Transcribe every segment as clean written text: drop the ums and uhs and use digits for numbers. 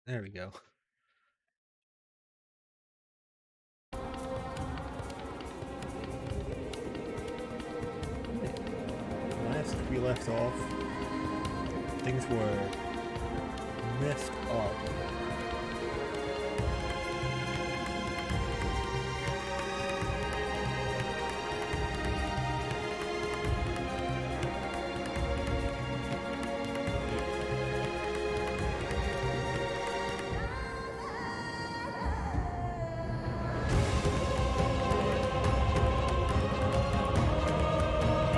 There we go. Last we left off, things were messed up.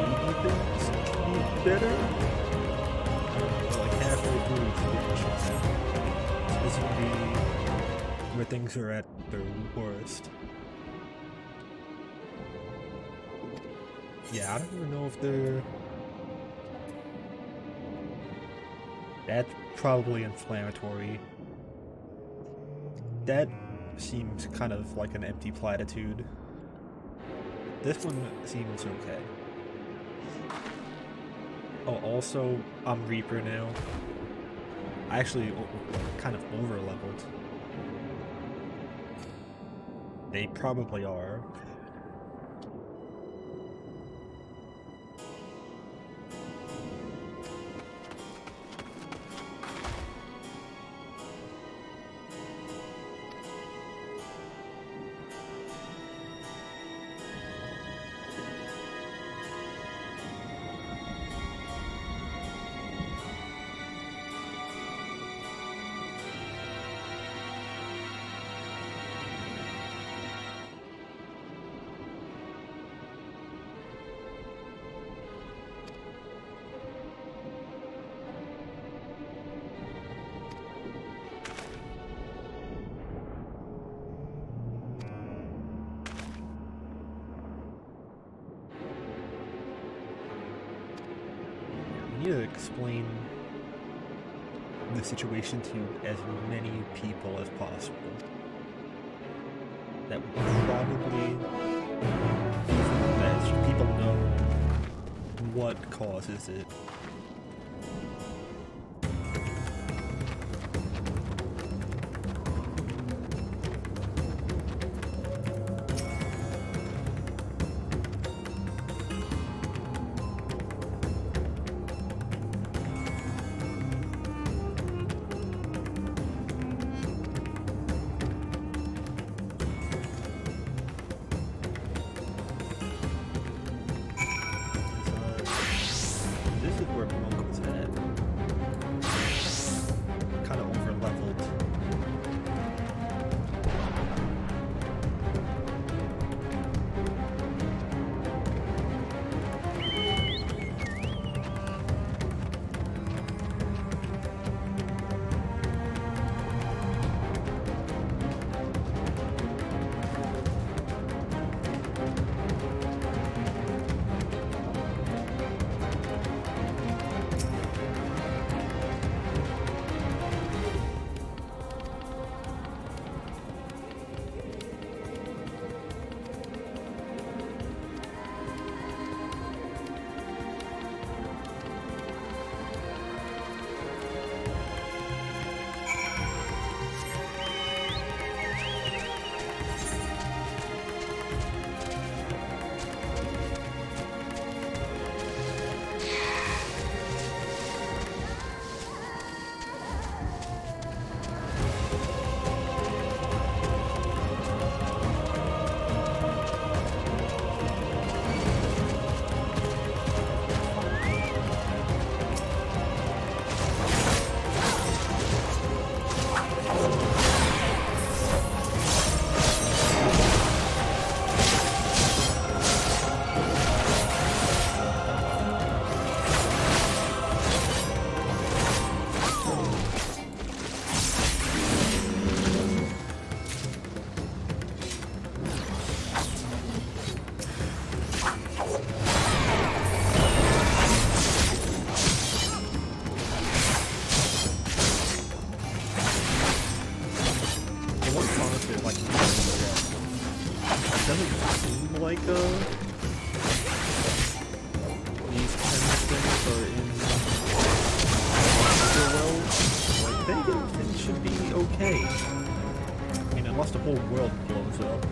Maybe things can be better? Like halfway through each mission. This would be where things are at their worst. Yeah, I don't even know if they're... That's probably inflammatory. That seems kind of like an empty platitude. This one seems okay. Oh, also, I'm Reaper now. I actually kind of over-leveled. They probably are. We need to explain the situation to as many people as possible. That would probably be for the best. People know what causes it. This is where hey, I mean, unless the whole world blows up.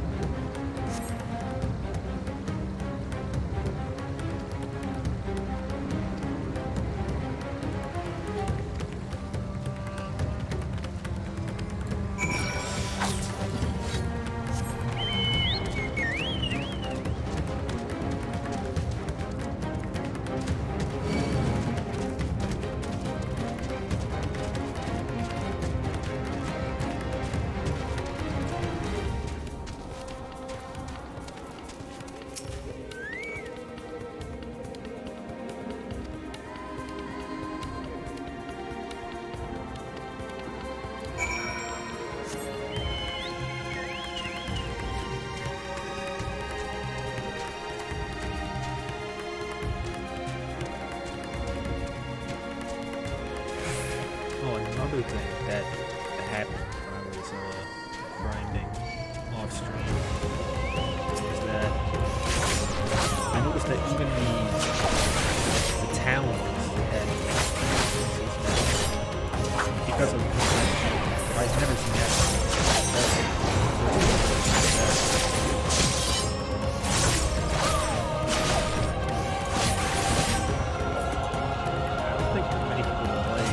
Another thing that happened when I was grinding off stream is that I noticed that even the towns had because of I've never seen that. I don't think many people play.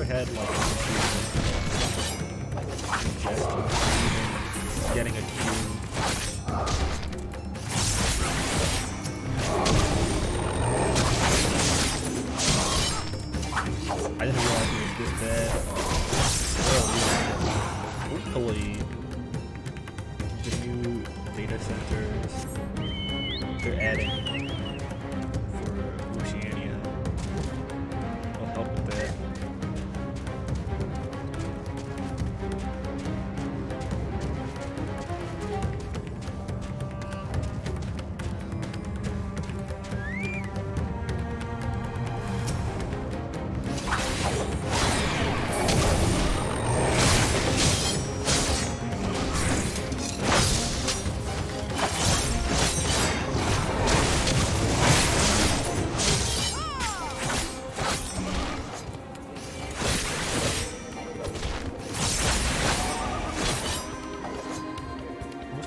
Had like getting a cube. I didn't realize it was this bad. Hopefully, the new data centers they're adding for Oceania will help with that.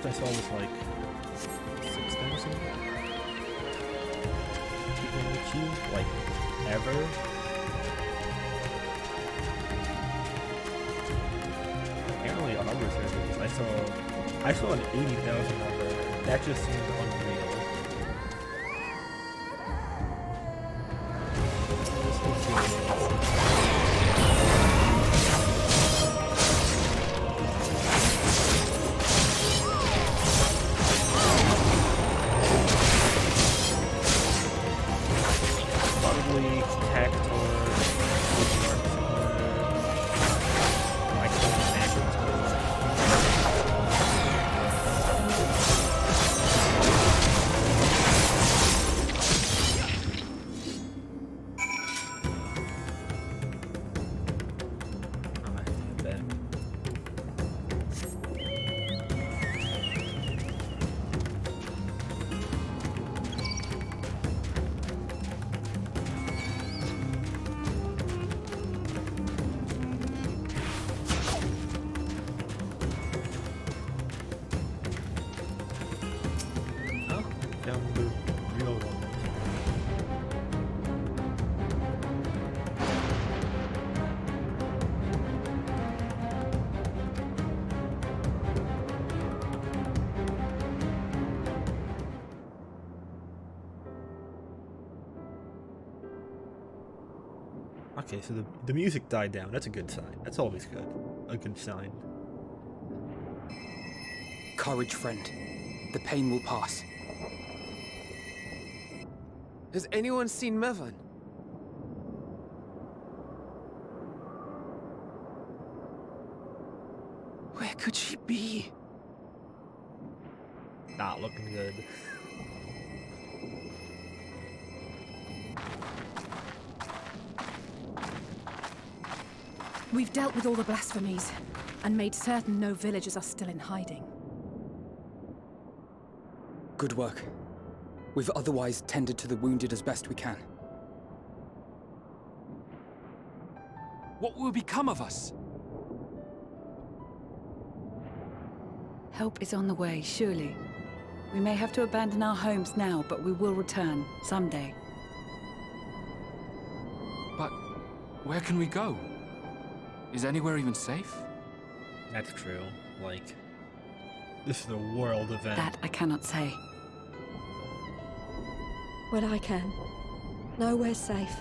I saw was like 6,000 people in the queue, like ever. Apparently ours is. I saw an 80,000 number. That just seemed unreal. This was okay, so the music died down. That's a good sign. That's always good. A good sign. Courage, friend. The pain will pass. Has anyone seen Mevan? Where could she be? Not looking good. We've dealt with all the blasphemies, and made certain no villagers are still in hiding. Good work. We've otherwise tended to the wounded as best we can. What will become of us? Help is on the way, surely. We may have to abandon our homes now, but we will return someday. But where can we go? Is anywhere even safe? That's true. Like, this is a world event. That I cannot say. Well, I can. Nowhere's safe.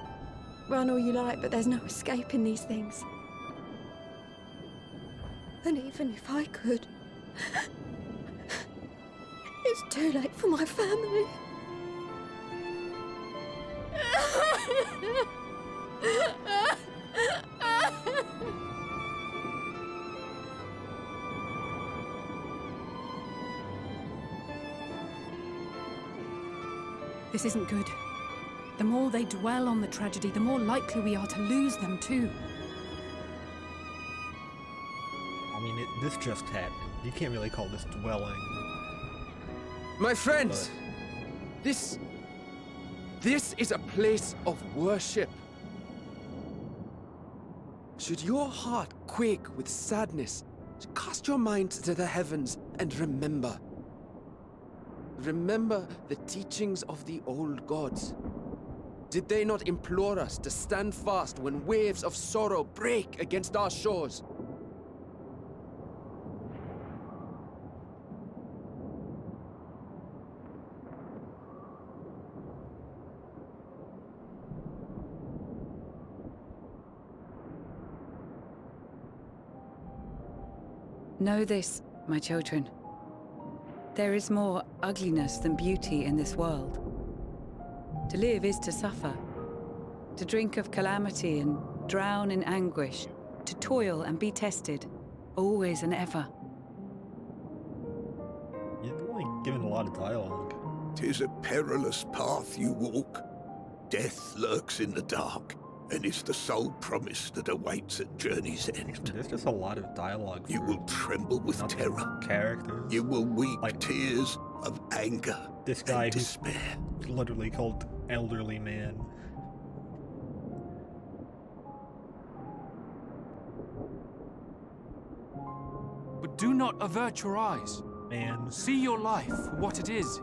Run all you like, but there's no escaping these things. And even if I could, it's too late for my family. This isn't good. The more they dwell on the tragedy, the more likely we are to lose them too. I mean, this just happened. You can't really call this dwelling. My friends, this is a place of worship. Should your heart quake with sadness, cast your mind to the heavens and remember. Remember the teachings of the old gods. Did they not implore us to stand fast when waves of sorrow break against our shores? Know this, my children. There is more ugliness than beauty in this world. To live is to suffer, to drink of calamity and drown in anguish, to toil and be tested, always and ever. You're only given a lot of dialogue. 'Tis a perilous path you walk. Death lurks in the dark, and is the sole promise that awaits at journey's end. There's just a lot of dialogue. You for will tremble with nothing. terror. Characters. You will weep Like- tears of anger This guy and who's despair. literally called elderly man. But do not avert your eyes. Man. See your life for what it is.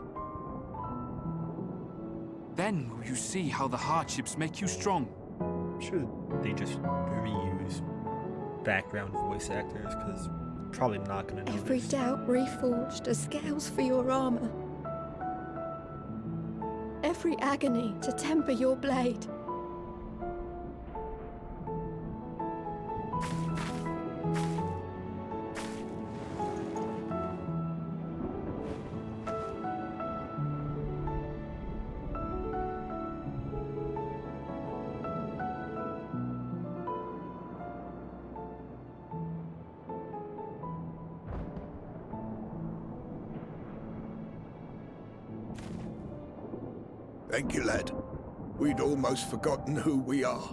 Then will you see how the hardships make you strong. I'm sure they just reuse background voice actors, because probably not gonna know Every this. doubt reforged as scales for your armor. Every agony to temper your blade. Thank you, lad. We'd almost forgotten who we are.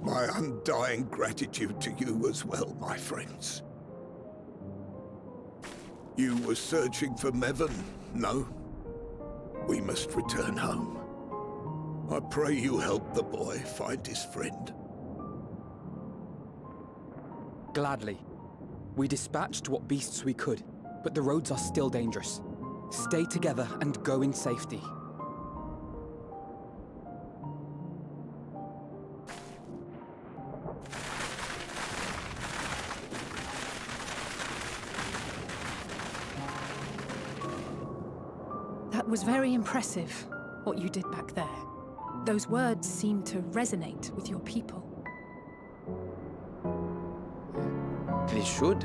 My undying gratitude to you as well, my friends. You were searching for Mevon, no? We must return home. I pray you help the boy find his friend. Gladly. We dispatched what beasts we could, but the roads are still dangerous. Stay together and go in safety. That was very impressive, what you did back there. Those words seem to resonate with your people. They should.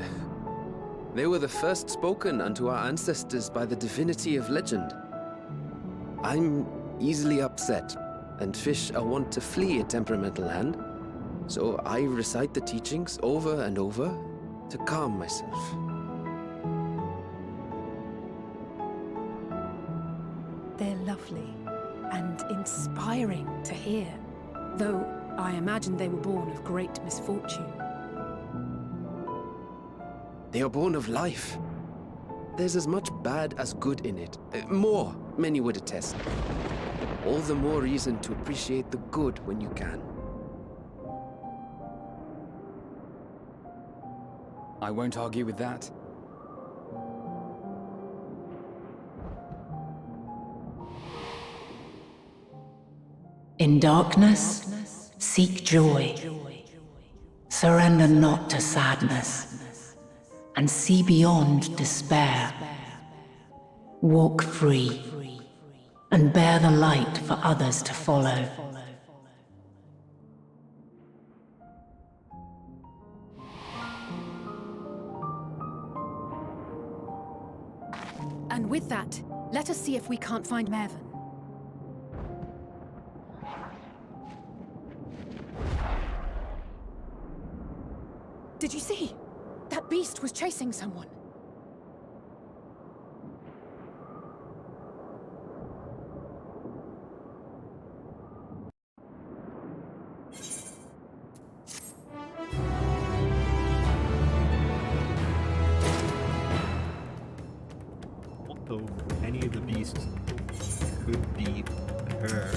They were the first spoken unto our ancestors by the divinity of legend. I'm easily upset, and fish are wont to flee a temperamental hand, so I recite the teachings over and over to calm myself. They're lovely and inspiring to hear, though I imagine they were born of great misfortune. They are born of life. There's as much bad as good in it. More, many would attest. All the more reason to appreciate the good when you can. I won't argue with that. In darkness, seek joy. Surrender not to sadness, and see beyond despair. Walk free, and bear the light for others to follow. And with that, let us see if we can't find Mervyn. Did you see? That beast was chasing someone. Although any of the beasts could be her.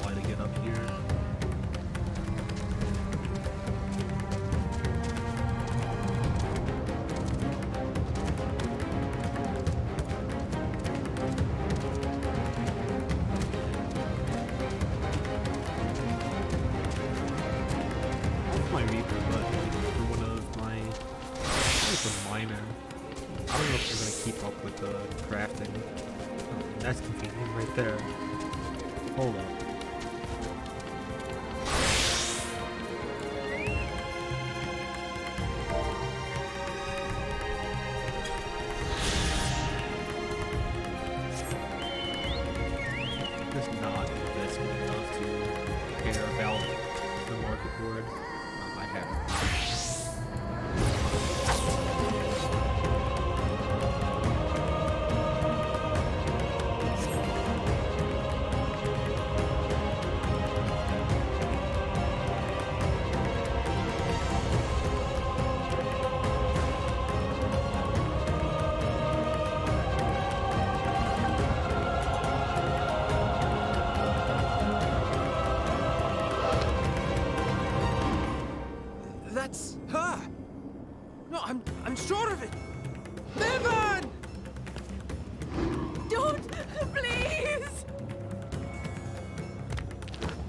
Fly to get up here. My Reaper, but for one of my, I think it's a miner. I don't know if they're gonna keep up with the crafting. Oh, that's convenient right there. Hold up. Just not investment enough to care about the market board. I have. That's her! No, I'm sure of it! Mervyn! Don't! Please!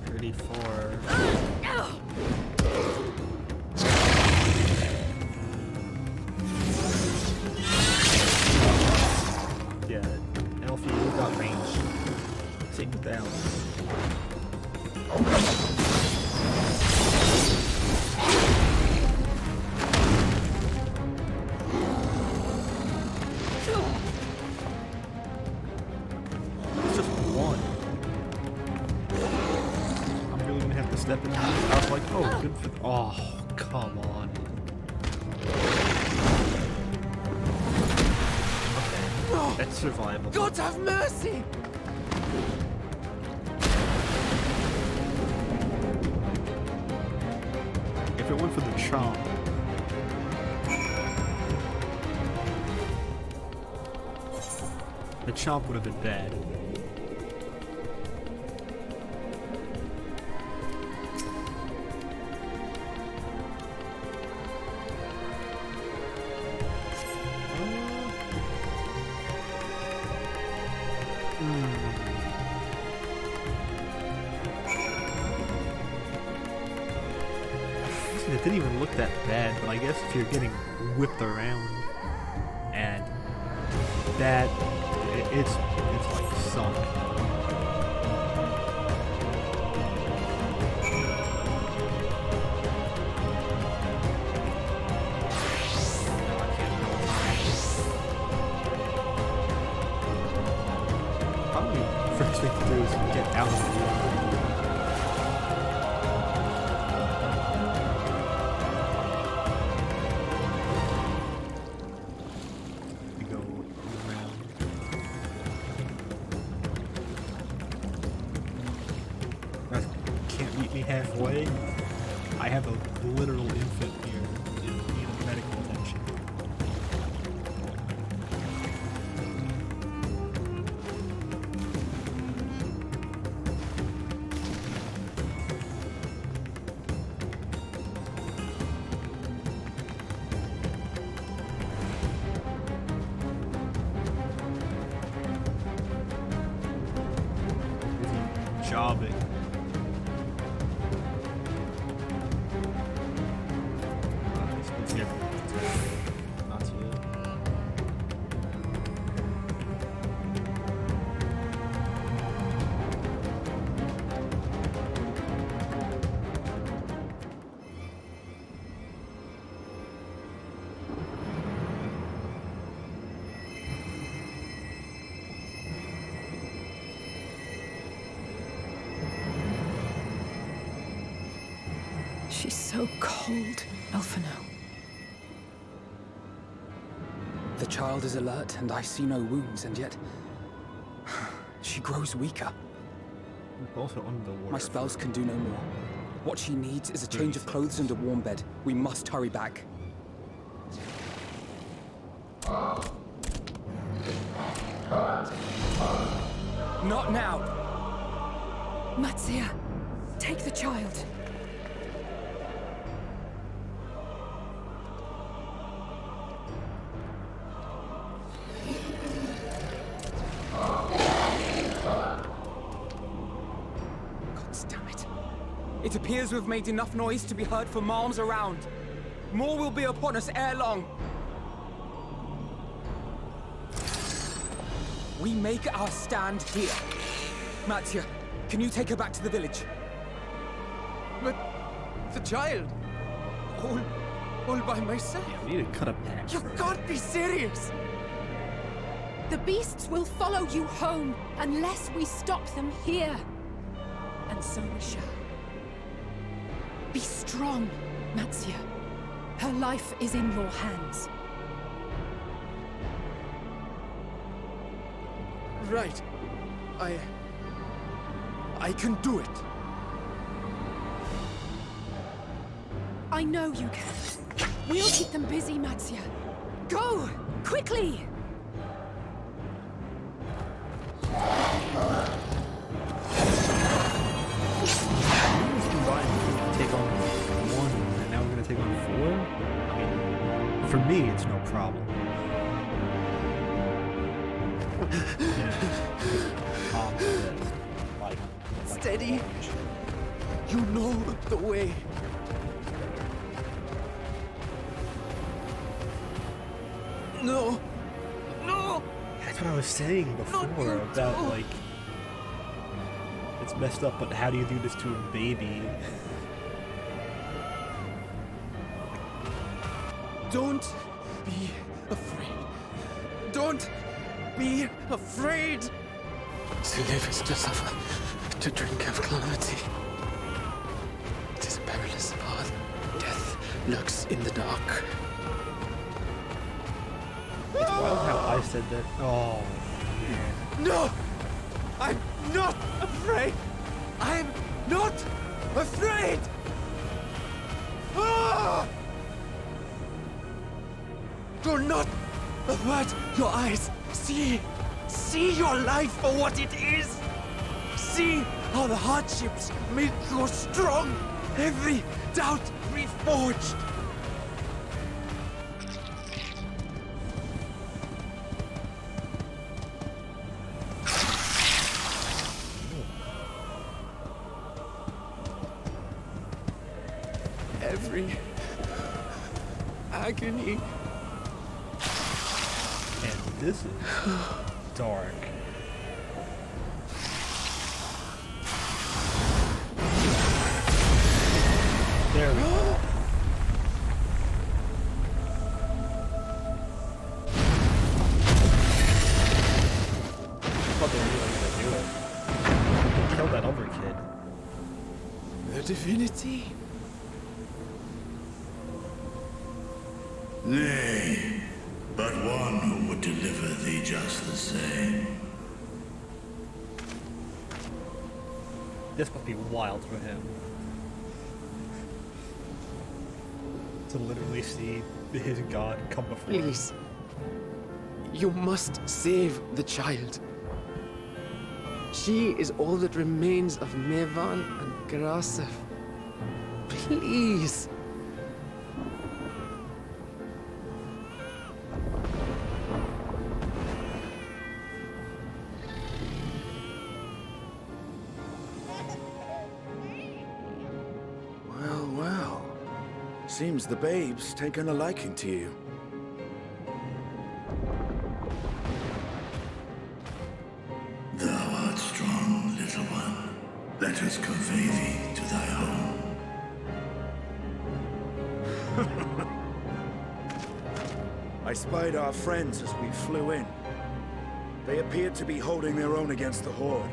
34. Yeah, Elfie, you got range. Take it down. It's just one. I'm really gonna have to step in. I was like, oh, good for. Oh, come on. Okay, that's survivable. God have mercy! If it went for the chomp. The chomp would have been bad. It didn't even look that bad, but I guess if you're getting whipped around and that it's like sunk. do is get out of the water. We go around. Guys, can't meet me halfway. I have a literal infant here in need of medical attention. Jobbing. Let's get not yet. She's so cold, Elfino. The child is alert, and I see no wounds, and yet she grows weaker. We're also underwater. My spells can do no more. What she needs is a change of clothes and a warm bed. We must hurry back. Not now! Matsia, take the child. It appears we've made enough noise to be heard for miles around. More will be upon us ere long. We make our stand here. Mattia, can you take her back to the village? But the child, all by myself. Yeah, we need to cut a patch. You can't be serious. The beasts will follow you home unless we stop them here. And so we shall. Be strong, Matsia. Her life is in your hands. Right. I can do it. I know you can. We'll keep them busy, Matsia. Go! Quickly! Take on 1, and now we're gonna take on 4? I mean, for me, it's no problem. Steady. You know the way. No. No! That's what I was saying before about, like, it's messed up, but how do you do this to a baby? Don't be afraid. Don't be afraid. To live is to suffer, to drink of calamity. It is a perilous path. Death lurks in the dark. It's wild how I said that. Oh, man. No! I'm not afraid! I'm not afraid! Ah! Do not avert your eyes. See your life for what it is. See how the hardships make you strong. Every doubt reforged. Every agony. And this is dark. There we go. Thought they knew I was gonna do it. killed that other kid. The divinity? Nay, but one who would deliver thee just the same. This must be wild for him. To literally see his god come before him. Please. You must save the child. She is all that remains of Mevan and Grasef. Please. Well, well. Seems the babe's taken a liking to you. Thou art strong, little one. Let us convey thee to thy home. I spied our friends as we flew in. They appeared to be holding their own against the Horde.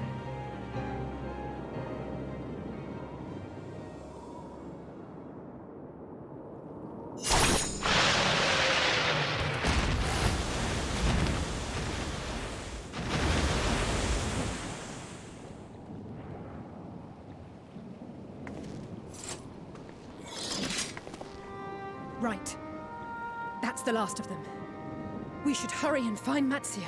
Right. That's the last of them. We should hurry and find Matsia.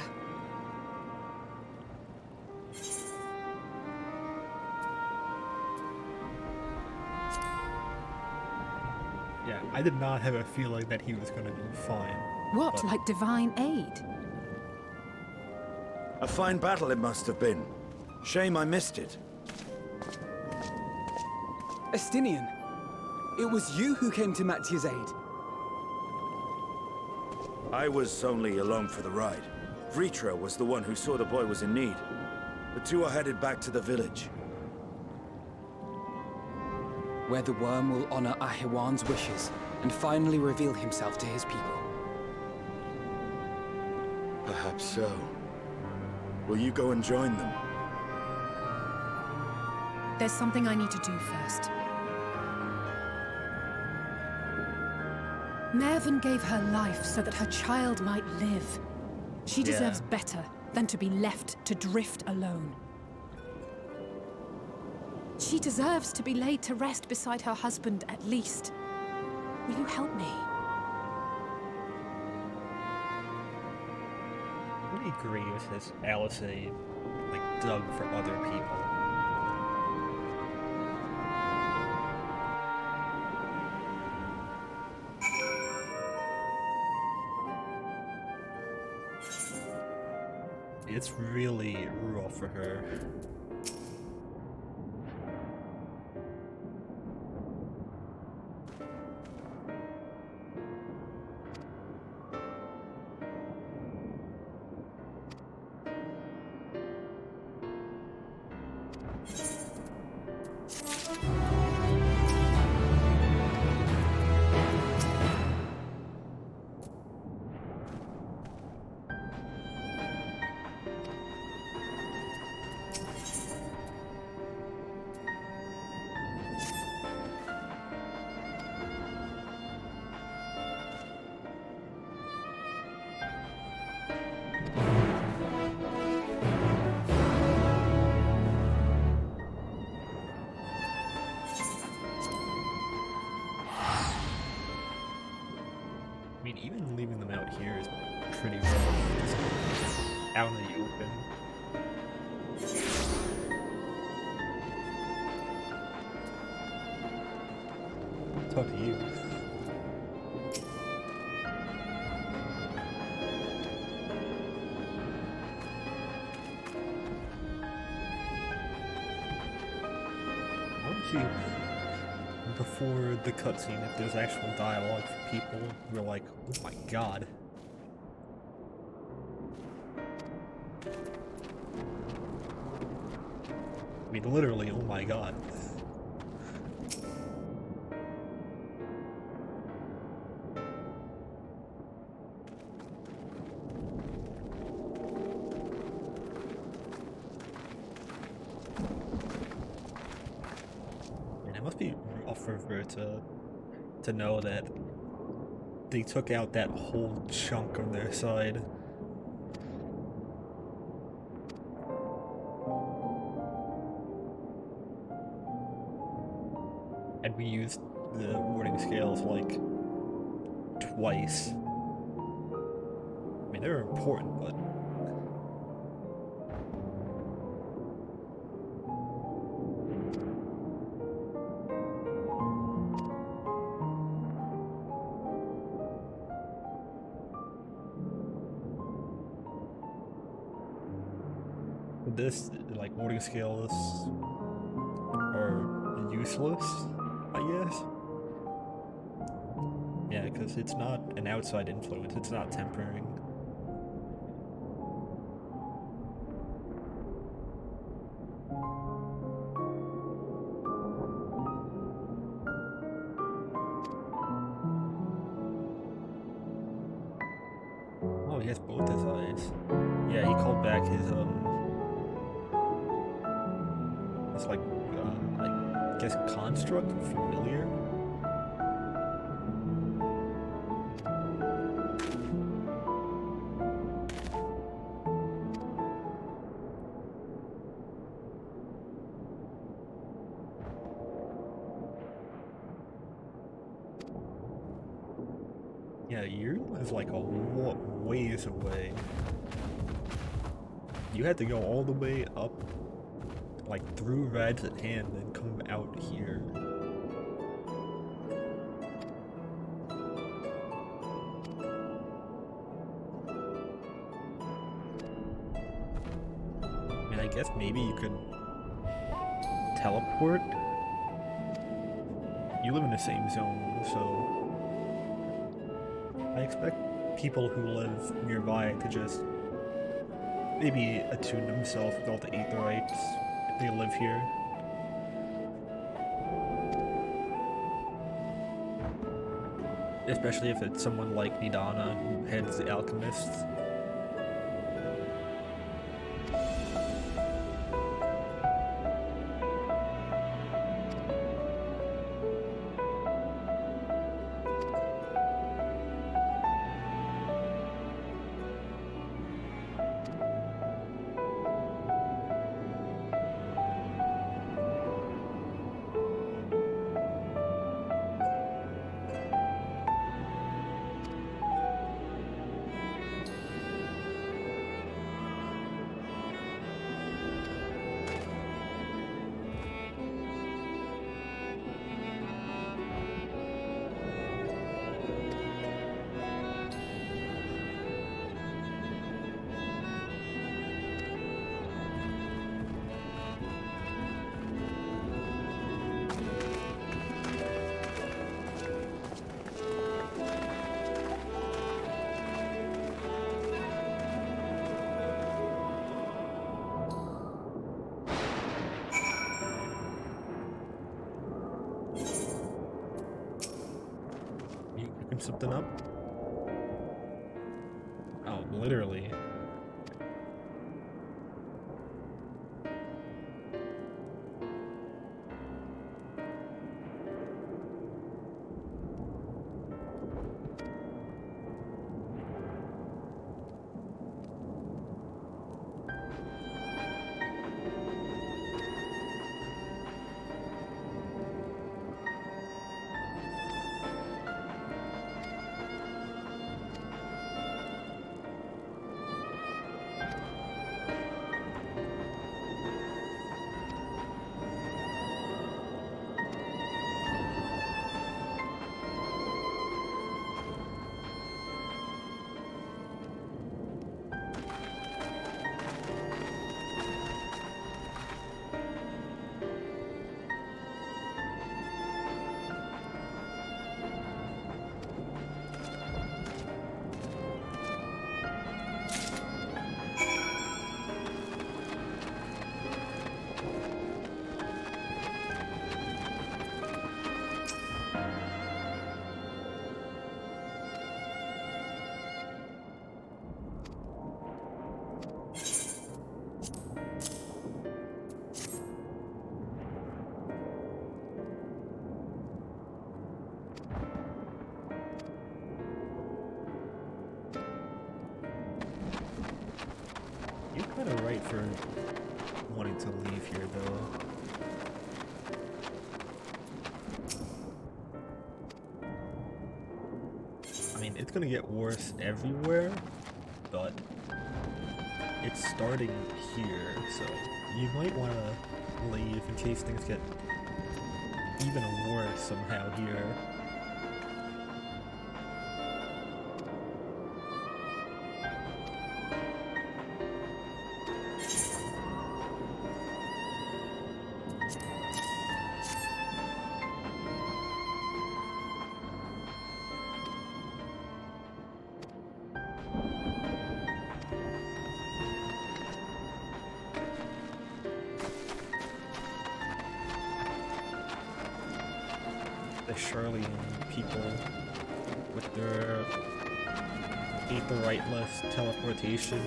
Yeah, I did not have a feeling that he was gonna do fine. What, but- like divine aid? A fine battle it must have been. Shame I missed it. Estinian, it was you who came to Matia's aid. I was only along for the ride. Vritra was the one who saw the boy was in need. The two are headed back to the village. Where the worm will honor Ahiwan's wishes and finally reveal himself to his people. Perhaps so. Will you go and join them? There's something I need to do first. Mervyn gave her life so that her child might live. She deserves better than to be left to drift alone. She deserves to be laid to rest beside her husband, at least. Will you help me? I really agree with his Alice like dug for other people. It's really rough for her. I mean, even leaving them out here is pretty rough. Just out in the open. Talk to you. Why don't you, before the cutscene, if there's actual dialogue for people who are like, oh my god. I mean, literally, oh my god. for her to know that they took out that whole chunk on their side. And we used the warding scales like twice. I mean, they're important, but this, like, warding scales are useless, I guess. Yeah, because it's not an outside influence, it's not tempering. Oh, he has both his eyes. Yeah, he called back his, it's like, I guess construct, familiar? Yeah, you is like a ways away. You had to go all the way up, like through Rad's hand, and come out here. I mean, I guess maybe you could teleport? You live in the same zone, so I expect people who live nearby to just maybe attune themselves with all the aetherites if they live here. Especially if it's someone like Nidana who heads the alchemists. You cooking something up? Oh, literally. kind of right for wanting to leave here, though. I mean, it's gonna get worse everywhere, but it's starting here, so you might want to leave in case things get even worse somehow here. The Charlian people with their aetherite-less teleportation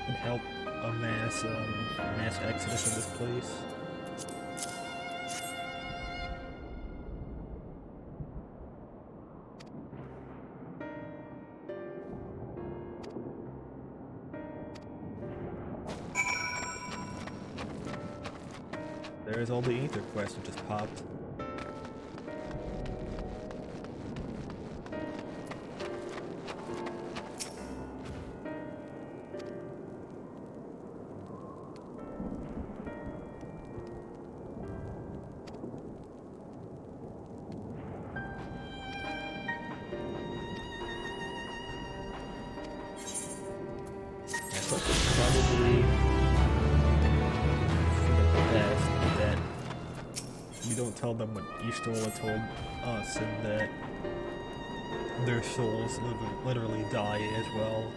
can help a mass exodus of this place. There's all the Aether quests that just popped. That's probably you don't tell them what Ishtola told us, and that their souls literally die as well.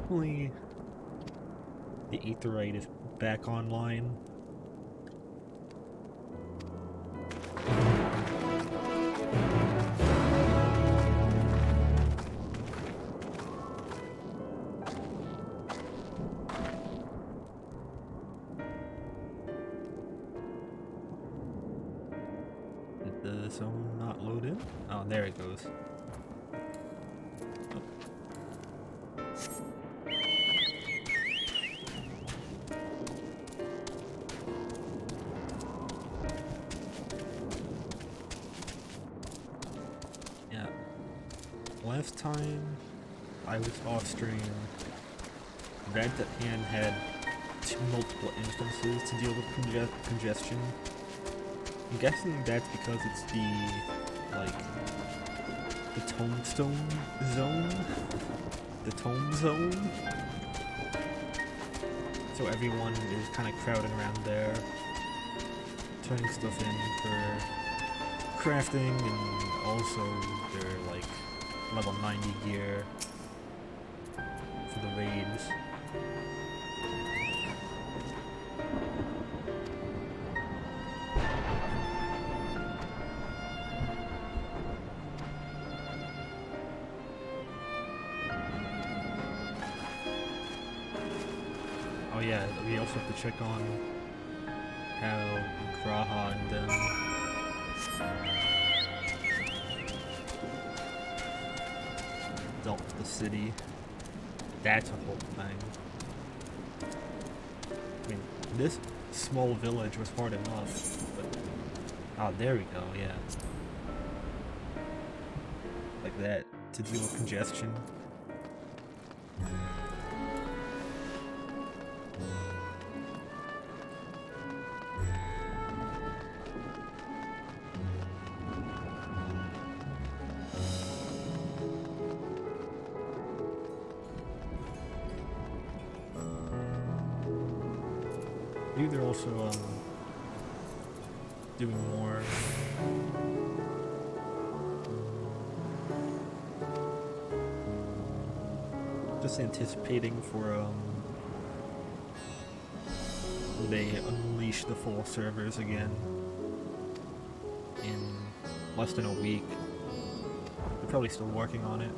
Hopefully the Aetherite is back online. Did the zone not load in? Oh, there it goes. Last time I was off stream, Red Hand had multiple instances to deal with congestion. I'm guessing that's because it's the Tombstone Zone? The Tome Zone? So everyone is kind of crowding around there, turning stuff in for crafting, and also they're level 90 gear for the raids. Oh yeah, we also have to check on how Graha and them the city. That's a whole thing. I mean, this small village was hard enough, but... Oh, there we go, yeah. Like that, to deal with congestion. Maybe they're also doing more just anticipating for they unleash the full servers again in less than a week. They're probably still working on it.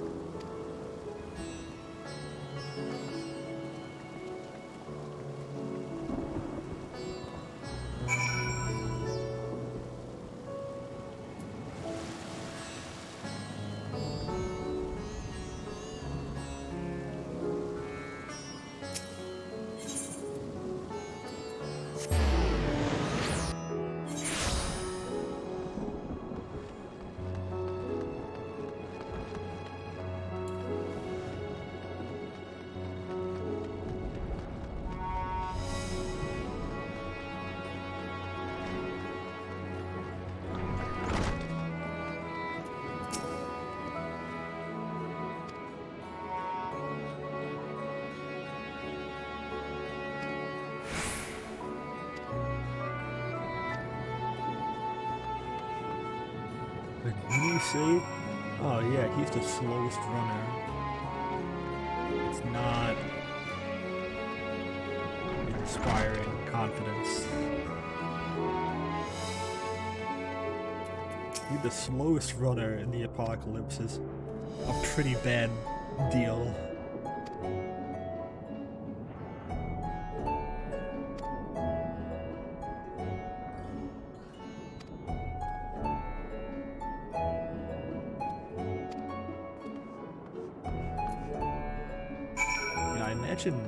What do you say? Oh yeah, he's the slowest runner. It's not inspiring confidence. He's the slowest runner in the apocalypse is a pretty bad deal. I imagine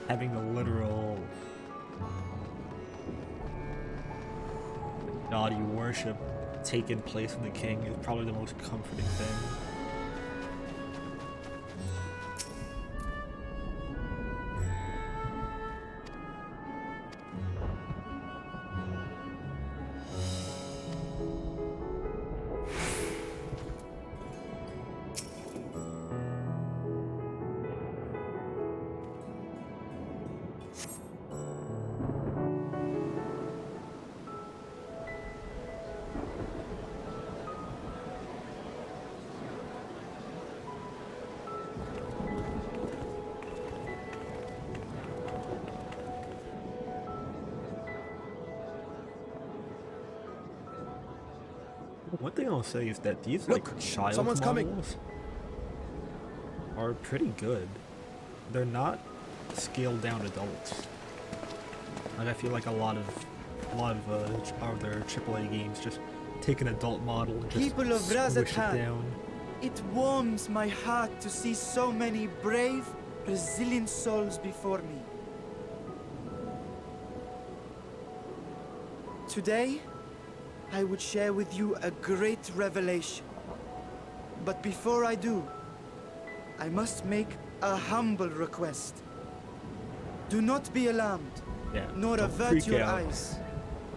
having the literal god you worship taking place in the king is probably the most comforting thing. One thing I'll say is that these like child someone's models are pretty good. They're not scaled down adults. Like I feel like a lot of other AAA games just take an adult model and just People of squish it Razatan, down. it warms my heart to see so many brave, resilient souls before me. Today, I would share with you a great revelation. But before I do, I must make a humble request. Do not be alarmed, nor don't avert freak your out. eyes.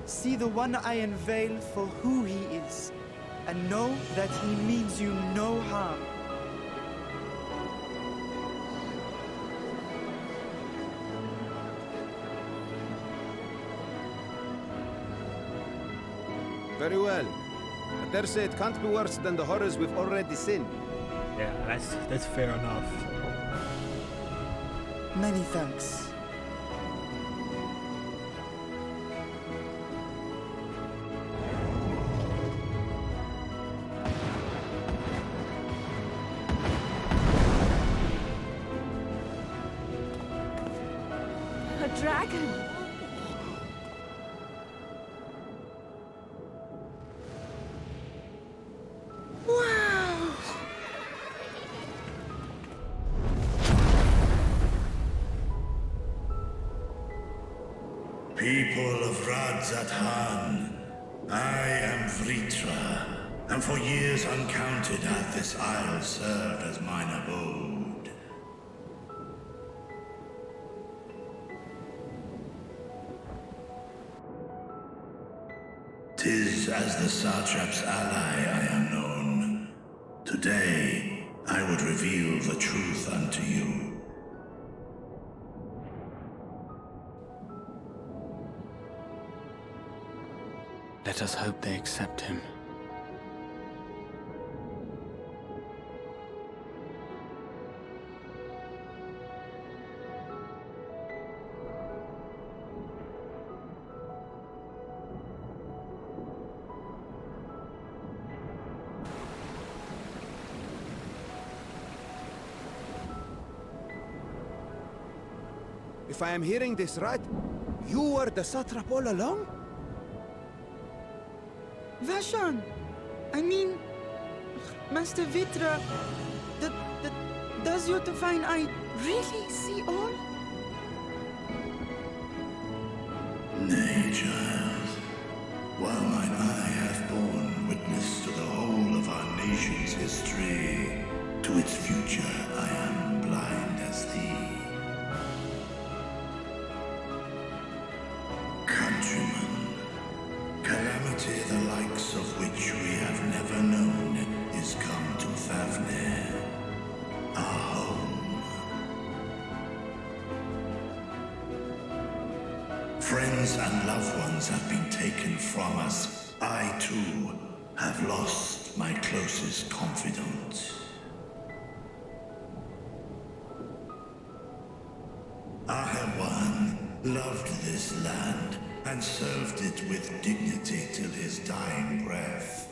See the one I unveil for who he is, and know that he means you no harm. Very well. I dare say it can't be worse than the horrors we've already seen. Yeah, that's fair enough. Many thanks. A dragon! Wow! People of Radzatan, I am Vritra, and for years uncounted hath this isle served as mine abode. 'Tis as the Satrap's ally I am known. Today, I would reveal the truth unto you. Let us hope they accept him. if I am hearing this right, you were the satrap all along? Vashan! I mean, Master Vitra, does your divine eye really see all? Nay, child. While mine eye hath borne witness to the whole of our nation's history, to its future I am blind as thee. Countrymen, calamity the likes of which we have never known is come to Fafnir, our home. Friends and loved ones have been taken from us. I, too, have lost my closest confidant. Ahewan loved this land and served it with dignity till his dying breath.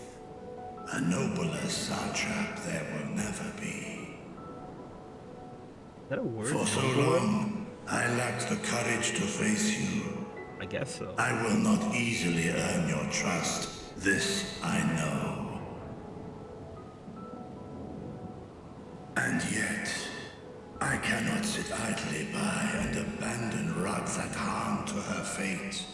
A nobler satrap there will never be. Is that a word? For so long, I lacked the courage to face you. I guess so. I will not easily earn your trust. This I know. And yet, I cannot sit idly by and abandon Radzat-Han to her fate.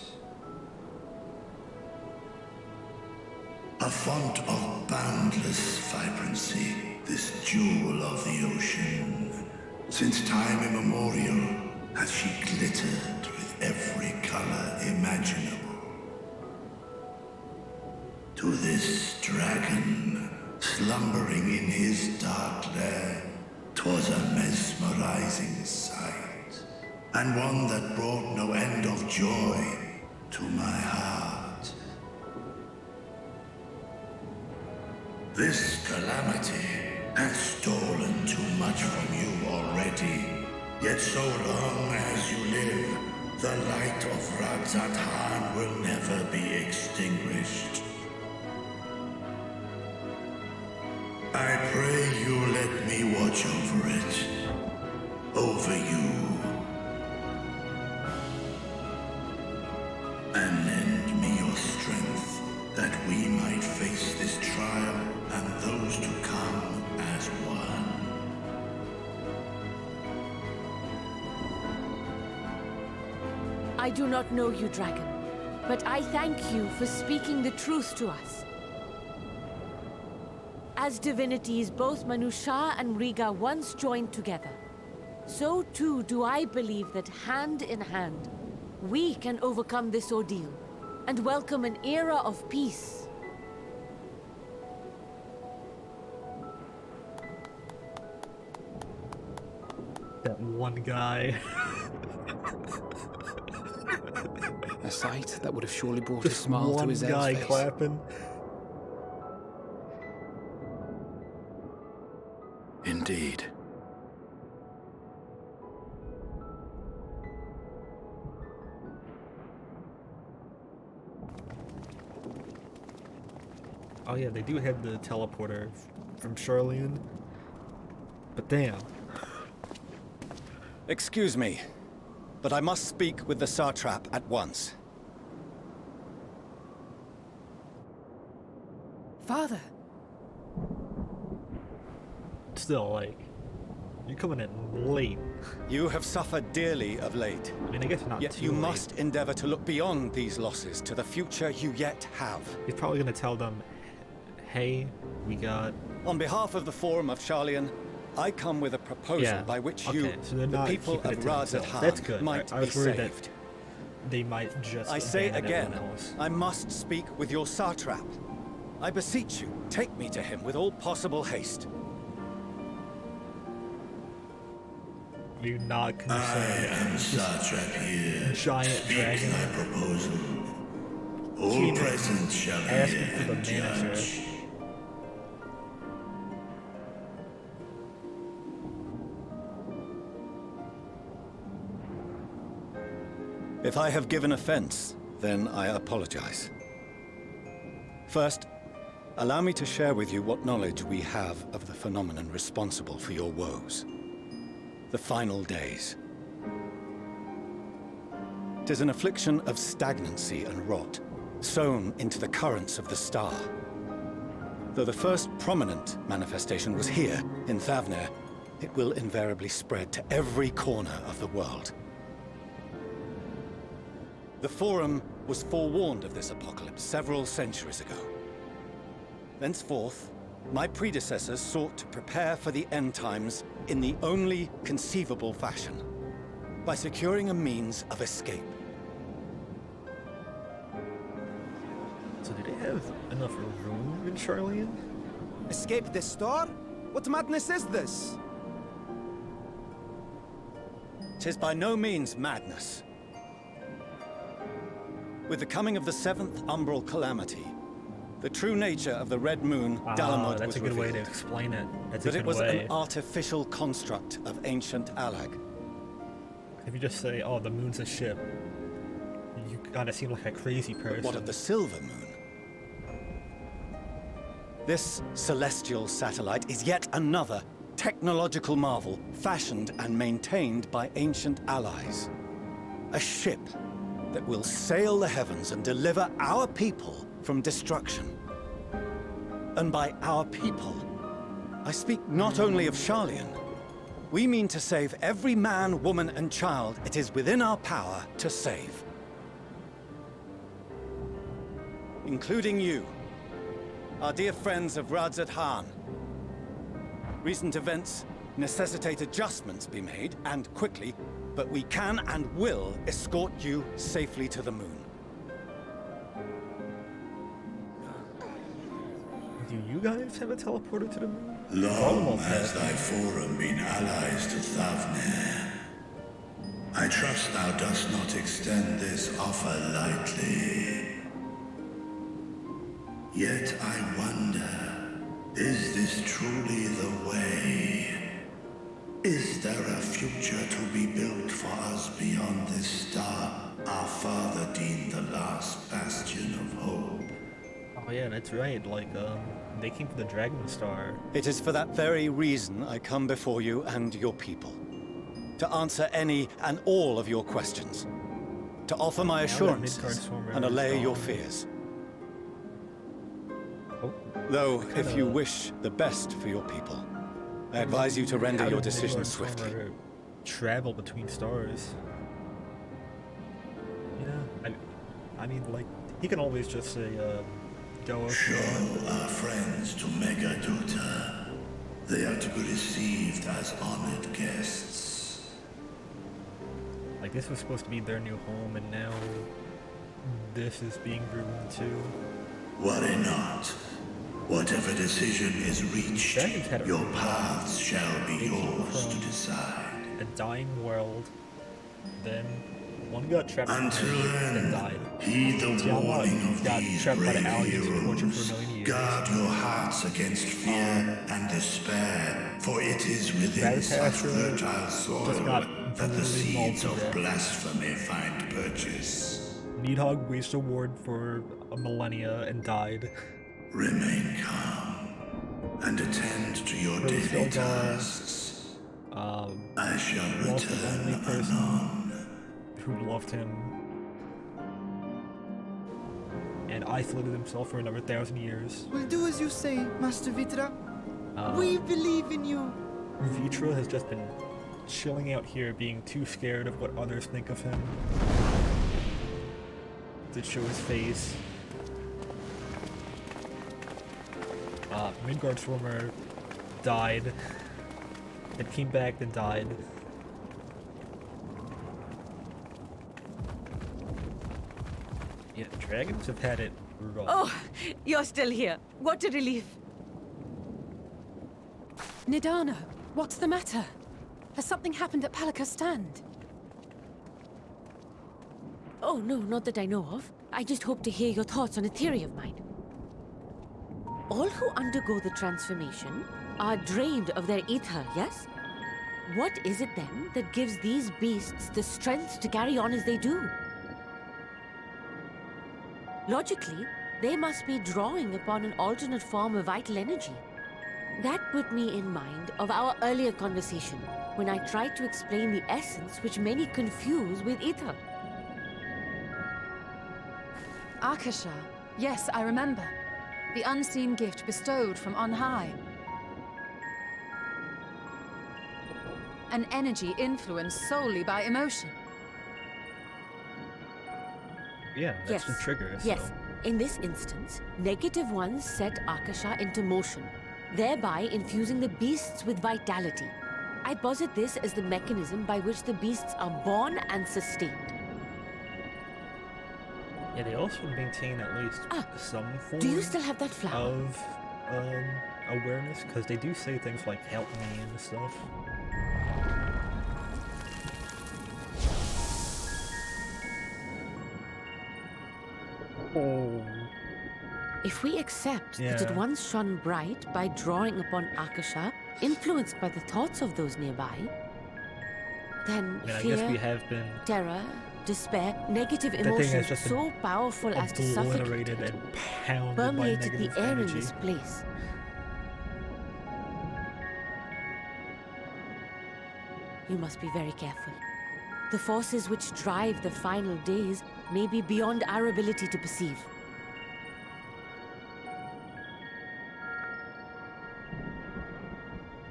A font of boundless vibrancy, this jewel of the ocean. Since time immemorial, hath she glittered with every color imaginable. To this dragon, slumbering in his dark lair, 'twas a mesmerizing sight, and one that brought no end of joy to my heart. This calamity hath stolen too much from you already, yet so long as you live, the light of Radzat-Han will never be extinguished. I pray you let me watch over it, over you, and lend me your strength, that we might face this trial and those to come as one. I do not know you, dragon, but I thank you for speaking the truth to us. As divinities, both Manusha and Riga once joined together, so too do I believe that hand in hand, we can overcome this ordeal and welcome an era of peace. That one guy. A sight that would have surely brought Just a smile to his one guy face. clapping. Indeed. Oh yeah, they do have the teleporter from Charlian. But damn. Excuse me, but I must speak with the satrap at once. Father. Still, like, you're coming in late. You have suffered dearly of late. I mean, I guess not Yet too you late. must endeavor to look beyond these losses to the future you yet have. He's probably gonna tell them, hey, we got... On behalf of the Forum of Charlian, I come with a proposal by which you, so they're the not people keeping of it to themselves. Radzat-Han, That's good. might I was be worried saved. that they might just I say abandon again, everyone else. I must speak with your satrap. I beseech you, take me to him with all possible haste. Are you not concerned? I am satrap here. Giant Speak dragon. thy proposal. All King present shall asking hear for the and manager. judge. If I have given offense, then I apologize. First, allow me to share with you what knowledge we have of the phenomenon responsible for your woes. The final days. 'Tis an affliction of stagnancy and rot, sown into the currents of the star. Though the first prominent manifestation was here, in Thavner, it will invariably spread to every corner of the world. The Forum was forewarned of this apocalypse several centuries ago. Thenceforth, my predecessors sought to prepare for the end times in the only conceivable fashion, by securing a means of escape. So do they have enough room in Charlian? Escape the star? What madness is this? 'Tis by no means madness. With the coming of the 7th umbral calamity, the true nature of the Red Moon, Dalamud, that's was a good way revealed. to explain it. That's But a it good was way. an artificial construct of ancient Alag. If you just say, "Oh, the moon's a ship," you gotta seem like a crazy person. What of the Silver Moon? This celestial satellite is yet another technological marvel fashioned and maintained by ancient allies. A ship that will sail the heavens and deliver our people from destruction. And by our people, I speak not only of Charlian. We mean to save every man, woman, and child it is within our power to save. Including you, our dear friends of Radzat Han. Recent events necessitate adjustments be made, and quickly, but we can and will escort you safely to the moon. Do you guys have a teleporter to the moon? Long has thy Forum been allies to Thavner. I trust thou dost not extend this offer lightly. Yet I wonder, is this truly the way? Is there a future to be built for us beyond this star our father deemed the last bastion of hope? Oh yeah, that's right. Like, they came for the Dragon Star. It is for that very reason I come before you and your people. To answer any and all of your questions. To offer my assurances and allay your fears. Though, if you wish the best for your people, I advise you to render your decision swiftly. Travel between stars. Yeah, I mean, like, he can always just say, go. Show our friends to Megaduta. They are to be received as honored guests. Like, this was supposed to be their new home, and now this is being ruined too. Worry not. Whatever decision is reached, your paths shall be yours to decide. A dying world, then one got trapped Until and then, died. heed the warning of these brave heroes. Guard Guard your hearts against fear and despair, for it is within such fertile soil that the seeds of blasphemy find purchase. Needhog reached a ward for a millennia and died. Remain calm and attend to your daily tasks. I shall return anon. Who loved him and isolated himself for another 1,000 years. We'll do as you say, Master Vitra. We believe in you. Vitra has just been chilling out here, being too scared of what others think of him to show his face. Midgard Swarmer died. It came back, then died. Yeah, dragons have had it rough. Oh, you're still here. What a relief. Nidana, what's the matter? Has something happened at Palaka's stand? Oh, no, not that I know of. I just hope to hear your thoughts on a theory of mine. All who undergo the transformation are drained of their ether, yes? What is it then that gives these beasts the strength to carry on as they do? Logically, they must be drawing upon an alternate form of vital energy. That put me in mind of our earlier conversation, when I tried to explain the essence which many confuse with ether. Akasha. Yes, I remember. The unseen gift bestowed from on high. An energy influenced solely by emotion. Yeah, that's the Yes, trigger, so... yes. In this instance, negative ones set Akasha into motion, thereby infusing the beasts with vitality. I posit this as the mechanism by which the beasts are born and sustained. Yeah, they also maintain at least some form Do you still have that flower? of awareness, because they do say things like "help me" and stuff. Oh. If we accept that it Yeah. once shone bright by drawing upon Akasha, influenced by the thoughts of those nearby, then I mean, I fear, guess we have been terror, despair, negative That thing has emotions just so powerful as to suffocate obliterated it, and pounded by permeated the negative air energy. in this place. You must be very careful. The forces which drive the final days may be beyond our ability to perceive.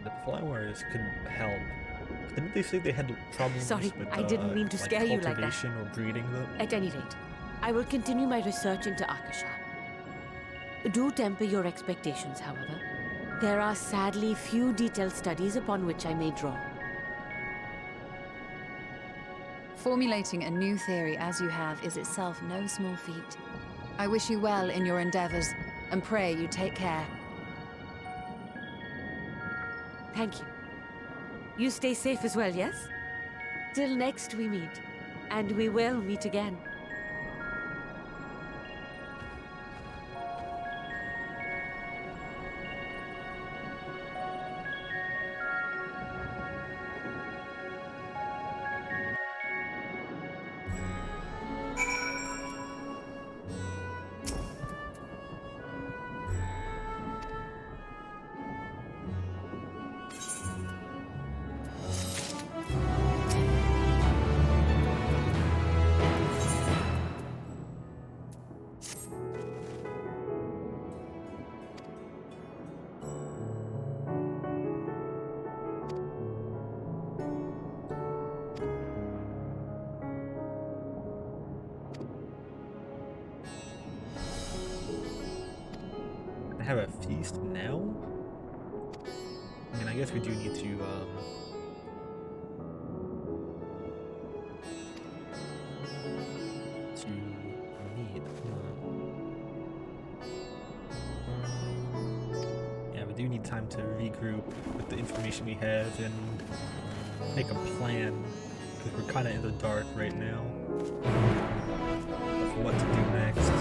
The flowers could help. Didn't they say they had problems Sorry, with I didn't mean to like scare you like that. cultivation or breeding them? At any rate, I will continue my research into Akasha. Do temper your expectations, however. There are sadly few detailed studies upon which I may draw. Formulating a new theory as you have is itself no small feat. I wish you well in your endeavors, and pray you take care. Thank you. You stay safe as well, yes? Till next we meet. And we will meet again. I have a feast now? I mean, I guess we do need to, meet. Yeah, we do need time to regroup with the information we have and make a plan, because we're kind of in the dark right now of what to do next.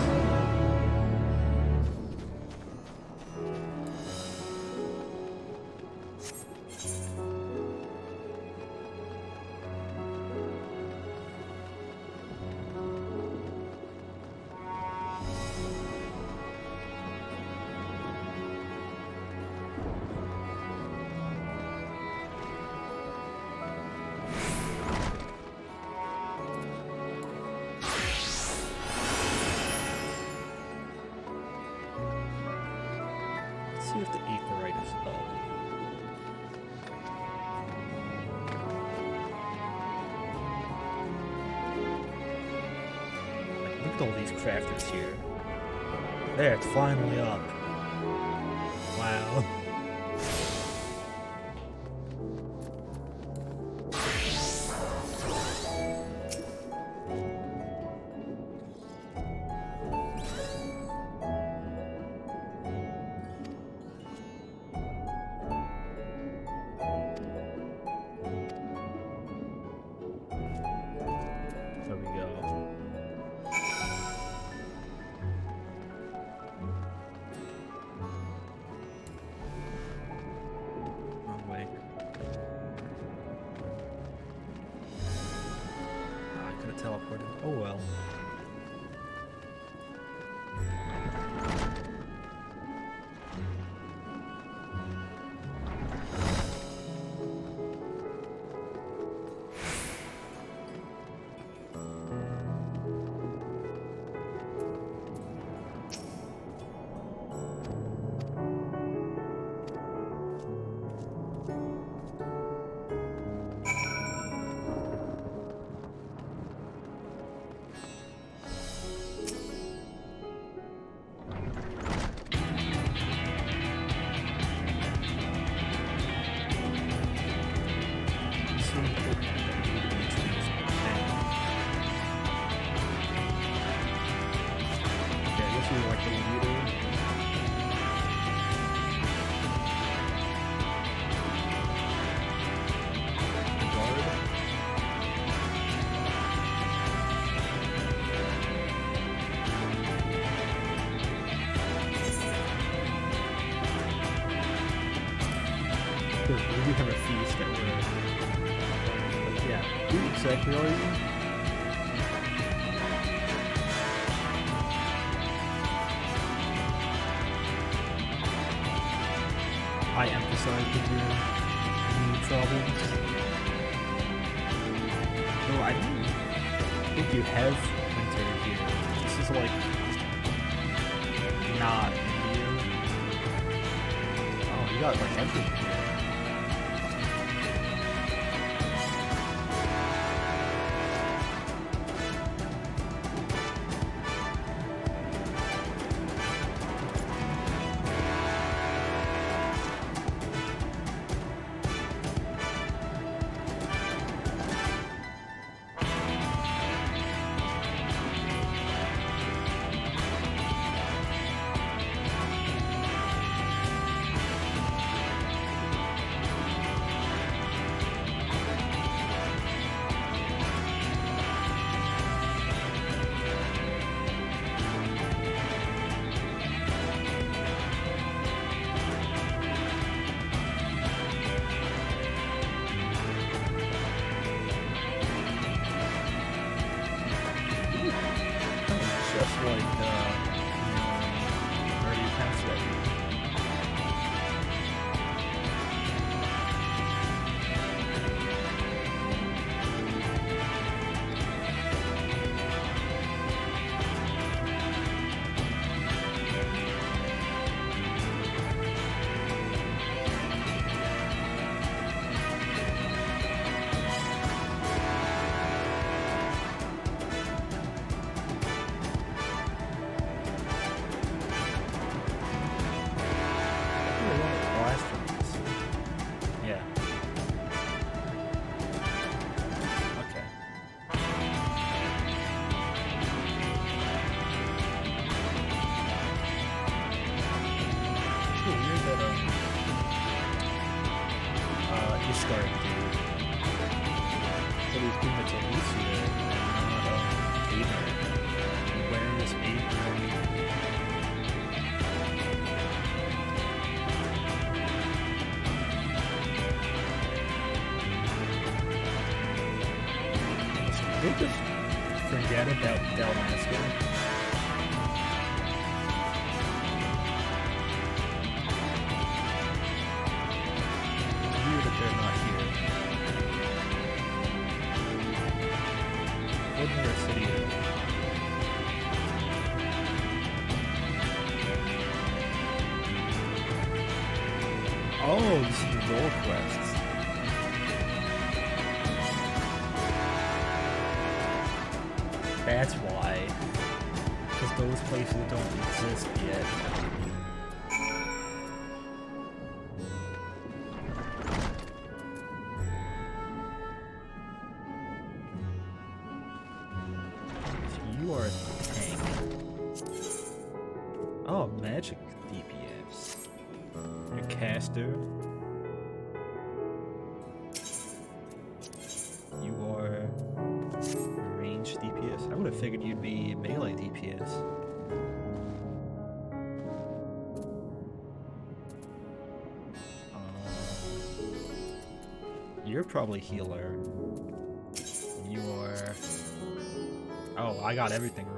See if the aetherite is up. Like, look at all these crafters here. There, it's finally up. Wow. There we go. guess you're like the leader. The guard. We do have a feast that we're... But yeah, who exactly are you? I emphasize with your knee problems. No, I don't think you have winter here. This is like not India. Oh, you got like everything here. Did they just forget about Dalmasca? It's weird that they're not here. What more city is it? Oh, this is the role quests. That's why. Because those places don't exist yet. So you are a tank. Oh, magic DPS. You're a caster. You are range DPS. I would have figured you'd be melee DPS. You're probably healer. You are... Oh, I got everything wrong.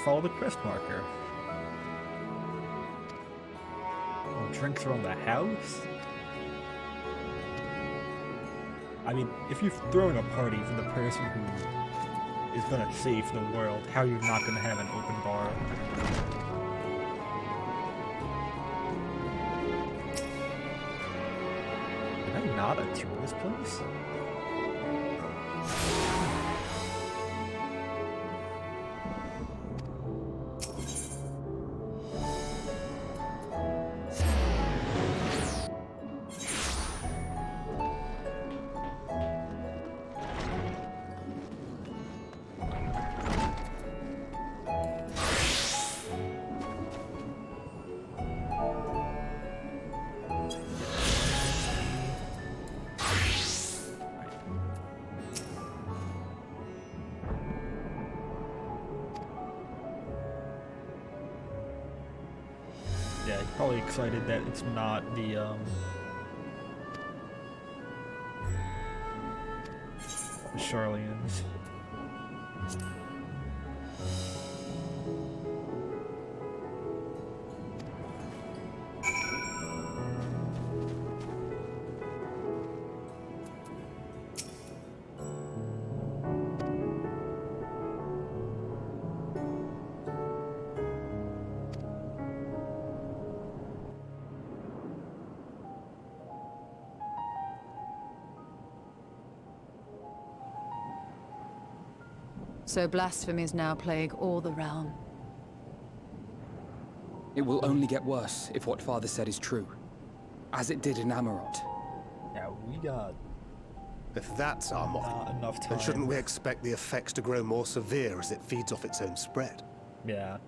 Follow the quest marker. drinks around the house? I mean, if you're throwing a party for the person who is gonna save the world, how are you not gonna have an open bar? Did I not attune this place? Yeah, you're probably excited that it's not the Charlians. So blasphemies now plague all the realm. It will only get worse if what Father said is true, as it did in Amarot. Yeah, we got If that's our model, not enough time. then shouldn't we expect the effects to grow more severe as it feeds off its own spread? Yeah.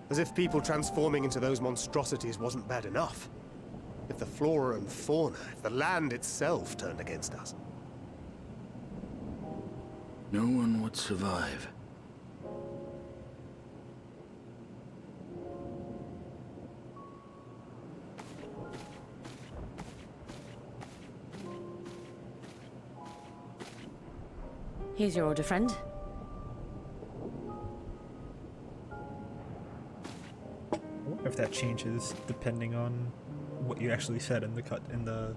As if people transforming into those monstrosities wasn't bad enough. If the flora and fauna, if the land itself turned against us. No one would survive. Here's your order, friend. I wonder if that changes depending on what you actually said in the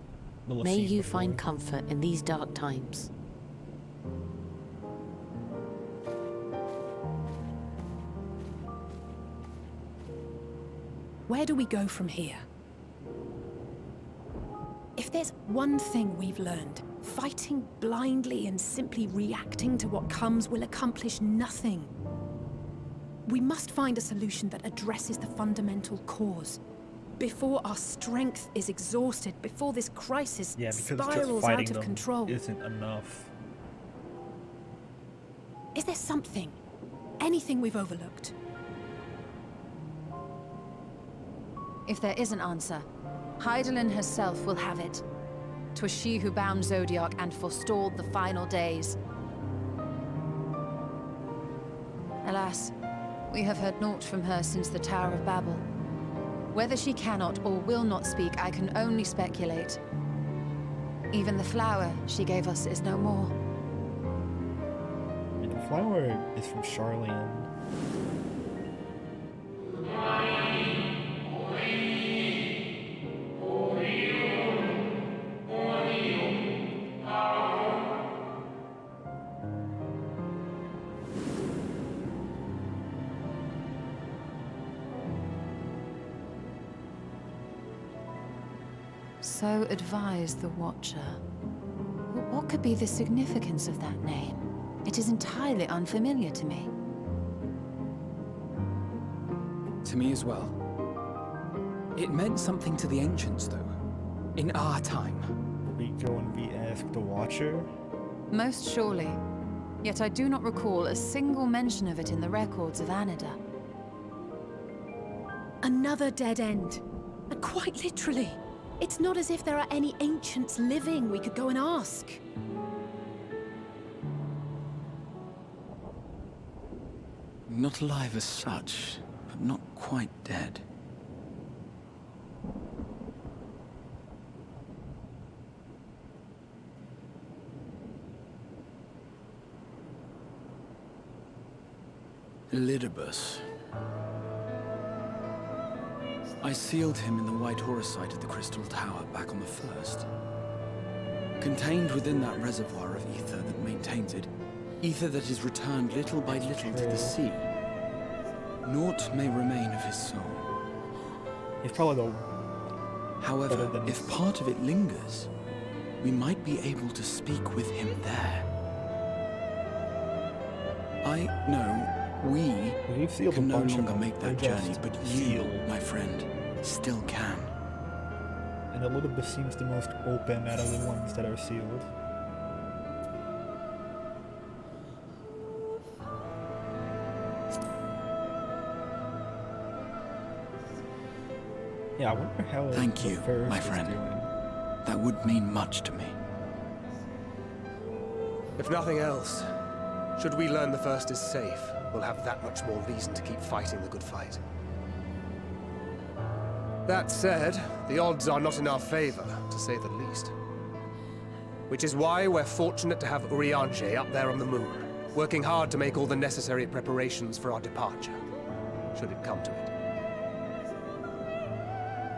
little May scene you before. find comfort in these dark times. Where do we go from here? If there's one thing we've learned, fighting blindly and simply reacting to what comes will accomplish nothing. We must find a solution that addresses the fundamental cause. Before our strength is exhausted, before this crisis Yeah, because just spirals fighting out of them control. isn't enough. Is there something, anything we've overlooked? If there is an answer, Hydaelyn herself will have it. 'Twas she who bound Zodiac and forestalled the final days. Alas, we have heard naught from her since the Tower of Babel. Whether she cannot or will not speak, I can only speculate. Even the flower she gave us is no more. I mean, the flower is from Charlian. So advised the Watcher. But what could be the significance of that name? It is entirely unfamiliar to me. To me as well. It meant something to the ancients, though. In our time. We go and we ask the Watcher. Most surely. Yet I do not recall a single mention of it in the records of Anida. Another dead end. And quite literally. It's not as if there are any ancients living we could go and ask. Not alive as such, but not quite dead. Elidibus. I sealed him in the White Horus site of the Crystal Tower back on the 1st. Contained within that reservoir of ether that maintains it, ether that is returned little by little to the sea, naught may remain of his soul. He's probably the... However, if part of it lingers, we might be able to speak with him there. We can no longer make that journey, but you, my friend, still can. And Elizabeth seems the most open out of the ones that are sealed. Yeah, I wonder how. Thank you, my friend. That would mean much to me. If nothing else, should we learn the First is safe, we'll have that much more reason to keep fighting the good fight. That said, the odds are not in our favor, to say the least. Which is why we're fortunate to have Urianger up there on the moon, working hard to make all the necessary preparations for our departure, should it come to it.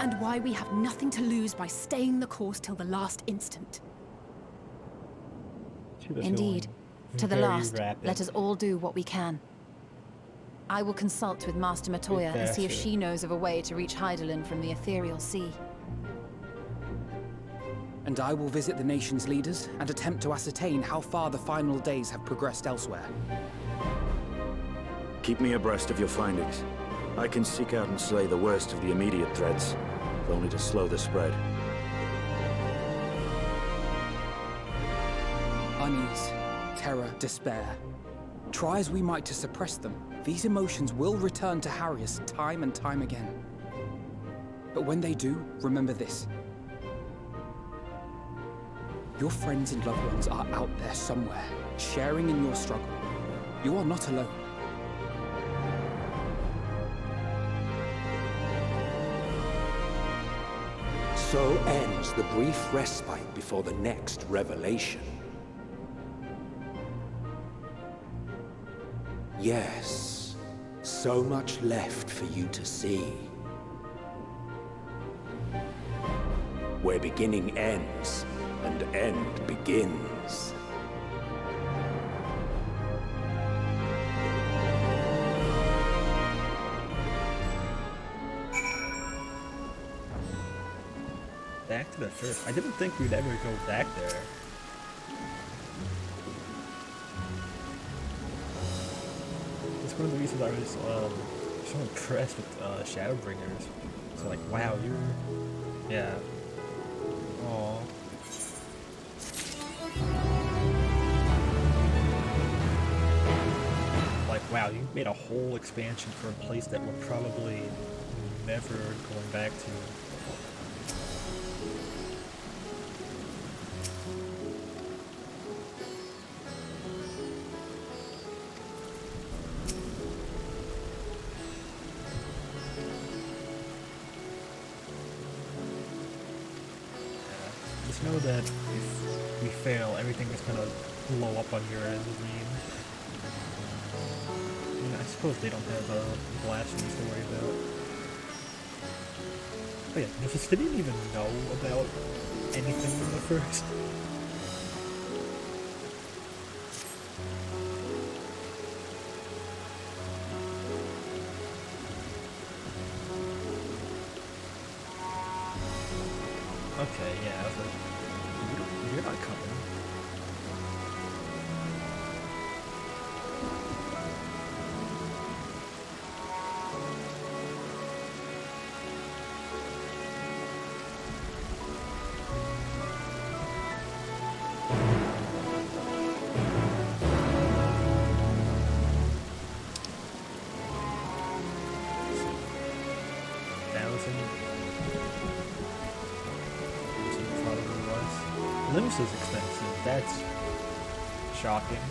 And why we have nothing to lose by staying the course till the last instant. Indeed. To the last, let us all do what we can. I will consult with Master Matoya and see if she knows of a way to reach Hydaelyn from the ethereal sea. And I will visit the nation's leaders and attempt to ascertain how far the final days have progressed elsewhere. Keep me abreast of your findings. I can seek out and slay the worst of the immediate threats, if only to slow the spread. Unease, terror, despair. Try as we might to suppress them, these emotions will return to harry us time and time again. But when they do, remember this. Your friends and loved ones are out there somewhere, sharing in your struggle. You are not alone. So ends the brief respite before the next revelation. Yes, so much left for you to see. Where beginning ends and end begins. Back to the first. I didn't think we'd ever go back there. It's one of the reasons I was so impressed with Shadowbringers. So like, wow, you're... Yeah. Aww. Like, wow, you made a whole expansion for a place that we're probably never going back to. Know that if we fail, everything is gonna blow up on your end. I mean, I suppose they don't have blasphemies to worry about. Oh yeah, does the city even know about anything from the first? Okay, yeah, I was like, you're not coming. Limbs is expensive, that's shocking.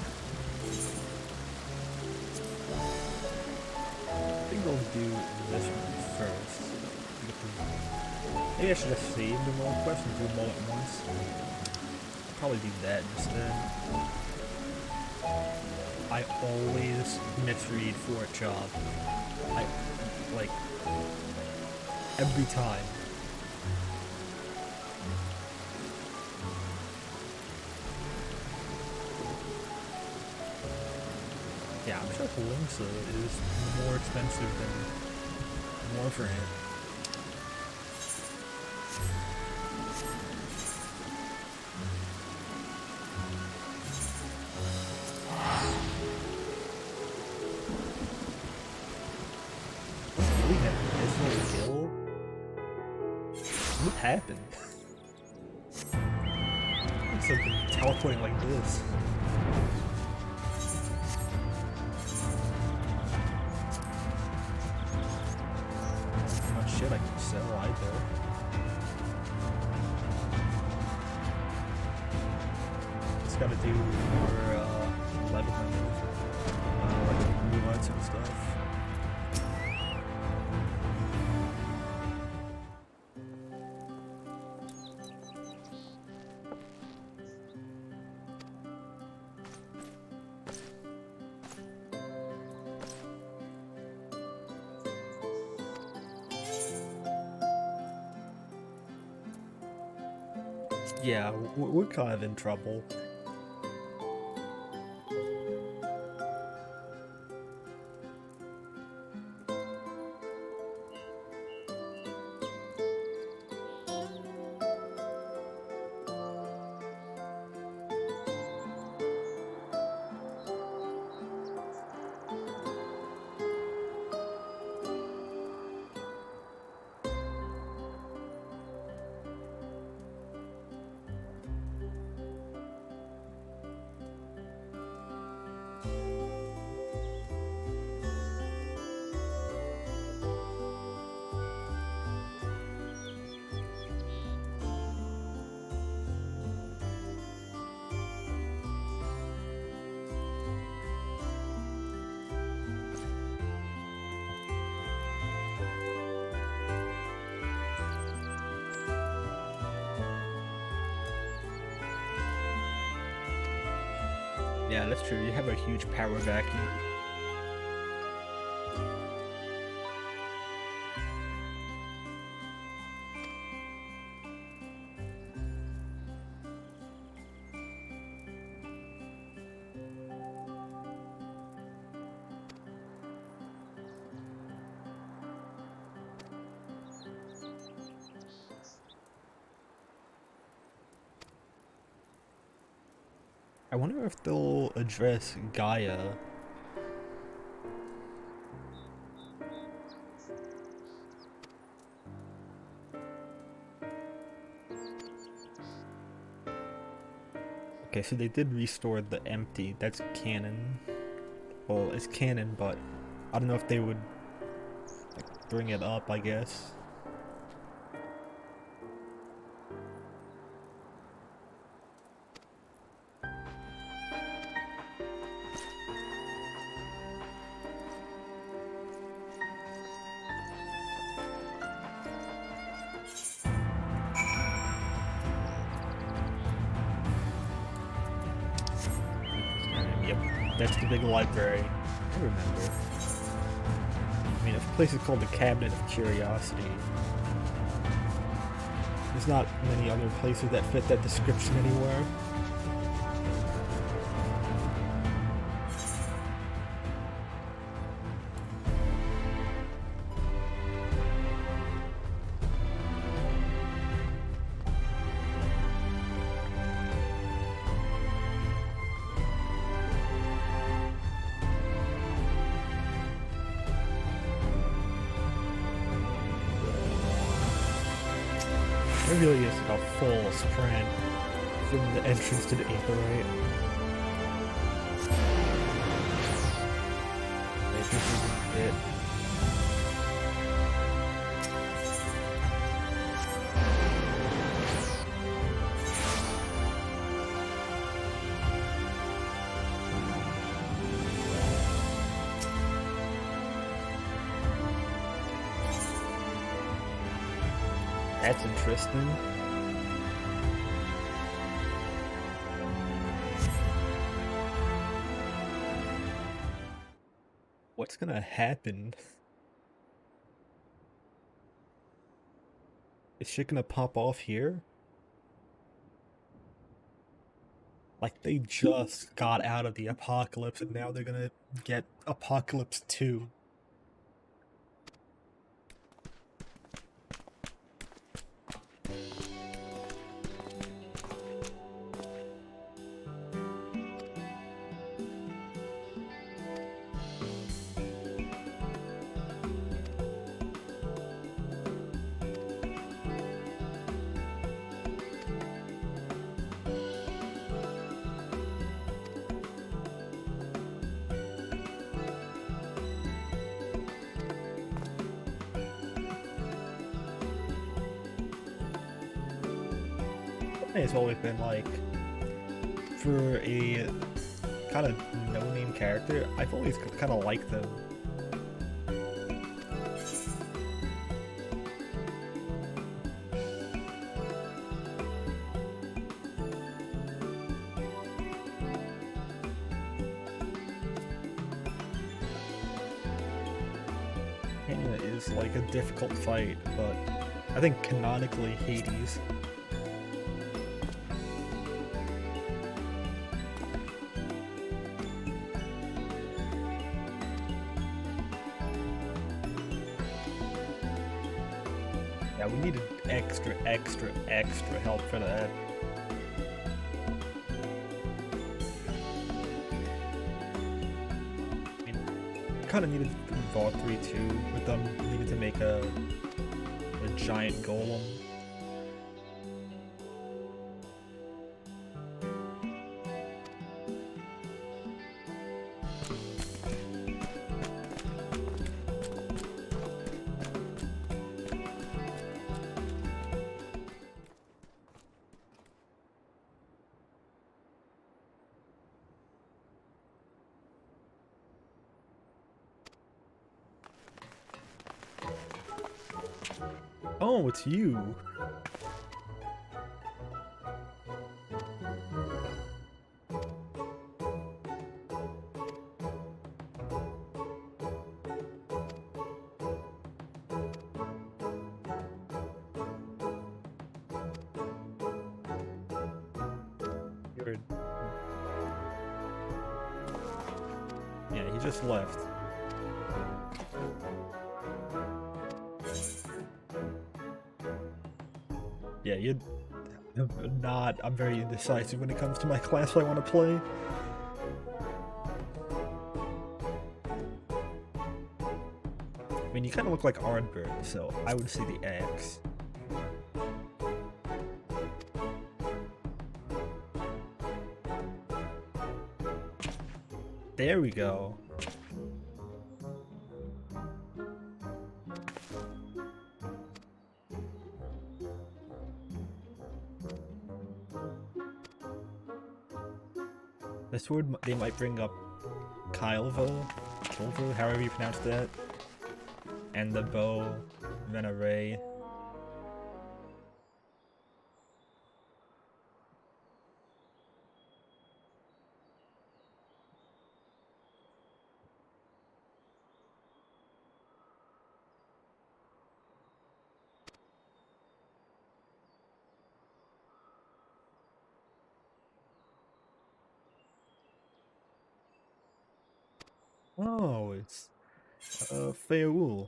I think we'll do this one first. Maybe I should have saved them all quests and do them all at once. I'll probably do that instead. I always misread Fort Job. Every time. Yeah, I'm sure Palumsa is more expensive than Warframe. What happened? It's like teleporting like this. Not shit I can sell either. Just gotta do more level like reloads and stuff. Yeah, we're kind of in trouble. Yeah, that's true. You have a huge power vacuum. I wonder if they'll address Gaia. Okay, so they did restore the empty. That's canon. Well, it's canon, but I don't know if they would like, bring it up, I guess. That's the big library. I remember. I mean, if the place is called the Cabinet of Curiosity, there's not many other places that fit that description anywhere. It really is like a full sprint from the entrance to the Aetherite. This isn't it. That's interesting. What's gonna happen? Is shit gonna pop off here? Like, they just got out of the apocalypse and now they're gonna get Apocalypse 2. It's always been like, for a kind of no-name character, I've always kind of liked them. Hannah is like a difficult fight, but I think canonically Hades. Yeah, we needed extra help for that. I mean, kind of needed to involve 3-2 with them. We needed to make a giant golem. Oh, it's you. You're... Yeah, he just left. Yeah, I'm very indecisive when it comes to my class I want to play. I mean, you kind of look like Ardbert, so I would say the X. There we go. The sword, they might bring up Kilvo, however you pronounce that, and the bow, Veneray. Oh, it's Feaul.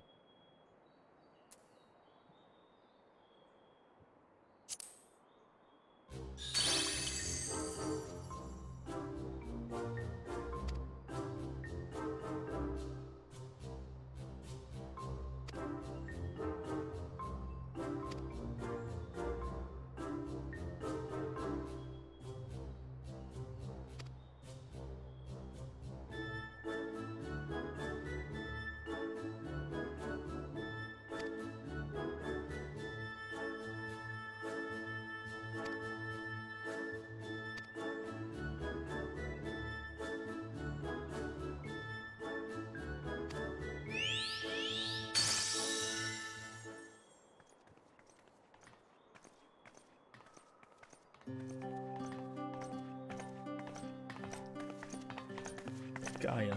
Gaia.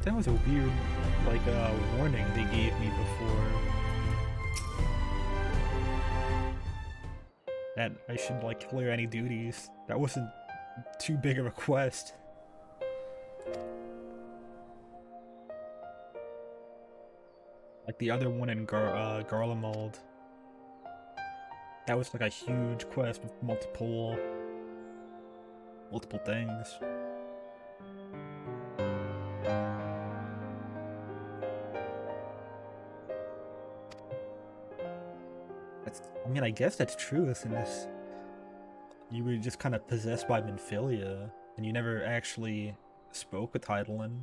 That was a weird, like, warning they gave me before. That I should, like, clear any duties. That wasn't too big of a quest. Like the other one in Garlemald. That was like a huge quest with multiple things. I mean, I guess that's true, isn't this? You were just kind of possessed by Minfilia, and you never actually spoke with Heidelin.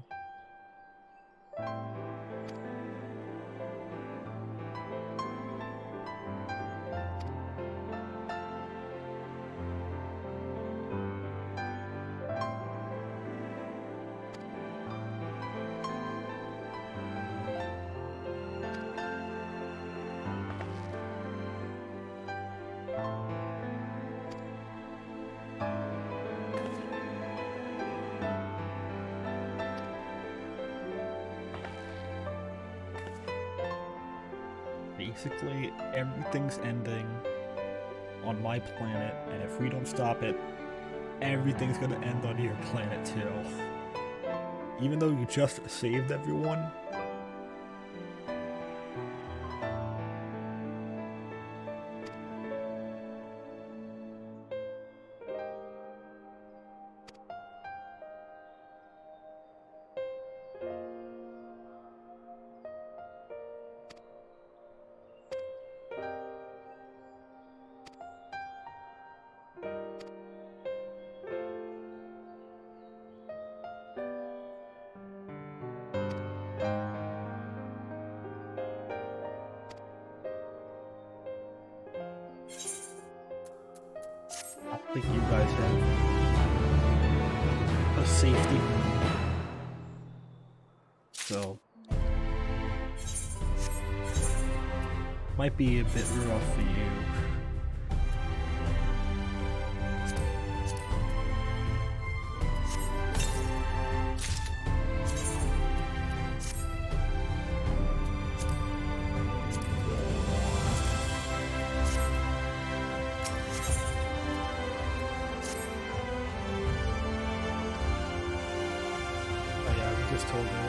Basically, everything's ending on my planet, and if we don't stop it, everything's gonna end on your planet too. Even though you just saved everyone. I think you guys have a safety room. So might be a bit rough for you. Told her.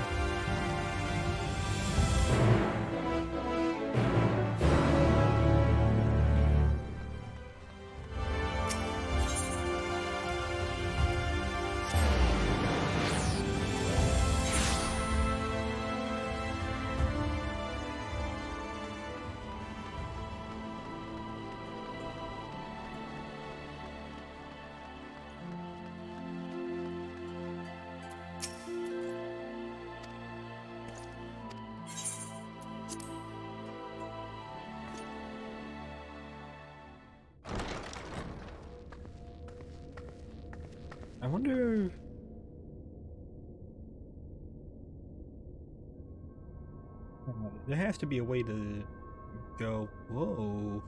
I wonder... There has to be a way to go... Whoa...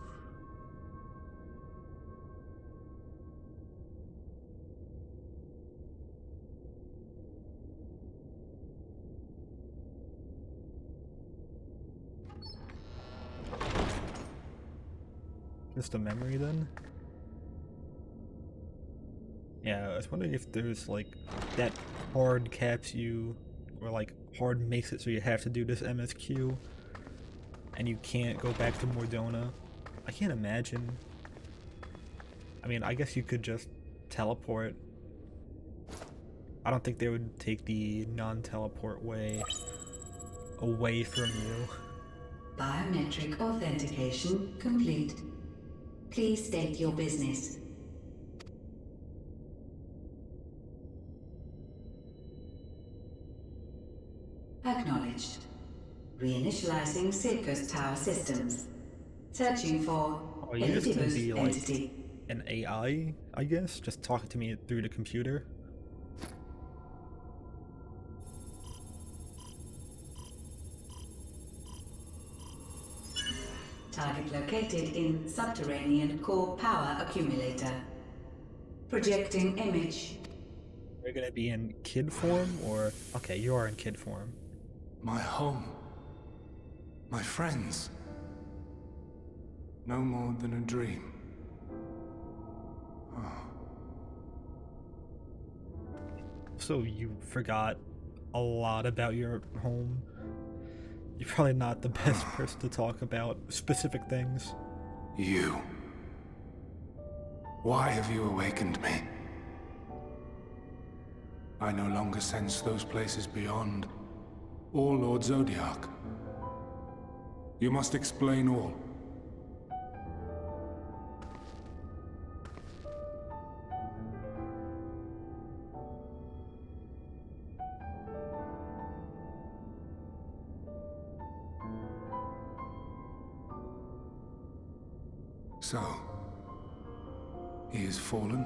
Just a memory then? Yeah, I was wondering if there's like that hard caps you, or like hard makes it so you have to do this MSQ and you can't go back to Mordona. I can't imagine. I mean, I guess you could just teleport. I don't think they would take the non-teleport way away from you. Biometric authentication complete. Please state your business. Acknowledged. Reinitializing Circus Tower systems. Searching for Oh, you just gonna be like entity. an AI, I guess? Just talking to me through the computer? Target located in subterranean core power accumulator. Projecting image. You're gonna be in kid form, or okay, you are in kid form. My home. My friends. No more than a dream. So you forgot a lot about your home. You're probably not the best person to talk about specific things. You. Why have you awakened me? I no longer sense those places beyond, or Lord Zodiac. You must explain all. So, he is fallen,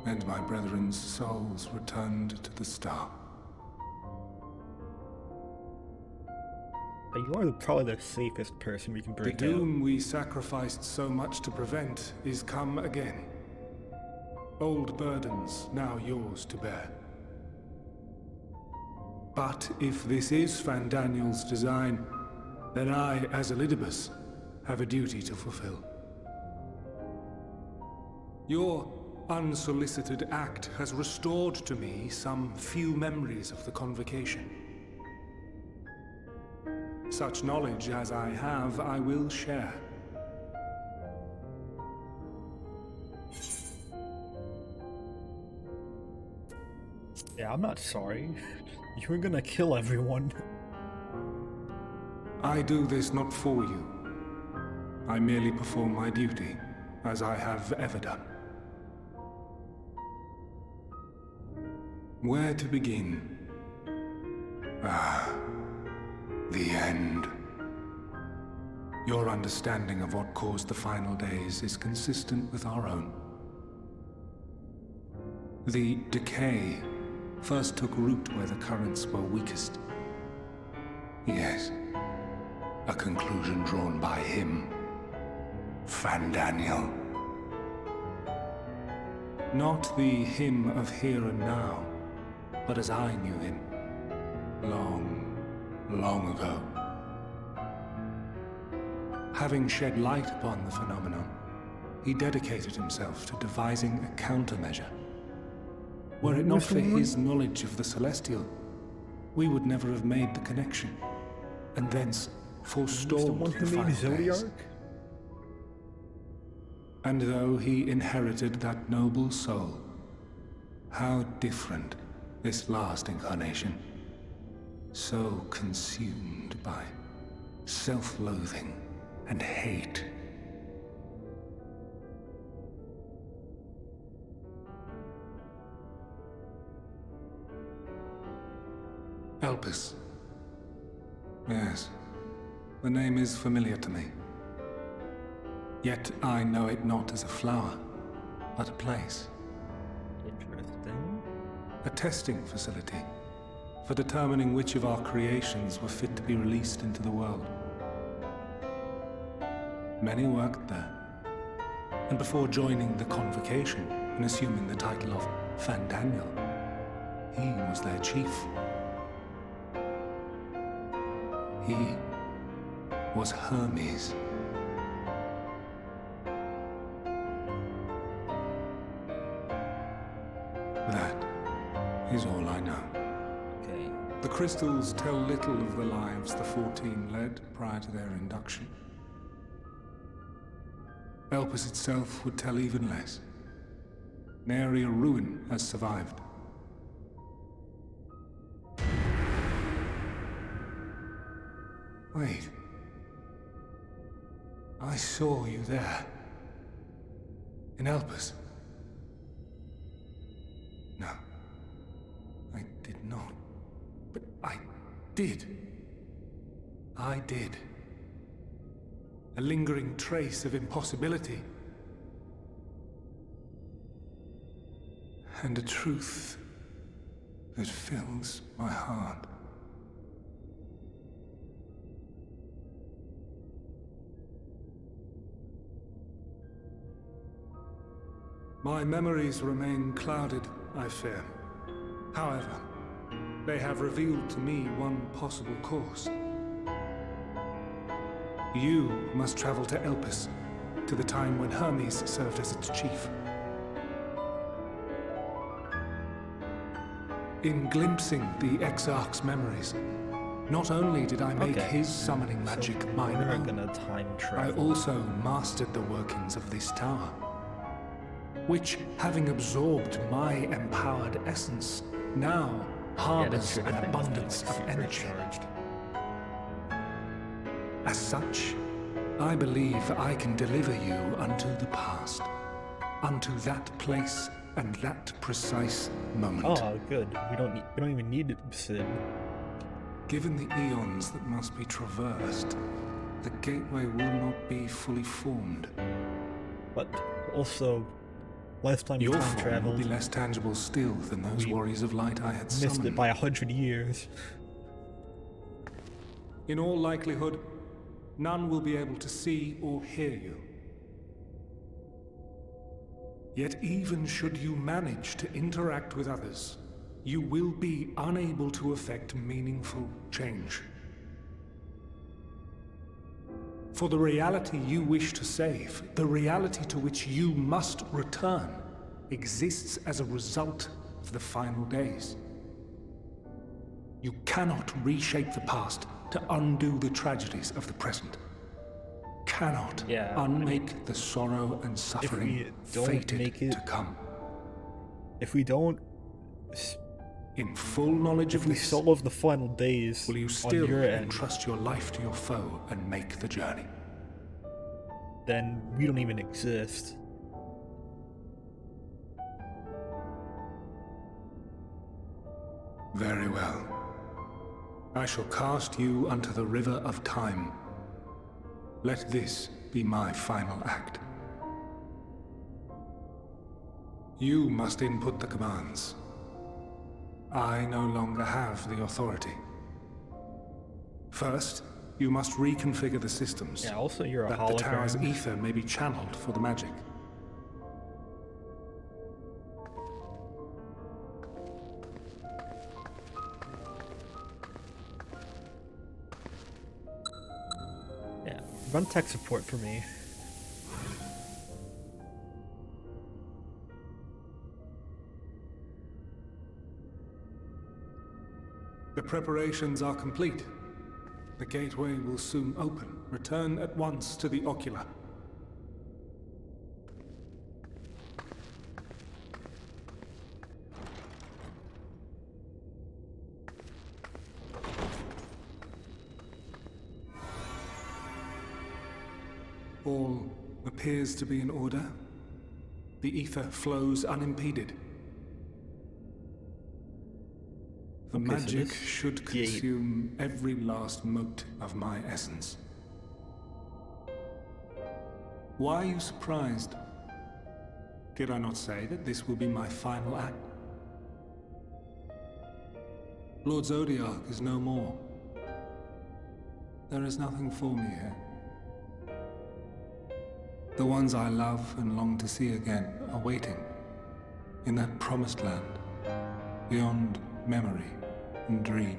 and my brethren's souls returned to the star. You are probably the safest person we can bring The doom we sacrificed so much to prevent is come again. Old burdens now yours to bear. But if this is Fandaniel's design, then I, as Elidibus, have a duty to fulfill. Your unsolicited act has restored to me some few memories of the Convocation. Such knowledge as I have, I will share. Yeah, I'm not sorry. You were gonna kill everyone. I do this not for you. I merely perform my duty, as I have ever done. Where to begin? The end. Your understanding of what caused the final days is consistent with our own. The decay first took root where the currents were weakest. Yes, a conclusion drawn by him, Fandaniel. Not the him of here and now, but as I knew him, long ago. Having shed light upon the phenomenon, he dedicated himself to devising a countermeasure. Were it not for his knowledge of the Celestial, we would never have made the connection, and thence forestalled the final days. And though he inherited that noble soul, how different this last incarnation. So consumed by self-loathing and hate. Elpis. Yes, the name is familiar to me. Yet I know it not as a flower, but a place. Interesting. A testing facility for determining which of our creations were fit to be released into the world. Many worked there, and before joining the Convocation and assuming the title of Fandaniel, he was their chief. He was Hermes. That is all I know. Okay. The crystals tell little of the lives the 14 led prior to their induction. Elpis itself would tell even less. Nary a ruin has survived. Wait. I saw you there. In Elpis. No. I did not. But I did. I did. A lingering trace of impossibility. And a truth that fills my heart. My memories remain clouded, I fear. However, they have revealed to me one possible course. You must travel to Elpis, to the time when Hermes served as its chief. In glimpsing the Exarch's memories, not only did I make his summoning magic mine we're own, gonna time I travel. also mastered the workings of this tower, which, having absorbed my empowered essence, now harbors an abundance of energy. As such, I believe I can deliver you unto the past, unto that place and that precise moment. Oh, good. We don't even need Sid. Given the eons that must be traversed, the gateway will not be fully formed. But also, last time Your time form will traveled, be less tangible still than those warriors of light I had missed summoned. it by 100 years. In all likelihood, none will be able to see or hear you. Yet even should you manage to interact with others, you will be unable to effect meaningful change. For the reality you wish to save, the reality to which you must return, exists as a result of the final days. You cannot reshape the past to undo the tragedies of the present. Cannot unmake the sorrow and suffering fated to come. If we don't, in full knowledge of if we this, still live the final days, will you on still your end, entrust your life to your foe and make the journey? then we don't even exist. Very well. I shall cast you unto the river of time. Let this be my final act. You must input the commands. I no longer have the authority. First, you must reconfigure the systems. Yeah, also you're a that the tower's hologram. ether may be channeled for the magic. Yeah, run tech support for me. The preparations are complete. The gateway will soon open. Return at once to the Ocula. All appears to be in order. The ether flows unimpeded. The Okay, so magic this should gate- consume every last mote of my essence. Why are you surprised? Did I not say that this will be my final act? Lord Zodiac is no more. There is nothing for me here. The ones I love and long to see again are waiting in that promised land, beyond memory and dream.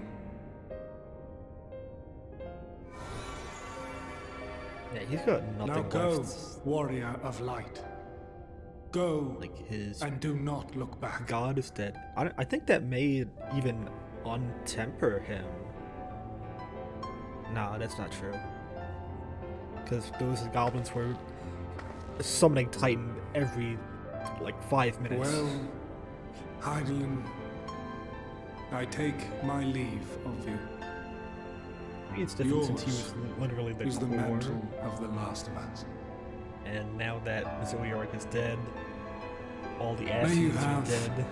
Yeah, he's got nothing Now go, left. warrior of light. Go, Like his and do not look back. god is dead. I think that may even untemper him. Nah, that's not true. Because those goblins were summoning Titan every, like, 5 minutes. Well, Heidelin, I take my leave of you. It's different Yours since he was literally the is the core. mantle of the last of us. And now that Zodiac is dead, all the May you assholes are have dead.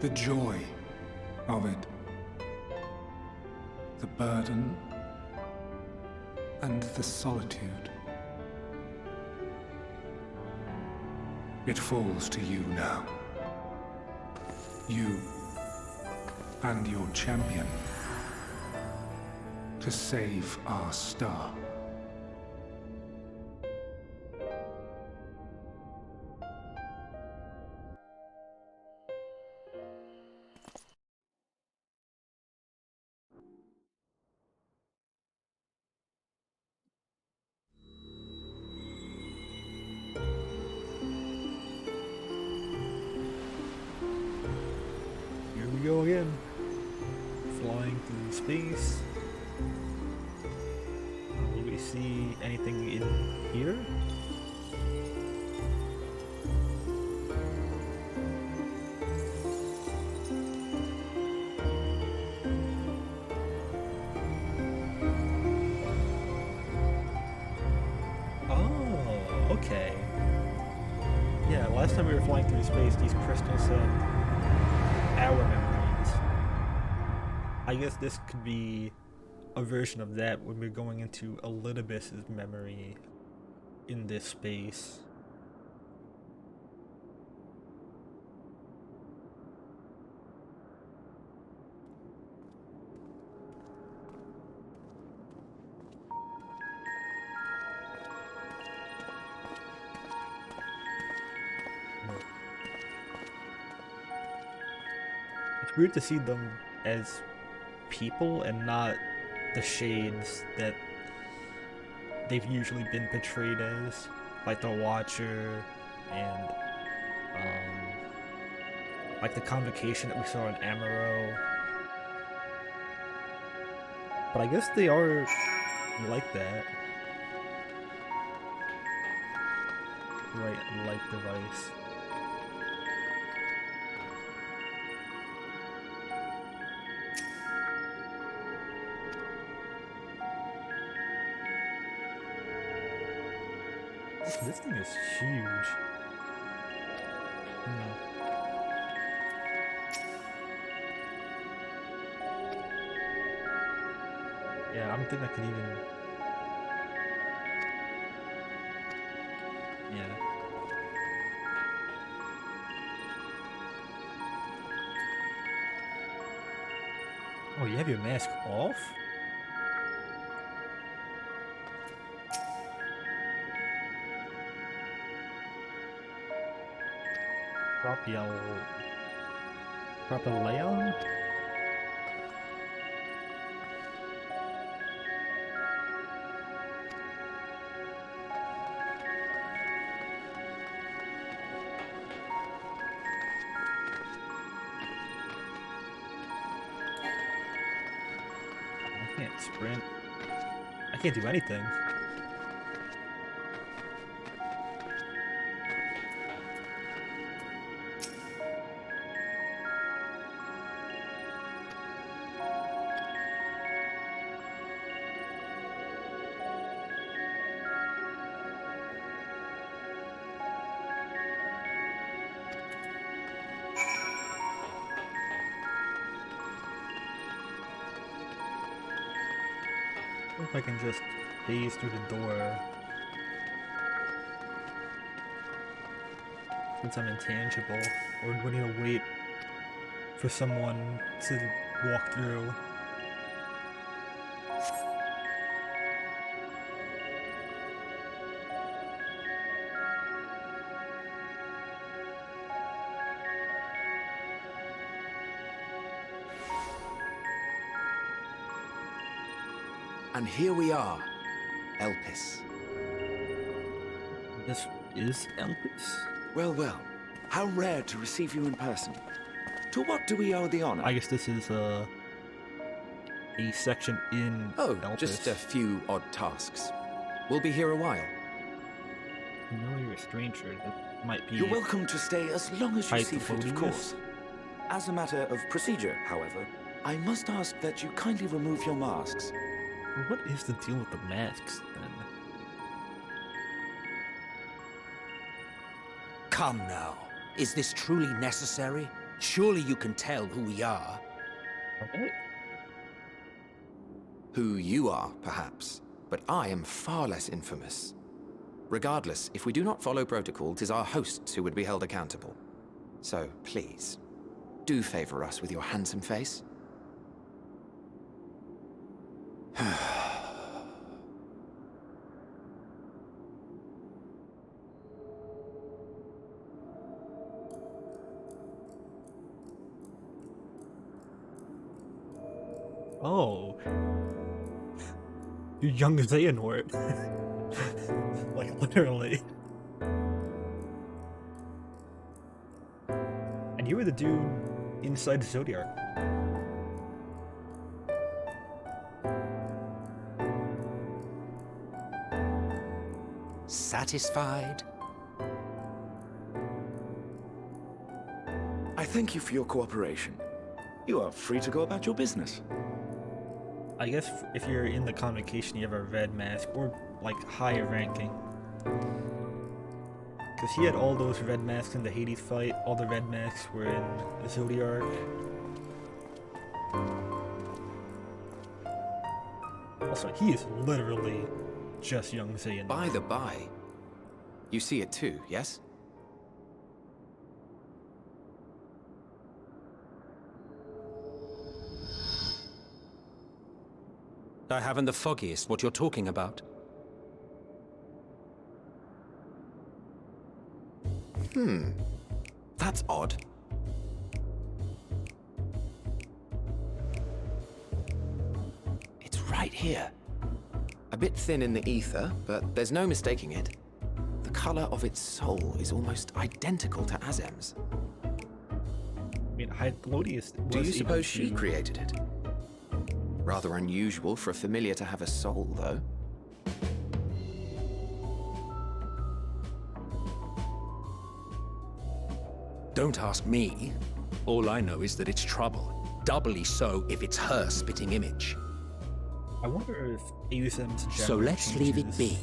the joy of it, the burden, and the solitude. It falls to you now. You and your champion to save our star. go again. Flying through space. Will we see anything in here? Oh, okay. Yeah, last time we were flying through space, these crystals said our memories. I guess this could be a version of that when we're going into Elidibus's memory in this space. It's weird to see them as people and not the shades that they've usually been portrayed as, like the Watcher and like the Convocation that we saw in Amaro. But I guess they are like that. Right, light device. This thing is huge. Yeah, I don't think I could even... Yeah. Oh, you have your mask off? Propyleon? I can't sprint. I can't do anything. If I can just phase through the door. Since I'm intangible. Or do I need to wait for someone to walk through? And here we are, Elpis. This is Elpis? Well, well. How rare to receive you in person. To what do we owe the honor? I guess this is a section in Elpis. Just a few odd tasks. We'll be here a while. I know you're a stranger. That might be... You're welcome to stay as long as you see fit, of Hypophonious. course. As a matter of procedure, however, I must ask that you kindly remove your masks. Well, what is the deal with the masks, then? Come now. Is this truly necessary? Surely you can tell who we are. Okay. Who you are, perhaps, but I am far less infamous. Regardless, if we do not follow protocol, 'tis our hosts who would be held accountable. So, please, do favor us with your handsome face. Oh. You're young Xehanort. Like, literally. And you were the dude inside the Zodiac. Satisfied? I thank you for your cooperation. You are free to go about your business. I guess if you're in the convocation, you have a red mask, or like higher ranking. Because he had all those red masks in the Hades fight, all the red masks were in the Zodiac. Also, he is literally just young Zayn. By the by, you see it too, yes? I haven't the foggiest what you're talking about. That's odd. It's right here. A bit thin in the ether, but there's no mistaking it. The color of its soul is almost identical to Azem's. I mean, Hypolodius was Do you able suppose she to- created it? Rather unusual for a familiar to have a soul, though. Don't ask me. All I know is that it's trouble. Doubly so if it's her spitting image. I wonder if Azem's So let's leave it be.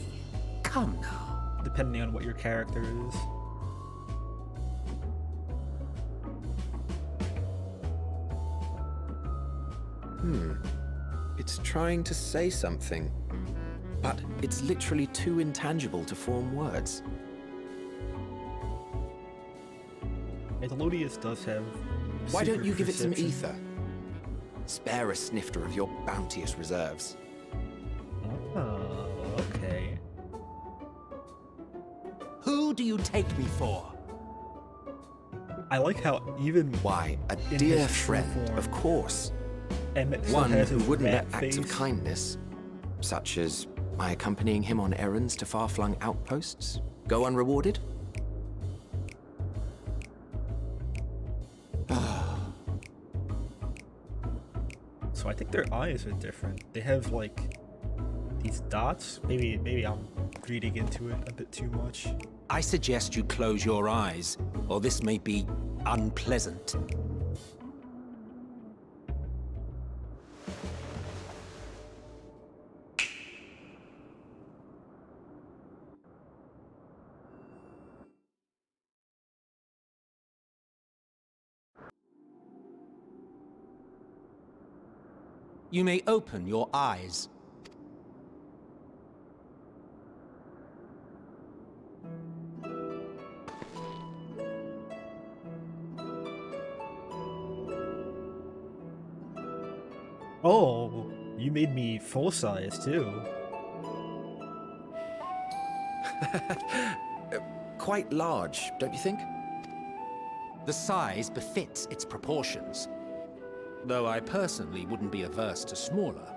Come now. Depending on what your character is. It's trying to say something, but it's literally too intangible to form words. Hypolodius does have. Why don't super you give it some perception. ether? Spare a snifter of your bounteous reserves. Oh, okay. Who do you take me for? I like how even Why, a in dear his true friend, form, of course. Emmett still One has who his wouldn't rat let acts of face. kindness, such as my accompanying him on errands to far-flung outposts, go unrewarded? So I think their eyes are different. They have like these dots. Maybe I'm reading into it a bit too much. I suggest you close your eyes, or this may be unpleasant. You may open your eyes. Oh, you made me full size too. Quite large, don't you think? The size befits its proportions, though I personally wouldn't be averse to smaller.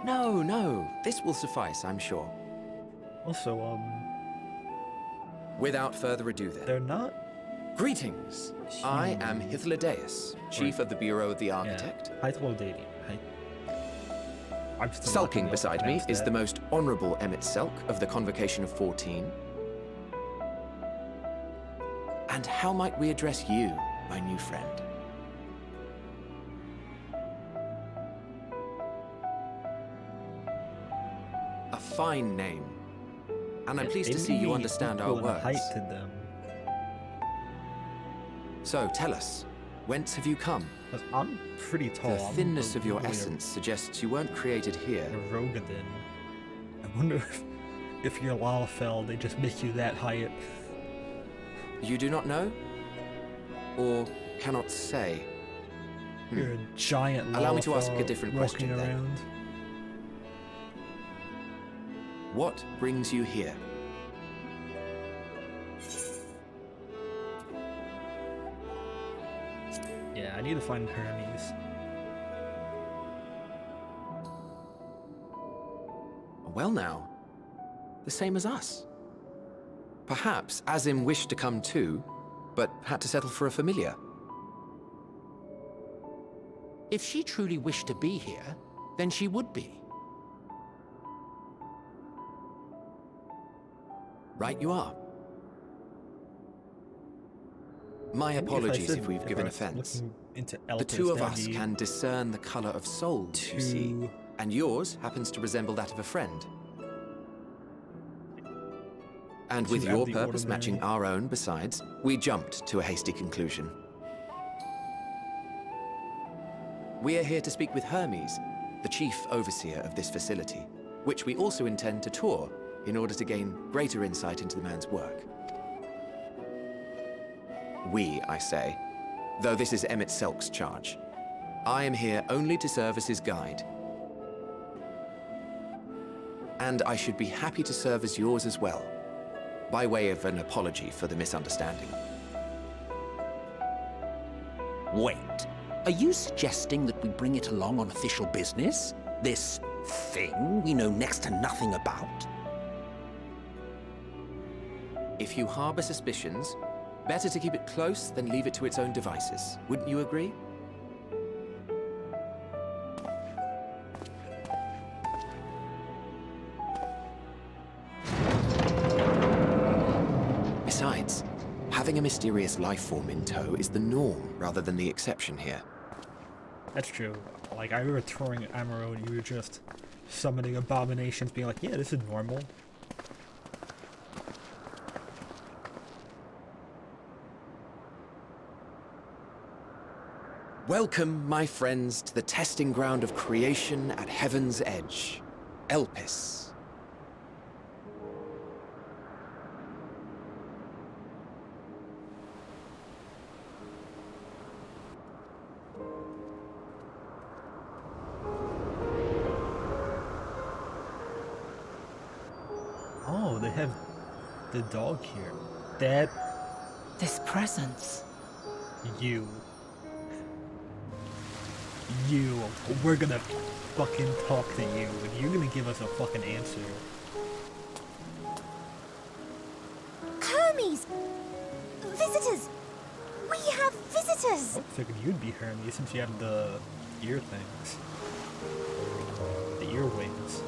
No, this will suffice, I'm sure. Also, Without further ado then. they're not. Greetings. I am Hythlodaeus, Chief of the Bureau of the Architect. Hypolodius. I'm still Sulking not beside me is the most honorable Emmett Selk of the Convocation of 14. And how might we address you, my new friend? A fine name. And I'm pleased to see you understand our words. Height to them. So tell us, whence have you come? I'm pretty tall. The thinness of your essence suggests you weren't created here. A Rogadin. I wonder if you're Lalafell, they just make you that height. You do not know? Or cannot say? You're a giant Allow me to ask a Lalafell different walking question then. around. What brings you here? Yeah, I need to find Hermes. Well now, the same as us. Perhaps Azim wished to come too, but had to settle for a familiar. If she truly wished to be here, then she would be. Right you are. My apologies if we've given offense. The two of us can discern the color of souls, you see, and yours happens to resemble that of a friend. And with your purpose matching our own besides, we jumped to a hasty conclusion. We are here to speak with Hermes, the chief overseer of this facility, which we also intend to tour in order to gain greater insight into the man's work. We, I say, though this is Emmett Selk's charge. I am here only to serve as his guide. And I should be happy to serve as yours as well, by way of an apology for the misunderstanding. Wait, are you suggesting that we bring it along on official business? This thing we know next to nothing about? If you harbor suspicions, better to keep it close than leave it to its own devices. Wouldn't you agree? Besides, having a mysterious life form in tow is the norm rather than the exception here. That's true. Like, I remember touring Amaro and you were just summoning abominations, being like, yeah, this is normal. Welcome, my friends, to the testing ground of creation at Heaven's Edge, Elpis. Oh, they have the dog here. That... This presence. You, we're gonna fucking talk to you, and you're gonna give us a fucking answer. Hermes! Visitors! We have visitors! I figured you'd be Hermes since you have the ear things. The ear wings.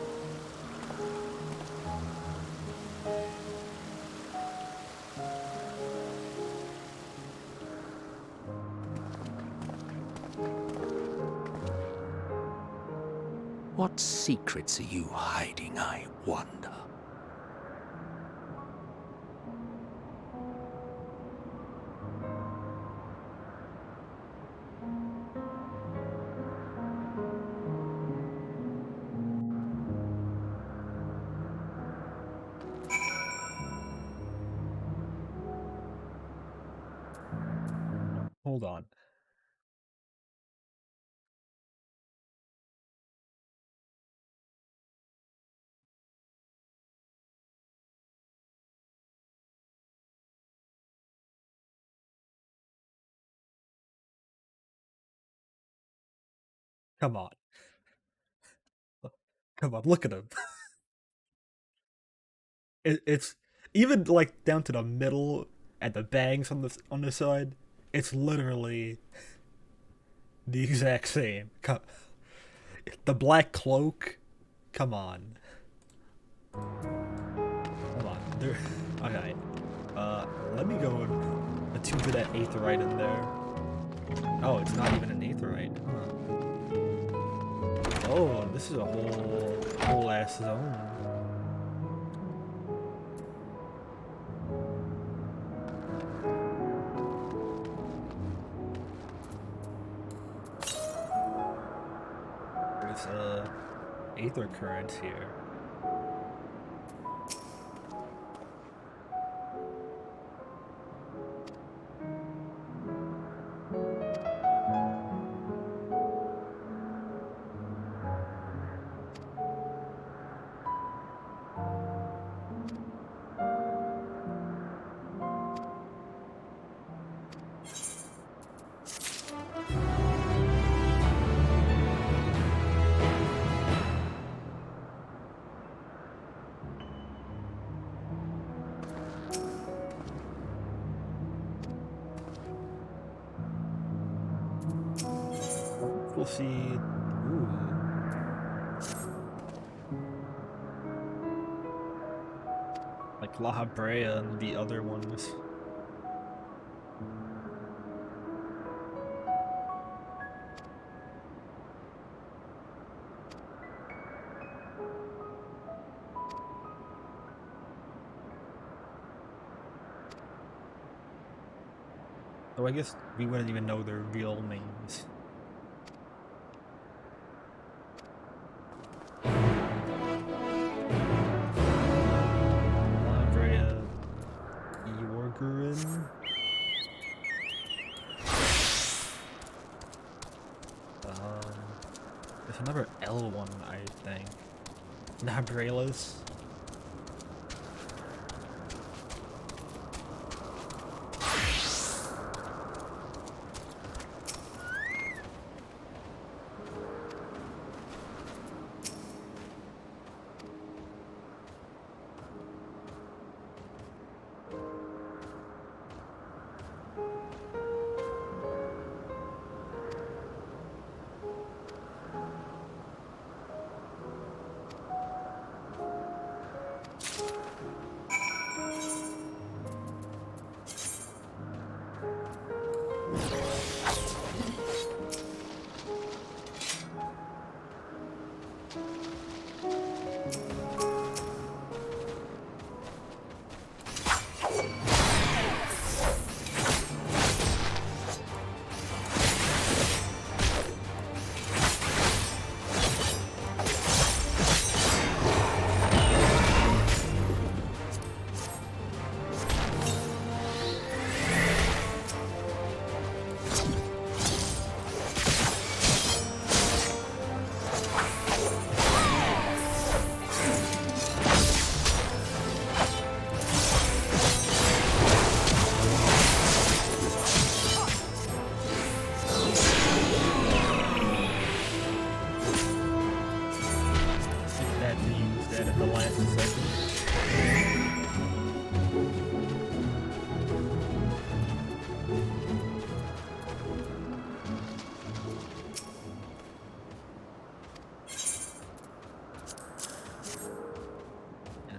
What secrets are you hiding, I wonder? Hold on. Come on. Come on, look at him. It's even like down to the middle and the bangs on the side. It's literally the exact same. The black cloak. Come on. Hold on. Okay. Let me go and attune to that aetherite in there. Oh, it's not even an aetherite. Huh. Oh, this is a whole ass zone. There's aether currents here. we'll see. Ooh. Like La Habrea and the other ones. So I guess we wouldn't even know their real names. Andrea Eorgerin. There's another L one, I think. Nabrailas.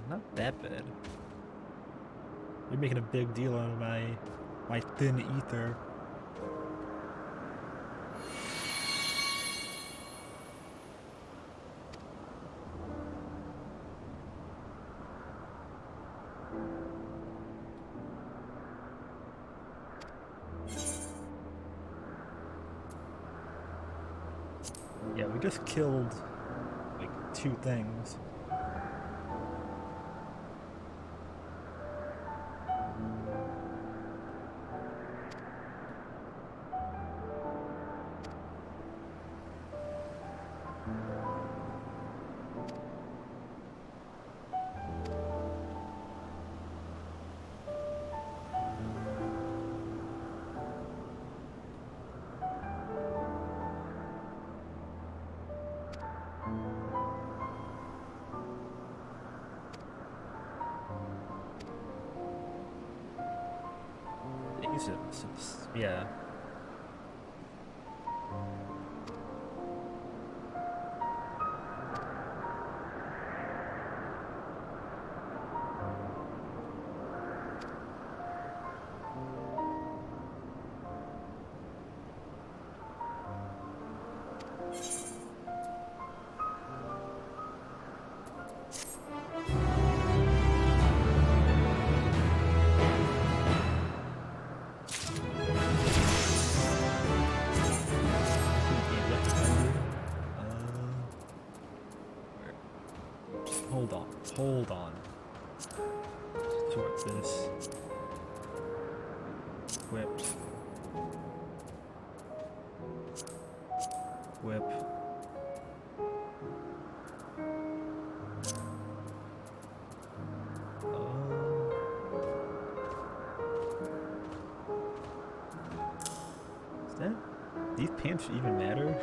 Not that bad. You're making a big deal out of my thin ether. Yeah, we just killed like 2 things. Yeah. Hold on. Sort this. Whip. Whip. Is that? These pants even matter?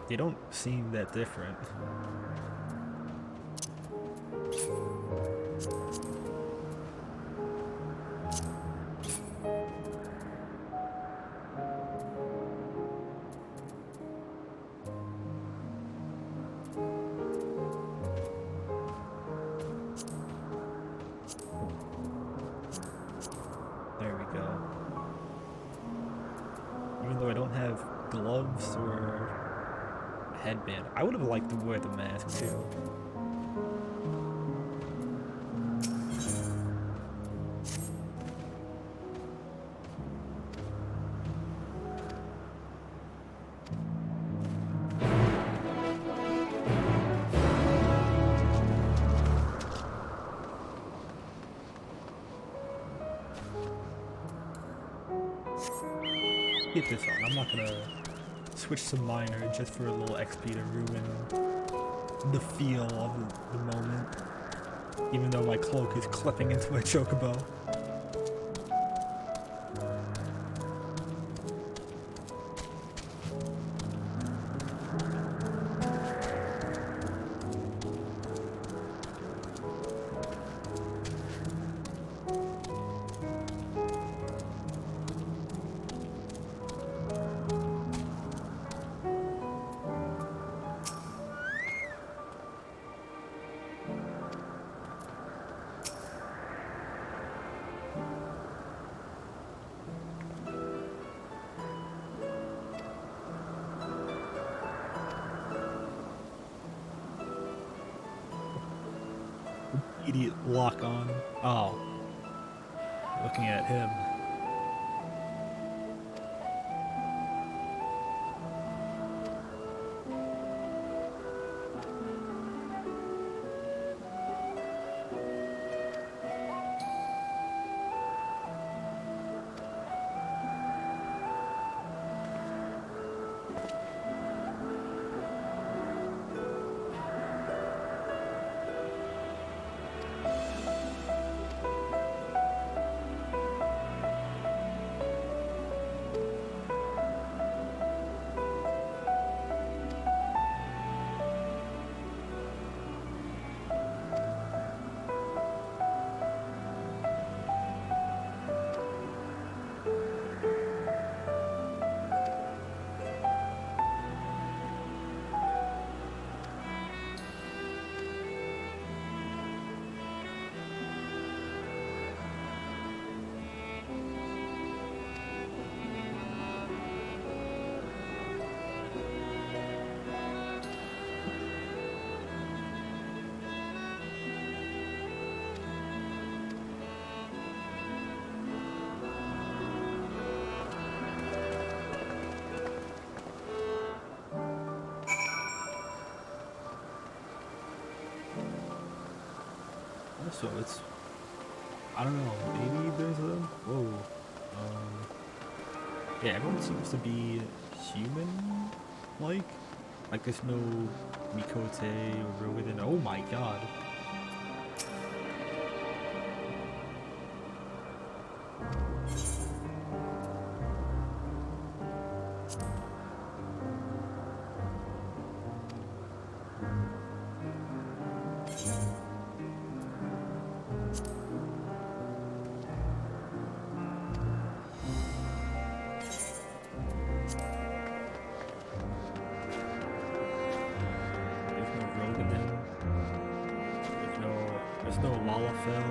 They don't seem that different. gloves or headband. I would have liked to wear the mask too. Get this on. I'm not gonna switch to minor just for a little XP to ruin the feel of the moment. Even though my cloak is clipping into my chocobo. Idiot lock on. Oh. Looking at him. So it's, I don't know, maybe there's a, whoa, yeah, everyone seems to be human-like, like there's no Mikote or Ruiden. Oh my god. There's no Lalafell.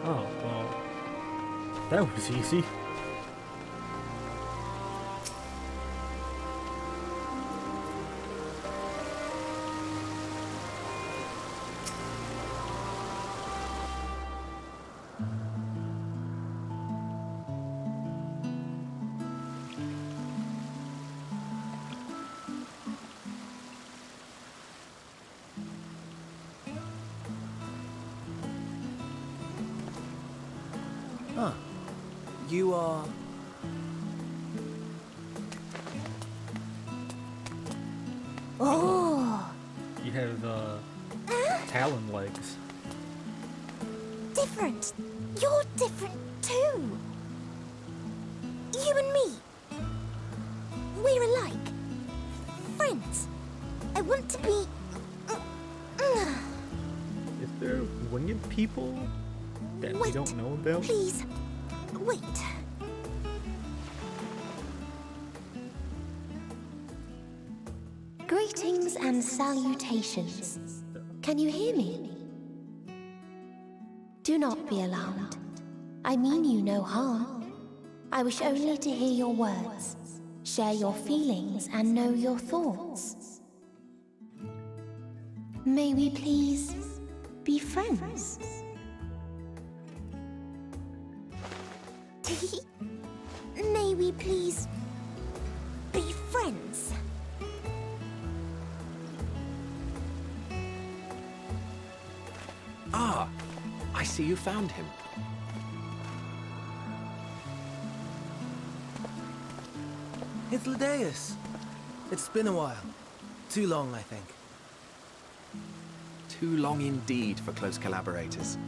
Oh, well, that was easy. Huh. You are... Oh! You have, talon legs. Different. You're different too. You and me. We're alike. Friends. I want to be... Is there winged people that we don't know about? Please. Wait. Greetings and salutations. Can you hear me? Do not be alarmed. I mean you no harm. I wish only to hear your words, share your feelings, and know your thoughts. May we please be friends? May we please be friends? Ah, I see you found him. Hythlodaeus. It's been a while. Too long, I think. Too long indeed for close collaborators.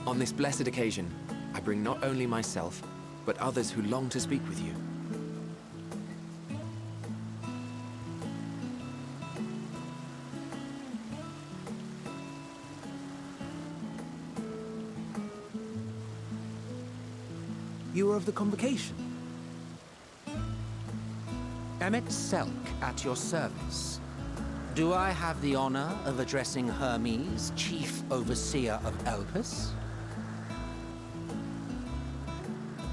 On this blessed occasion, I bring not only myself, but others who long to speak with you. You were of the convocation? Emmet Selk at your service. Do I have the honor of addressing Hermes, Chief Overseer of Elpis?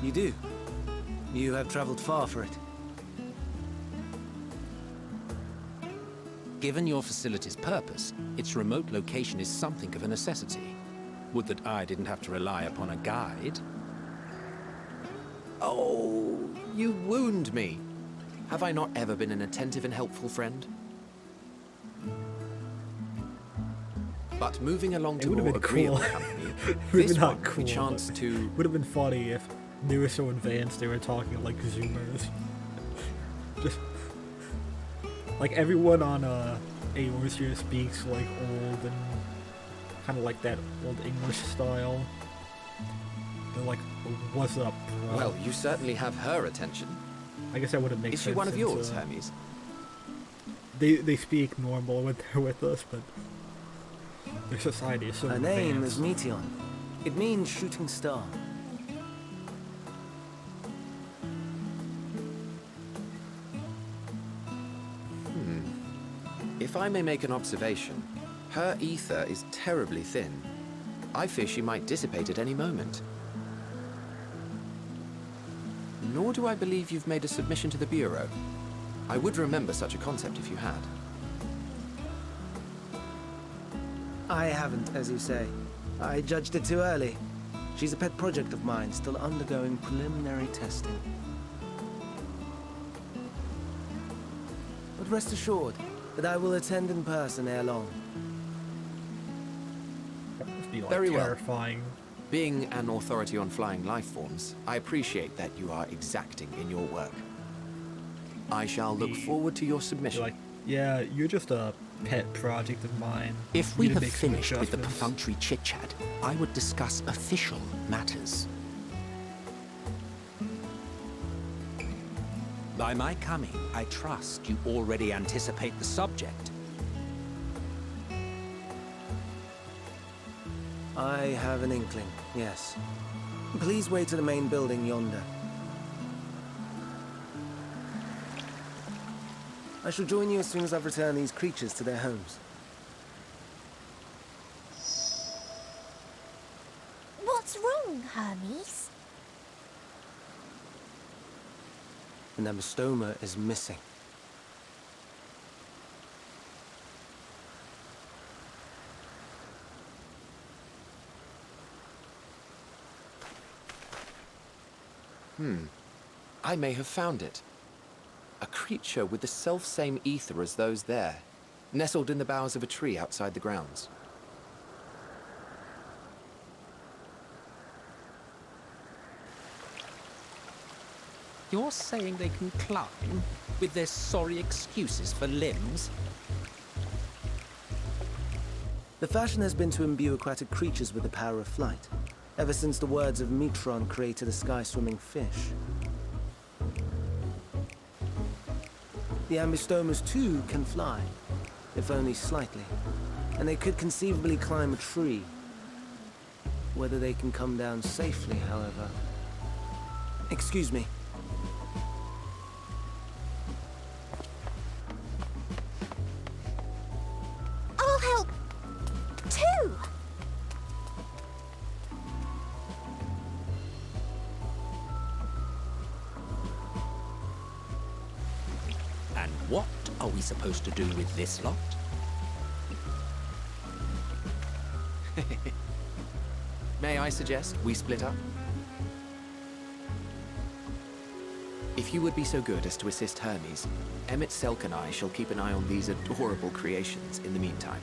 You do. You have traveled far for it. Given your facility's purpose, its remote location is something of a necessity. Would that I didn't have to rely upon a guide. Oh, you wound me. Have I not ever been an attentive and helpful friend? But moving along to more agreeable company, this one we chance to... Would have been funny if they were so advanced they were talking like Zoomers. Just... Like everyone on Eorzeir speaks like old and kind of like that old English style. They're like, what's up, bro? Well, you certainly have her attention. I guess that wouldn't make sense. Is she one of yours, Hermes? They speak normal when they're with us, but their society is so Her advanced. name is Meteon. It means shooting star. If I may make an observation, her ether is terribly thin. I fear she might dissipate at any moment. Nor do I believe you've made a submission to the Bureau. I would remember such a concept if you had. I haven't, as you say. I judged it too early. She's a pet project of mine, still undergoing preliminary testing. But rest assured that I will attend in person ere long. That must be like Very terrifying. well. Being an authority on flying life forms, I appreciate that you are exacting in your work. I shall look forward to your submission. Like, yeah, you're just a pet project of mine. If we You need to have make some finished with the adjustments. perfunctory chit-chat, I would discuss official matters. By my coming, I trust you already anticipate the subject. I have an inkling, yes. Please wait to the main building yonder. I shall join you as soon as I've returned these creatures to their homes. What's wrong, Hermes? The Namastoma is missing. I may have found it. A creature with the self-same ether as those there, nestled in the boughs of a tree outside the grounds. You're saying they can climb with their sorry excuses for limbs? The fashion has been to imbue aquatic creatures with the power of flight, ever since the words of Metron created a sky-swimming fish. The Ambistomas, too, can fly, if only slightly, and they could conceivably climb a tree. Whether they can come down safely, however... Excuse me. I'll help, too! what are we supposed to do with this lot? May I suggest we split up? If you would be so good as to assist Hermes, Emmett Selk and I shall keep an eye on these adorable creations in the meantime.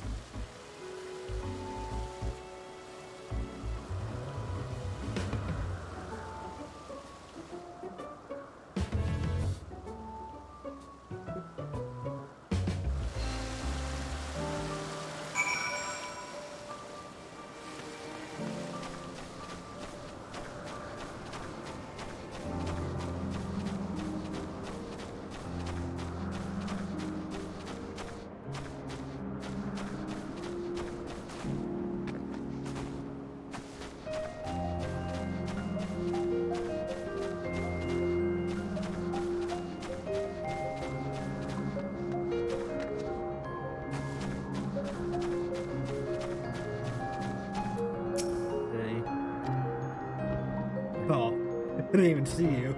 Oh, I couldn't even see you.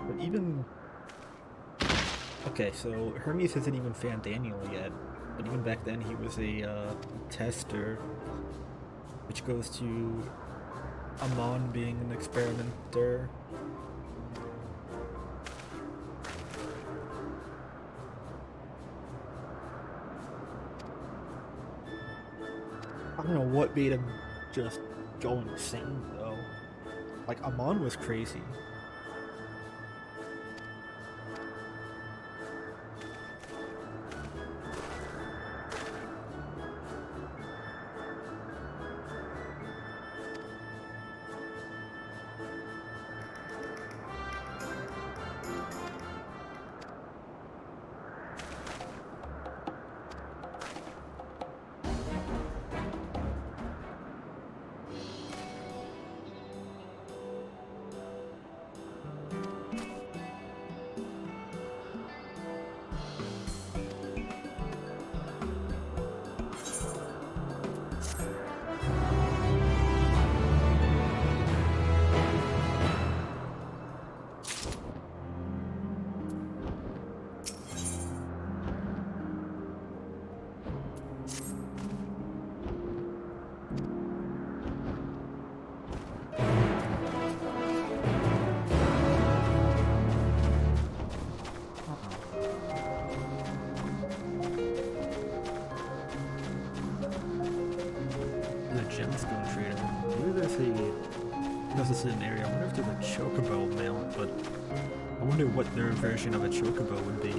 But even... Okay, so Hermes hasn't even found Daniel yet, but even back then he was a tester, which goes to Amon being an experimenter. I don't know what made him just go insane though. Like, Amon was crazy. Gemstone trader. Maybe there's because this is an area, I wonder if there's a chocobo mount, but I wonder what their version of a chocobo would be.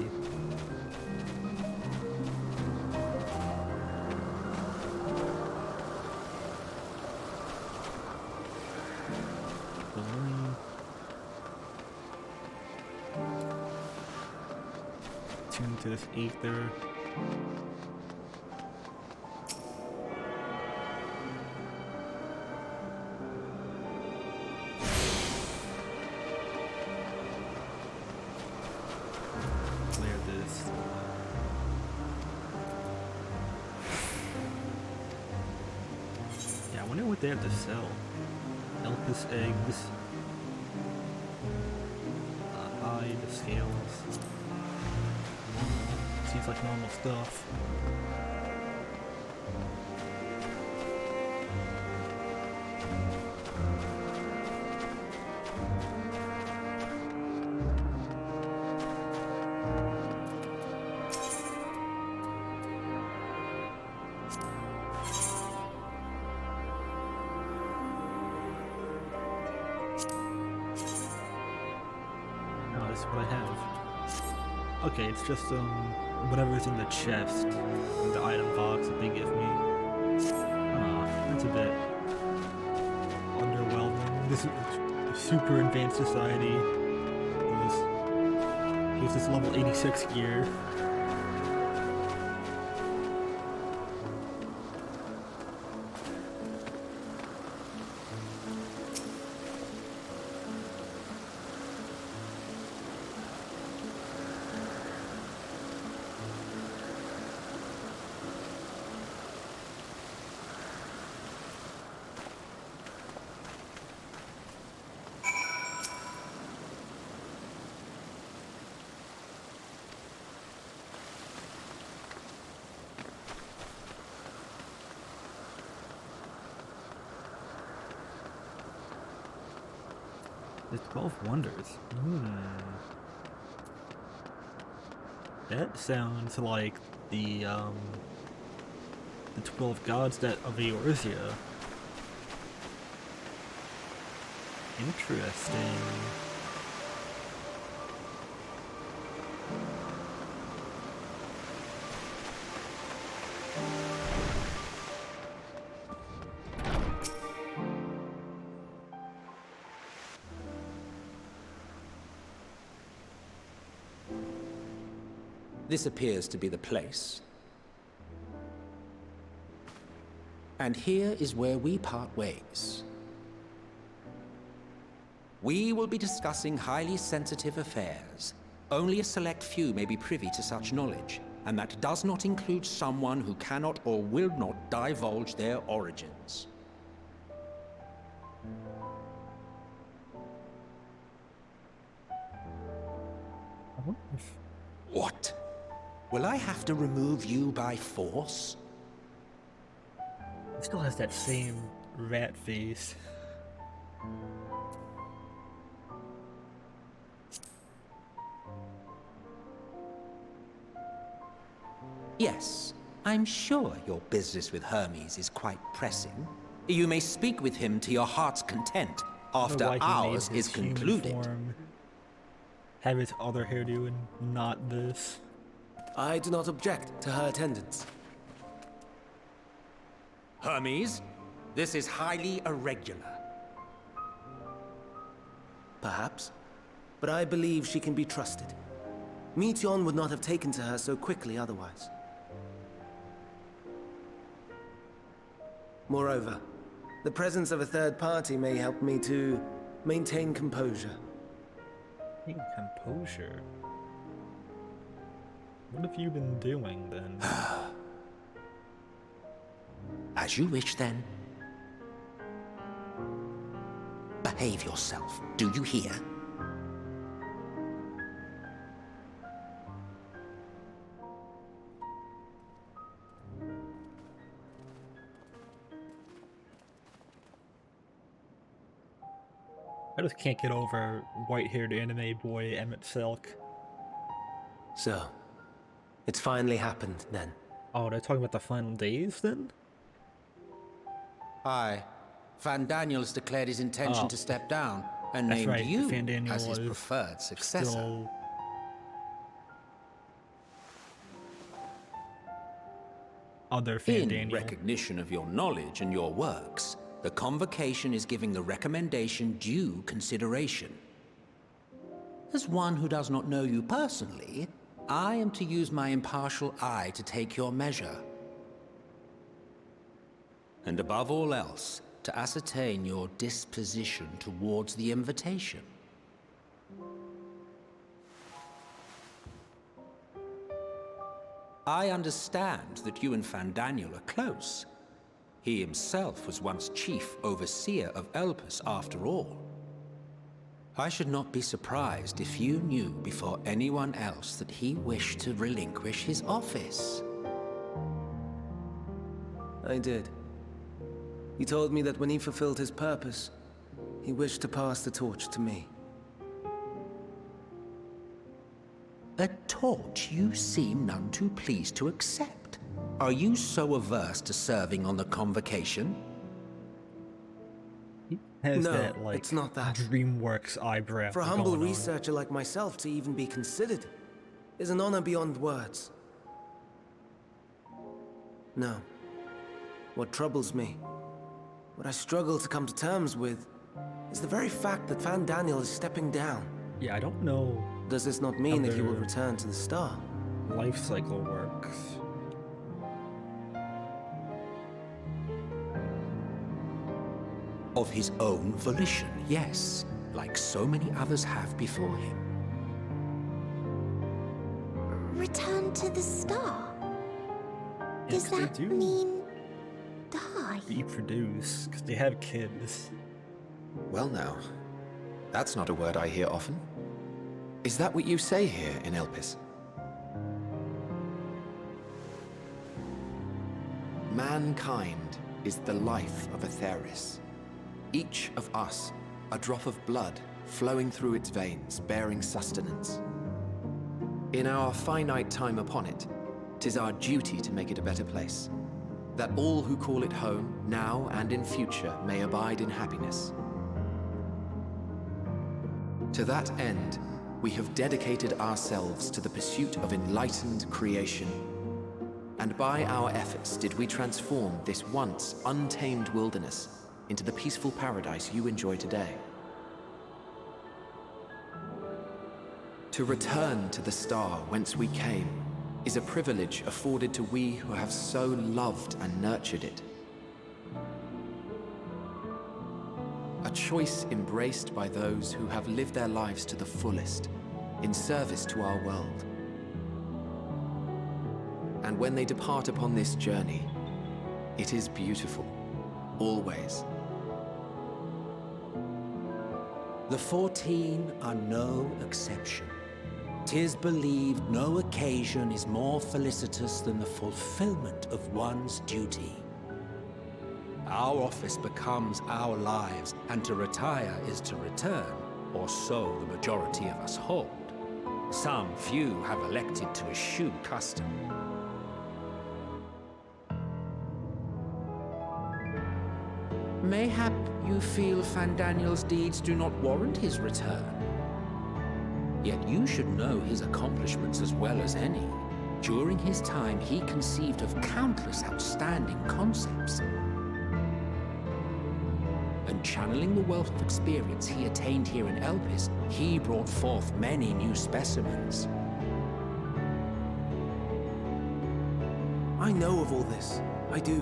Tune to this ether. They have to sell Elpis eggs, hide, scales. Seems like normal stuff. What I have. Okay, it's just whatever's in the chest, the item box that they give me. That's a bit underwhelming. This is a super advanced society. Here's this level 86 gear. The 12 Wonders. That sounds like the 12 Gods that of Eorzea. Interesting. This appears to be the place. And here is where we part ways. We will be discussing highly sensitive affairs. Only a select few may be privy to such knowledge, and that does not include someone who cannot or will not divulge their origins. What? Will I have to remove you by force? He still has that same rat face. Yes, I'm sure your business with Hermes is quite pressing. You may speak with him to your heart's content after ours is concluded. Have his other hairdo and not this. I do not object to her attendance. Hermes, this is highly irregular. Perhaps, but I believe she can be trusted. Meteion would not have taken to her so quickly otherwise. Moreover, the presence of a third party may help me to maintain composure. Composure? What have you been doing then? As you wish then. Behave yourself, do you hear? I just can't get over white-haired anime boy Emmett Silk. So, it's finally happened then. Oh, they're talking about the final days then? Aye. Van Daniels declared his intention to step down and named right, you Van Daniel as his was preferred successor. Still... Other Van In Daniel. recognition of your knowledge and your works, the convocation is giving the recommendation due consideration. As one who does not know you personally, I am to use my impartial eye to take your measure. And above all else, to ascertain your disposition towards the invitation. I understand that you and Van Daniel are close. He himself was once chief overseer of Elpis after all. I should not be surprised if you knew before anyone else that he wished to relinquish his office. I did. He told me that when he fulfilled his purpose, he wished to pass the torch to me. A torch you seem none too pleased to accept. Are you so averse to serving on the convocation? Has No, that, like, it's not that. DreamWorks eyebrow. For a humble going on. researcher like myself to even be considered is an honor beyond words. No. What troubles me, what I struggle to come to terms with, is the very fact that Van Daniel is stepping down. Yeah, I don't know. Does this not mean that he will return to the Star? Life cycle works. Of his own volition, yes, like so many others have before him. Return to the Star? Does they that do. mean die? Reproduce, because they have kids. Well now, that's not a word I hear often. Is that what you say here in Elpis? Mankind is the life of Atheris. Each of us, a drop of blood flowing through its veins, bearing sustenance. In our finite time upon it, 'tis our duty to make it a better place, that all who call it home, now and in future, may abide in happiness. To that end, we have dedicated ourselves to the pursuit of enlightened creation, and by our efforts did we transform this once untamed wilderness into the peaceful paradise you enjoy today. To return to the star whence we came is a privilege afforded to we who have so loved and nurtured it. A choice embraced by those who have lived their lives to the fullest, in service to our world. And when they depart upon this journey, it is beautiful, always. The 14 are no exception. 'Tis believed no occasion is more felicitous than the fulfillment of one's duty. Our office becomes our lives, and to retire is to return, or so the majority of us hold. Some few have elected to eschew custom. Mayhap you feel Fandaniel's deeds do not warrant his return. Yet you should know his accomplishments as well as any. During his time, he conceived of countless outstanding concepts. And channeling the wealth of experience he attained here in Elpis, he brought forth many new specimens. I know of all this. I do.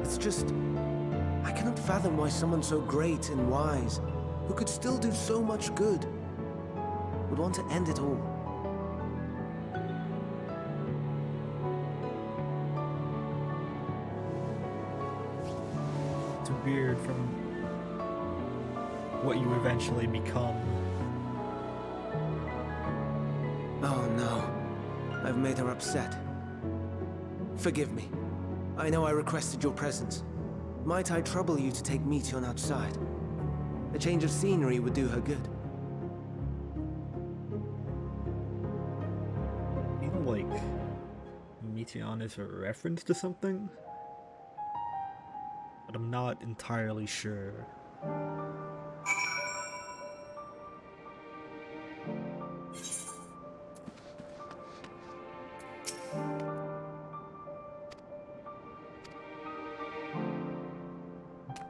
It's just, I cannot fathom why someone so great and wise, who could still do so much good, would want to end it all. It's weird from what you eventually become. Oh no, I've made her upset. Forgive me. I know I requested your presence. Might I trouble you to take Meteon outside? A change of scenery would do her good. You know, like, Meteon is a reference to something? But I'm not entirely sure.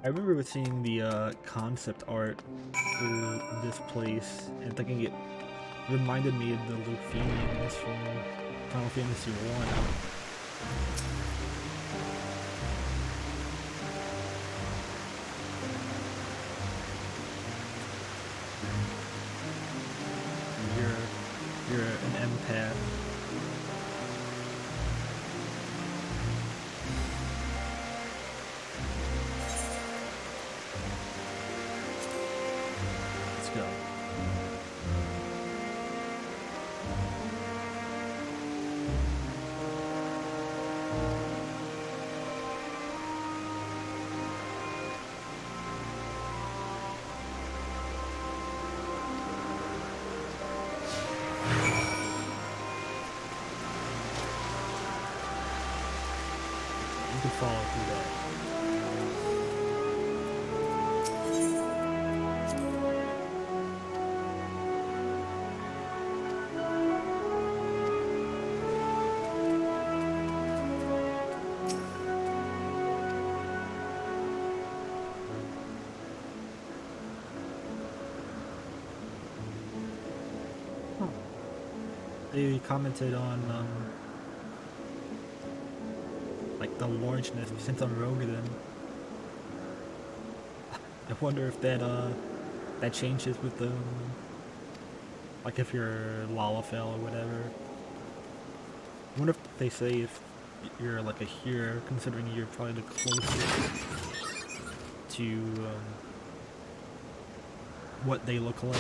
I remember seeing the concept art for this place and thinking it reminded me of the Lufenians from Final Fantasy I. You're an empath. Let's go. You can follow through that. They commented on like the largeness since I'm Rogadin. I wonder if that that changes with the like if you're Lalafell or whatever. I wonder if they say if you're like a hero, considering you're probably the closest to what they look like.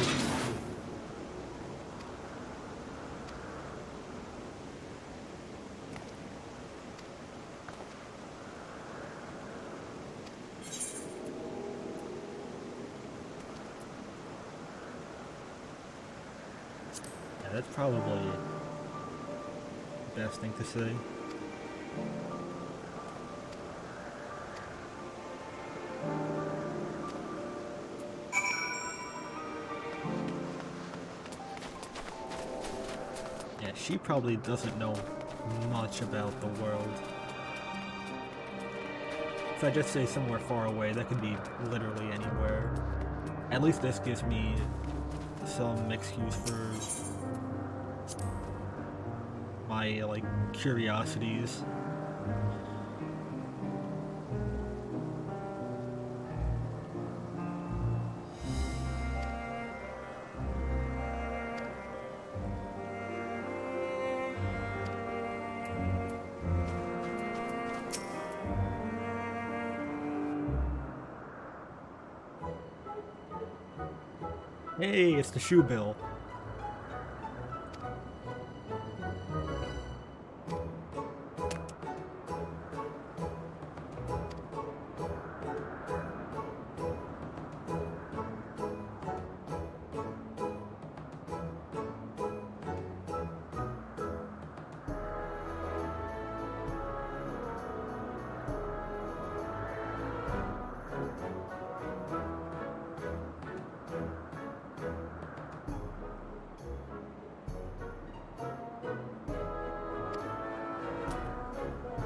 Yeah, that's probably the best thing to say. Yeah, she probably doesn't know much about the world. If I just say somewhere far away, that could be literally anywhere. At least this gives me some excuse for my, like, curiosities. Hey, it's the shoe bill.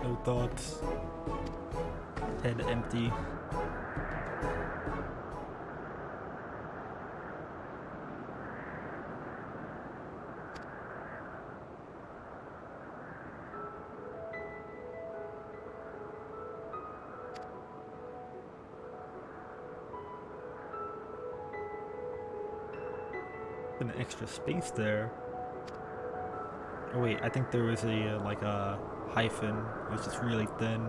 No thoughts. Head empty. An extra space there. Oh wait, I think there was a like a hyphen. It was just really thin.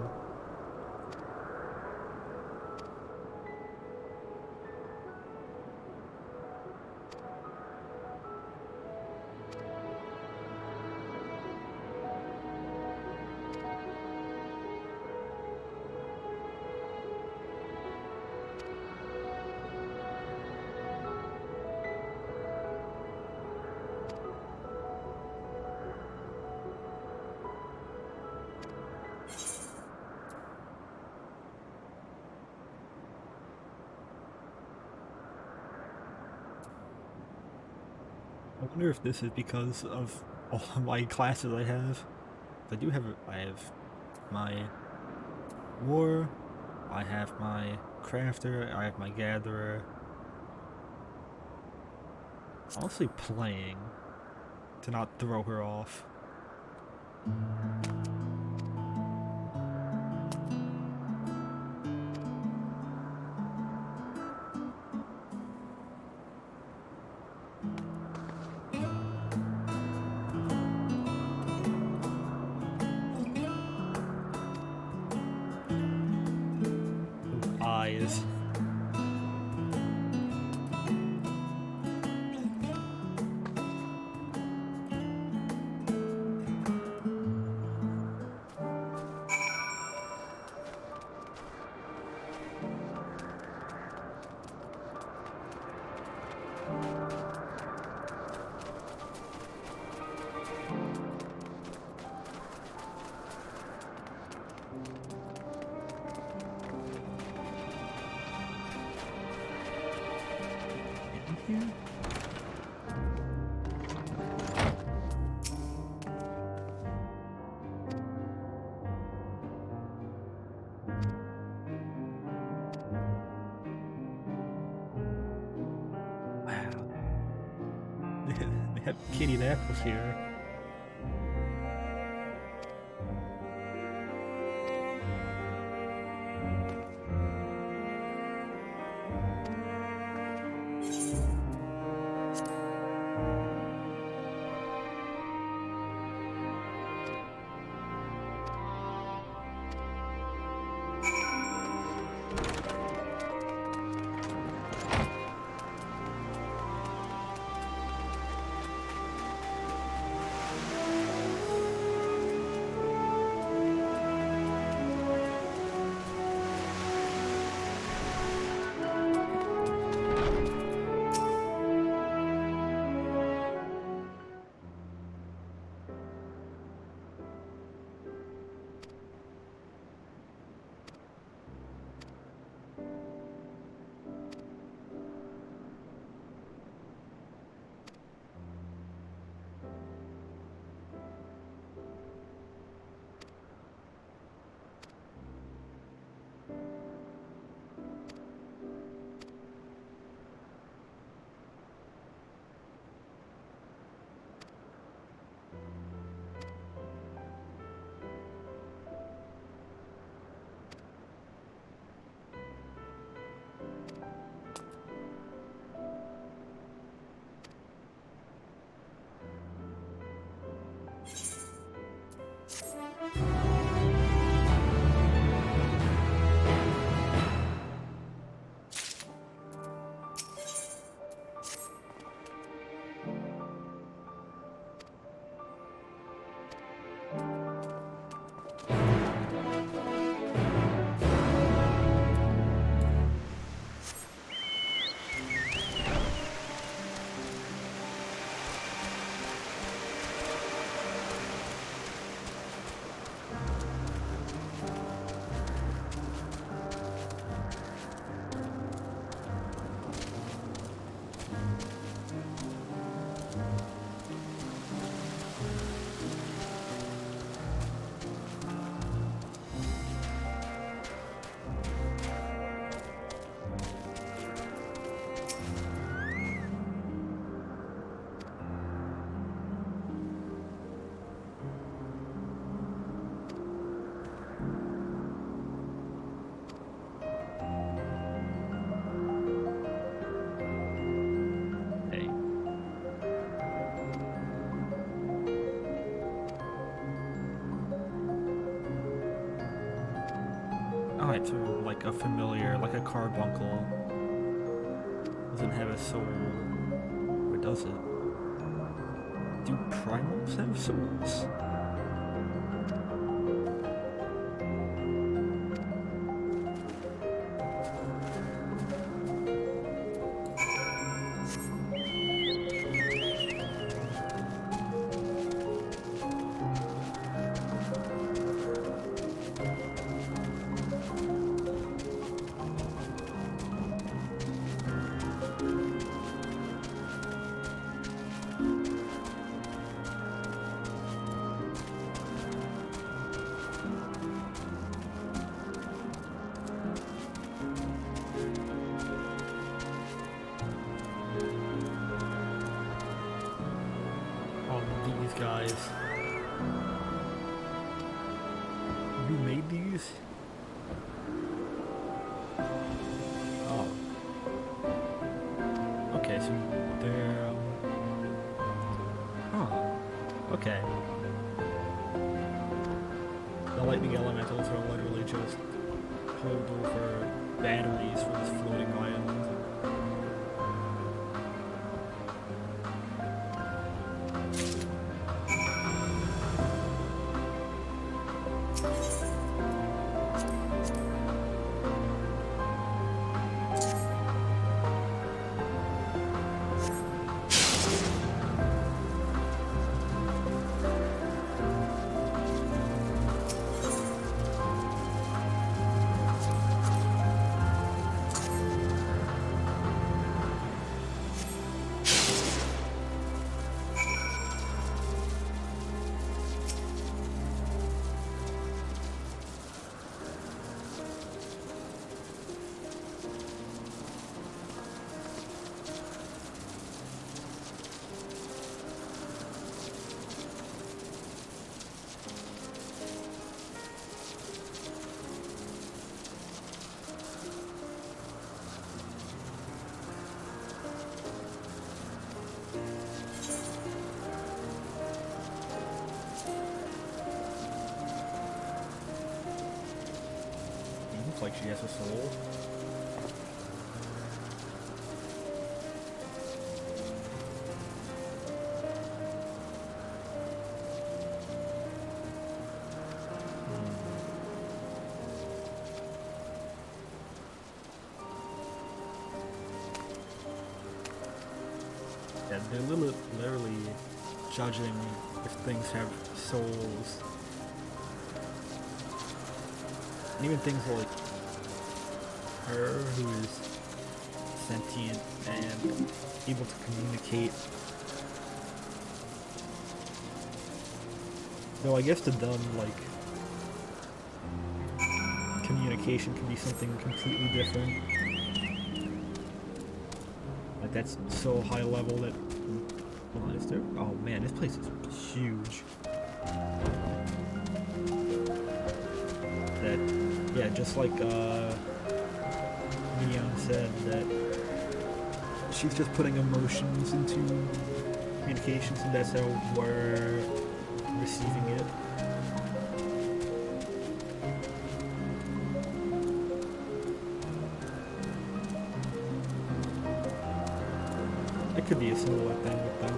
I wonder if this is because of all of my classes I have. I have my war, I have my crafter, I have my gatherer. Honestly, playing to not throw her off. Eyes. They have candied apples here. Alright, so like a familiar, like a carbuncle doesn't have a soul. Or does it? Do primals have souls? These guys. Who made these? Oh. Okay, so they're... Oh. Okay. The lightning elementals are literally just holdover batteries for this floating island. Like she has a soul. Yeah, they're literally judging if things have souls. And even things like her, who is sentient and able to communicate. Though I guess to them, like, communication can be something completely different. Like, that's so high level that... Hold on, is there... Oh man, this place is huge. That, yeah, just like, Neon said, that she's just putting emotions into communications, and that's how we're receiving it. It could be a similar thing with them.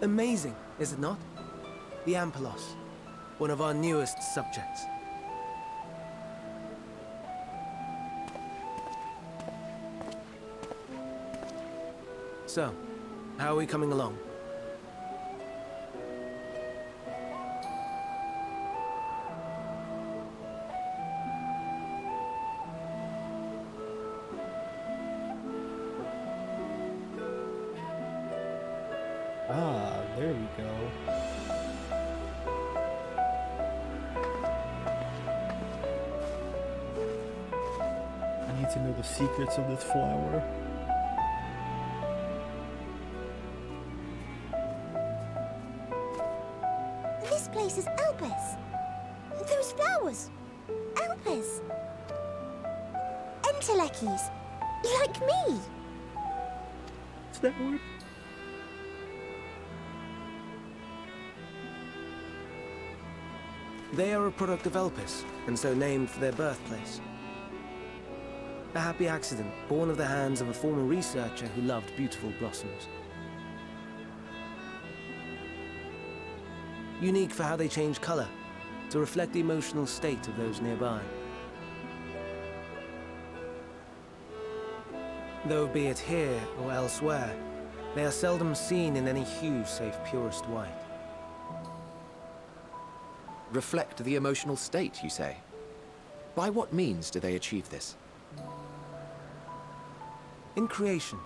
Amazing, is it not? The Ampelos, one of our newest subjects. So, how are we coming along? Ah, there we go. I need to know the secrets of this flower. This place is Elpis. Those flowers. Elpers. Entelekis. Like me. Is that word? They are a product of Elpis, and so named for their birthplace. A happy accident, born of the hands of a former researcher who loved beautiful blossoms. Unique for how they change color, to reflect the emotional state of those nearby. Though be it here or elsewhere, they are seldom seen in any hue save purest white. Reflect the emotional state, you say? By what means do they achieve this? In creation,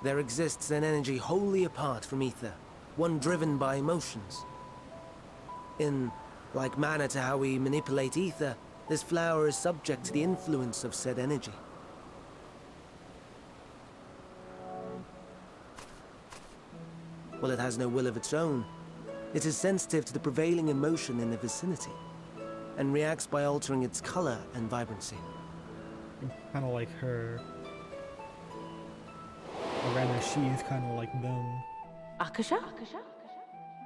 there exists an energy wholly apart from ether, one driven by emotions. In like manner to how we manipulate ether, this flower is subject to the influence of said energy. While it has no will of its own, it is sensitive to the prevailing emotion in the vicinity, and reacts by altering its color and vibrancy. Kind of like her. Or rather, she is kind of like them. Akasha?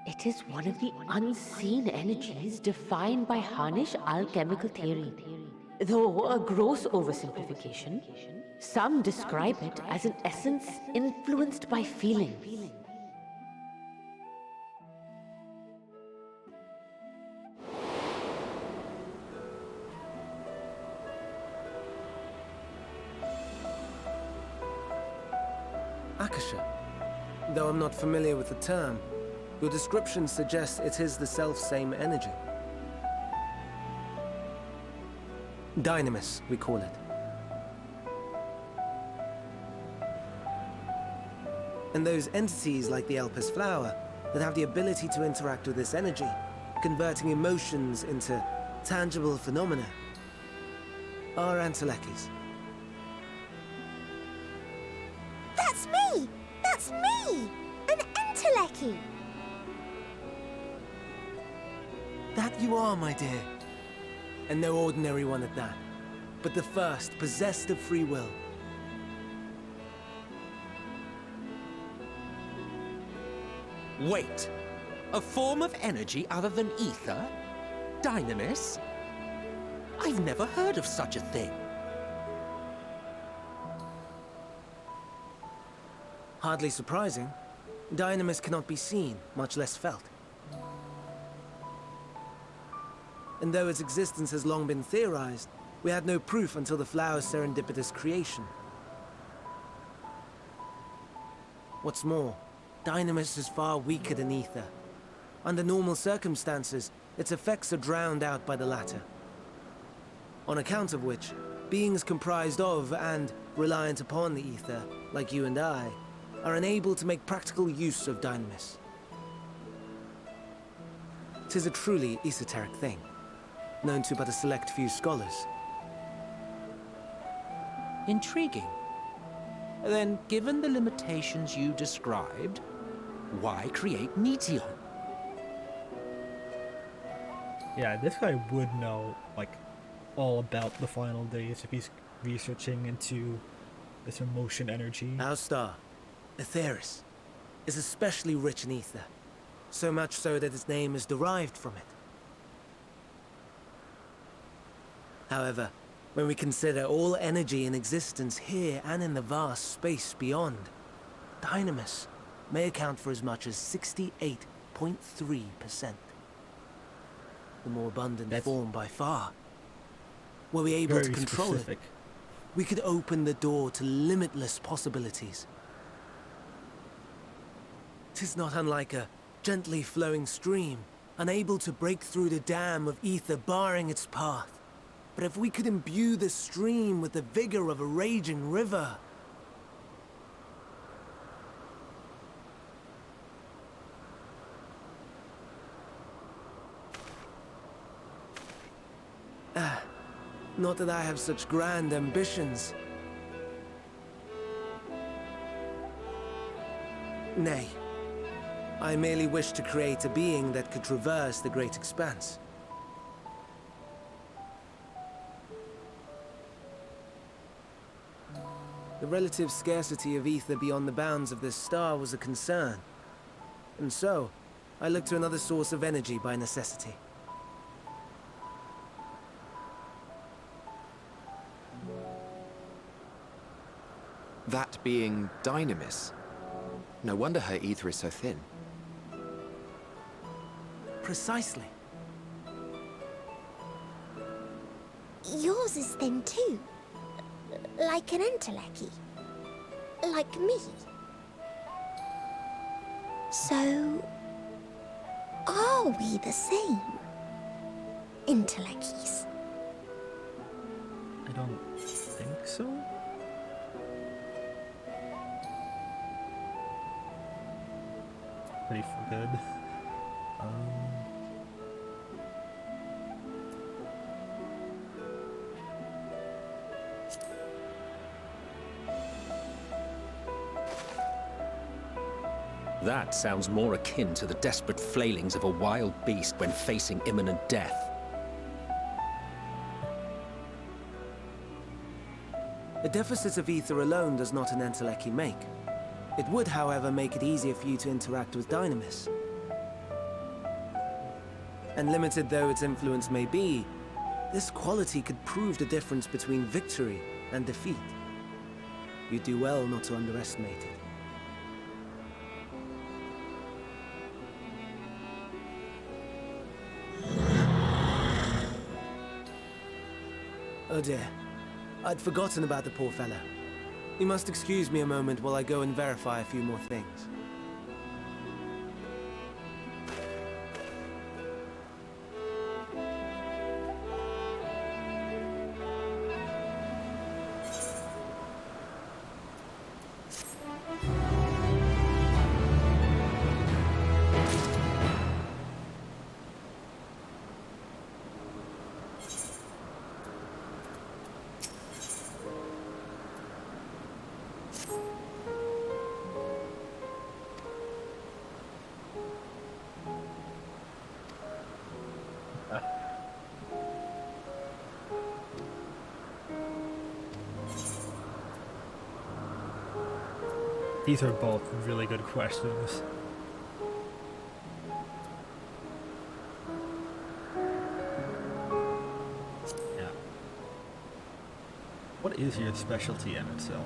It is one of the unseen energies defined by Harnish alchemical theory. Though a gross oversimplification, some describe it as an essence influenced by feeling. Akasha. Though I'm not familiar with the term, your description suggests it is the self-same energy. Dynamis, we call it. And those entities like the Elpis flower that have the ability to interact with this energy, converting emotions into tangible phenomena, are Entelekis. That's me! That's me! An Enteleki! That you are, my dear. And no ordinary one at that, but the first possessed of free will. Wait. A form of energy other than ether? Dynamis? I've never heard of such a thing. Hardly surprising. Dynamis cannot be seen, much less felt. And though its existence has long been theorized, we had no proof until the flower's serendipitous creation. What's more, Dynamis is far weaker than ether. Under normal circumstances, its effects are drowned out by the latter. On account of which, beings comprised of and reliant upon the ether, like you and I, are unable to make practical use of Dynamis. 'Tis a truly esoteric thing, known to but a select few scholars. Intriguing. Then, given the limitations you described, why create Meteon? Yeah, this guy would know, like, all about the final days if he's researching into this emotion energy. Our star, Aetheris, is especially rich in ether, so much so that its name is derived from it. However, when we consider all energy in existence here and in the vast space beyond, Dynamis may account for as much as 68.3%. The more abundant form by far. Were we able to control it, we could open the door to limitless possibilities. 'Tis not unlike a gently flowing stream, unable to break through the dam of ether barring its path. But if we could imbue the stream with the vigor of a raging river... Not that I have such grand ambitions. Nay. I merely wish to create a being that could traverse the great expanse. The relative scarcity of ether beyond the bounds of this star was a concern. And so, I looked to another source of energy by necessity. That being Dynamis. No wonder her ether is so thin. Precisely. Yours is thin too. Like an Enteleki. Like me. So, are we the same? Intelekis? I don't think so. Pretty good. That sounds more akin to the desperate flailings of a wild beast when facing imminent death. A deficit of ether alone does not an Enteleki make. It would, however, make it easier for you to interact with Dynamis. And limited though its influence may be, this quality could prove the difference between victory and defeat. You do well not to underestimate it. Oh dear. I'd forgotten about the poor fellow. You must excuse me a moment while I go and verify a few more things. These are both really good questions. Yeah. What is your specialty, Emmett Silk?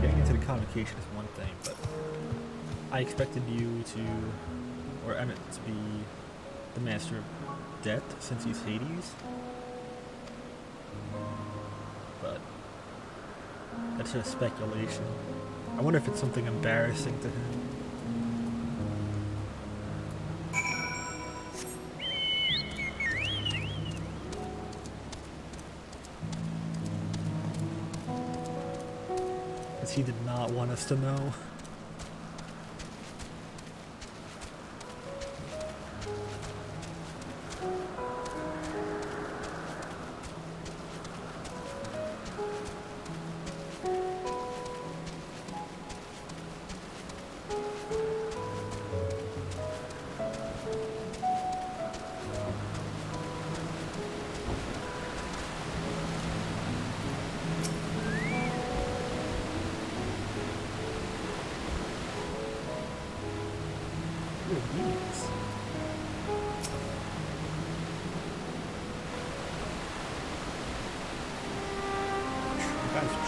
Getting into the convocation is one thing, but I expected you to, or Emmett, to be the Master of Death since he's Hades. But that's just speculation. I wonder if it's something embarrassing to him. Because he did not want us to know.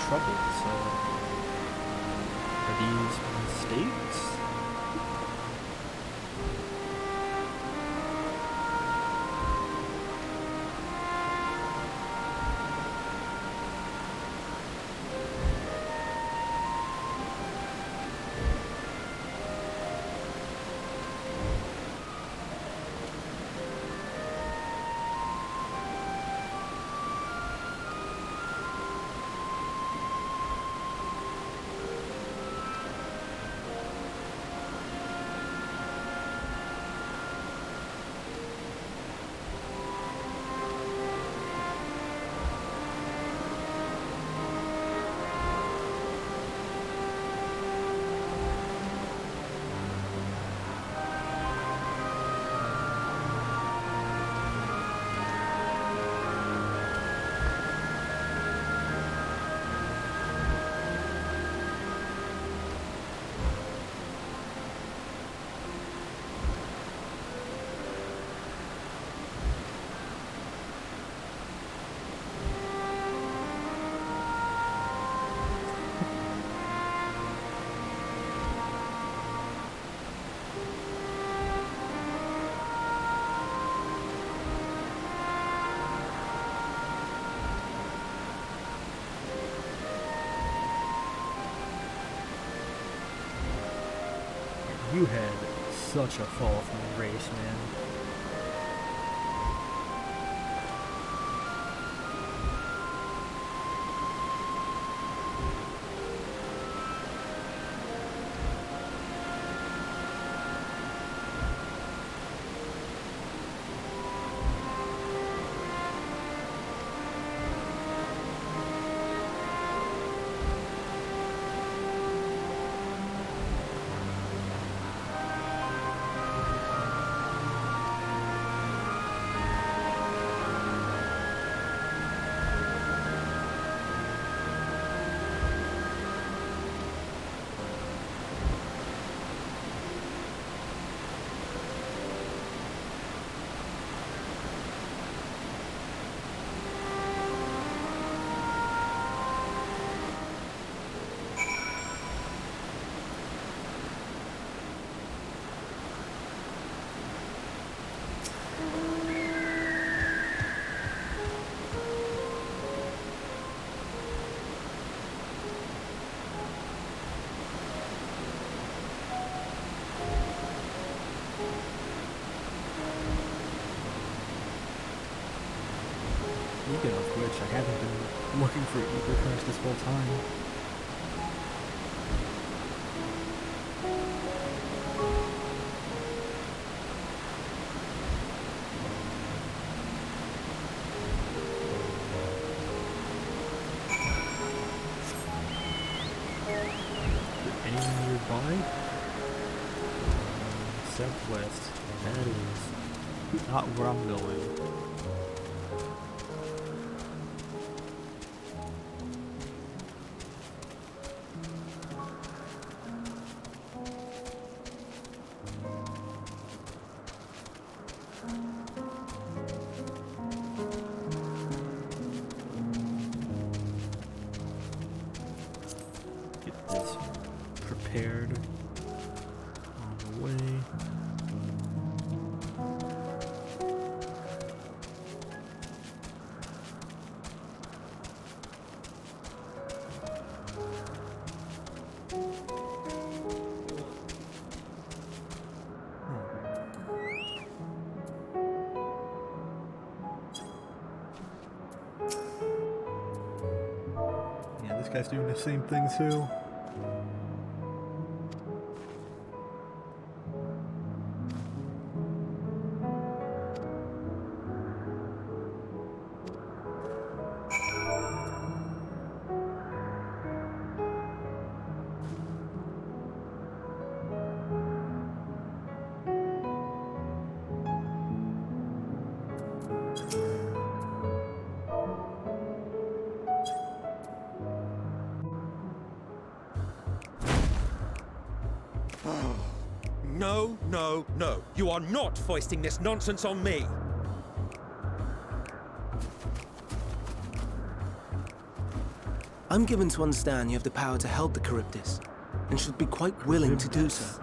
Trouble, so are these mistakes? You had such a fall from grace, man. Speaking of which, I haven't been looking for ether currents this whole time. Any nearby? Southwest. That is not where I'm going. Prepared on the way. Yeah, this guy's doing the same thing too. No, no, no. You are not foisting this nonsense on me. I'm given to understand you have the power to help the Charybdis, and should be quite willing to do so.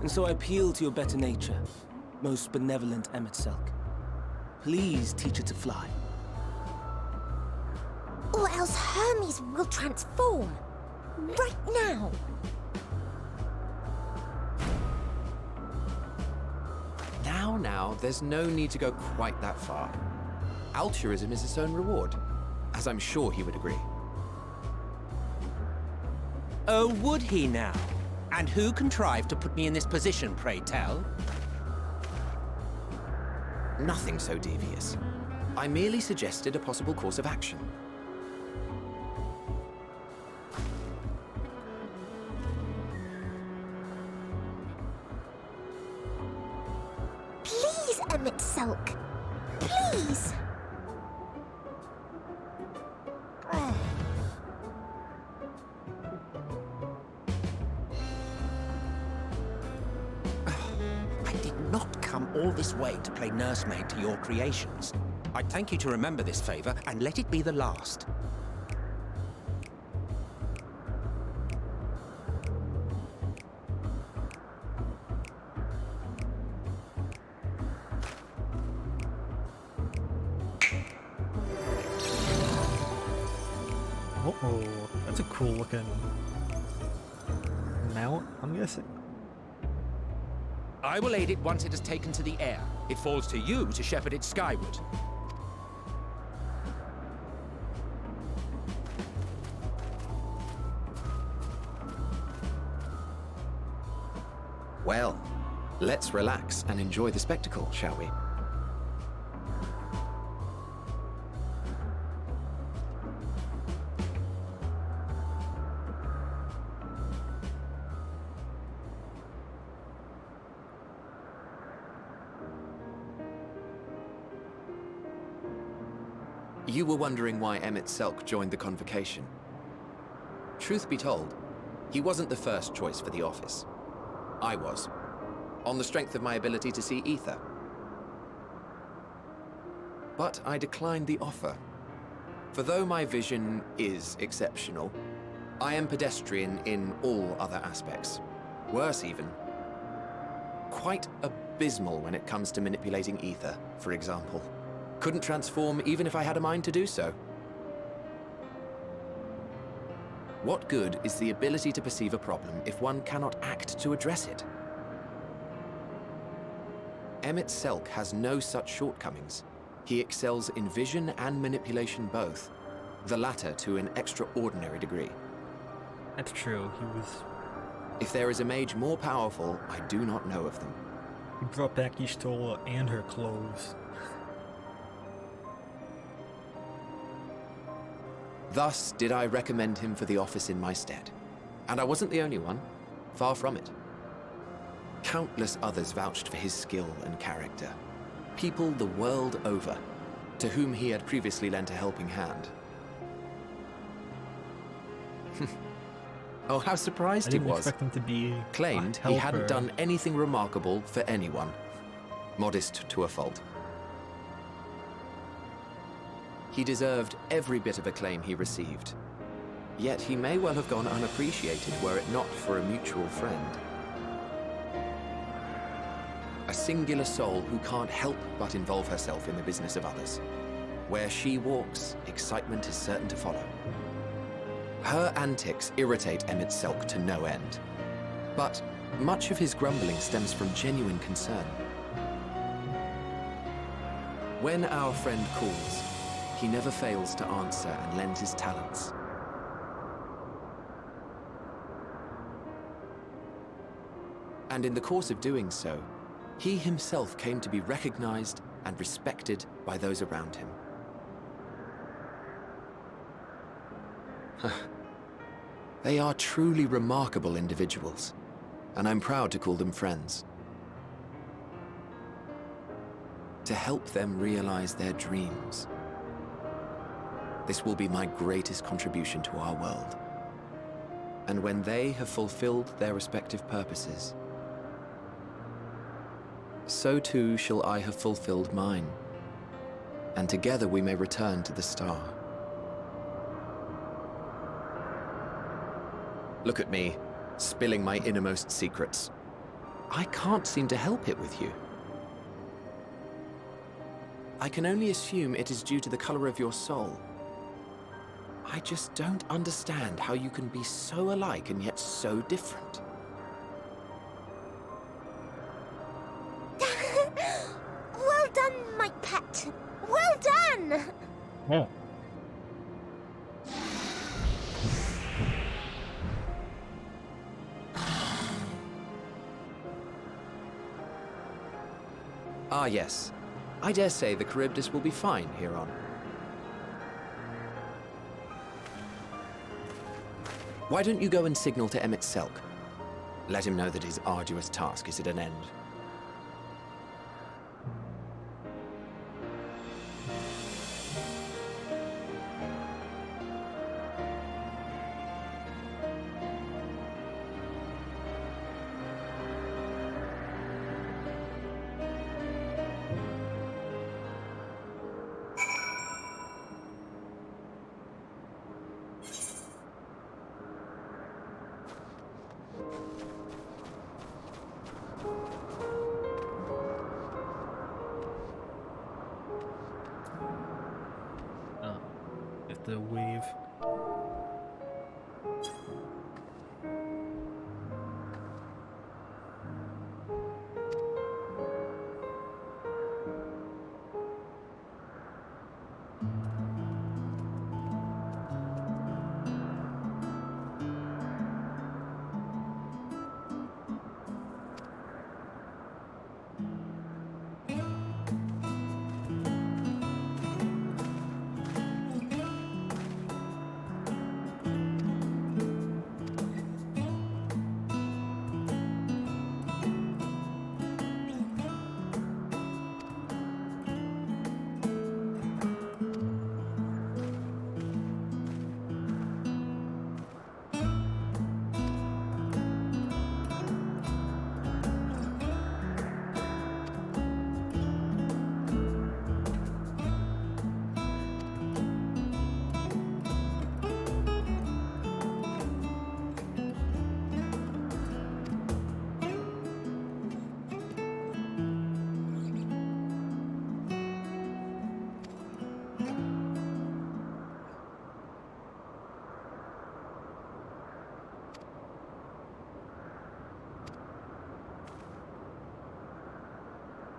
And so I appeal to your better nature, most benevolent Emet-Selch. Please teach her to fly. Or else Hermes will transform. Right now. Now, there's no need to go quite that far. Altruism is its own reward, as I'm sure he would agree. Oh, would he now? And who contrived to put me in this position, pray tell? Nothing so devious. I merely suggested a possible course of action. Please, Emet-Selch. Please. I did not come all this way to play nursemaid to your creations. I'd thank you to remember this favor and let it be the last. Oh, that's a cool looking mount, I'm guessing? I will aid it once it is taken to the air. It falls to you to shepherd it skyward. Well, let's relax and enjoy the spectacle, shall we? You were wondering why Emmett Selk joined the Convocation. Truth be told, he wasn't the first choice for the office. I was, on the strength of my ability to see ether. But I declined the offer. For though my vision is exceptional, I am pedestrian in all other aspects. Worse even, quite abysmal when it comes to manipulating ether, for example. Couldn't transform even if I had a mind to do so. What good is the ability to perceive a problem if one cannot act to address it? Emmett Selk has no such shortcomings. He excels in vision and manipulation both, the latter to an extraordinary degree. That's true, he was... If there is a mage more powerful, I do not know of them. He brought back Y'shtola and her clothes. Thus did I recommend him for the office in my stead. And I wasn't the only one. Far from it. Countless others vouched for his skill and character. People the world over, to whom he had previously lent a helping hand. Oh, how surprised he was. Expect him to be Claimed he hadn't done anything remarkable for anyone. Modest to a fault. He deserved every bit of acclaim he received. Yet he may well have gone unappreciated were it not for a mutual friend. A singular soul who can't help but involve herself in the business of others. Where she walks, excitement is certain to follow. Her antics irritate Emmett Selk to no end. But much of his grumbling stems from genuine concern. When our friend calls, he never fails to answer and lend his talents. And in the course of doing so, he himself came to be recognized and respected by those around him. They are truly remarkable individuals, and I'm proud to call them friends. To help them realize their dreams. This will be my greatest contribution to our world. And when they have fulfilled their respective purposes, so too shall I have fulfilled mine, and together we may return to the star. Look at me, spilling my innermost secrets. I can't seem to help it with you. I can only assume it is due to the color of your soul. I just don't understand how you can be so alike and yet so different. Well done, my pet. Well done! Oh. Ah, yes. I dare say the Charybdis will be fine here on. Why don't you go and signal to Emmett Selk? Let him know that his arduous task is at an end. The wave.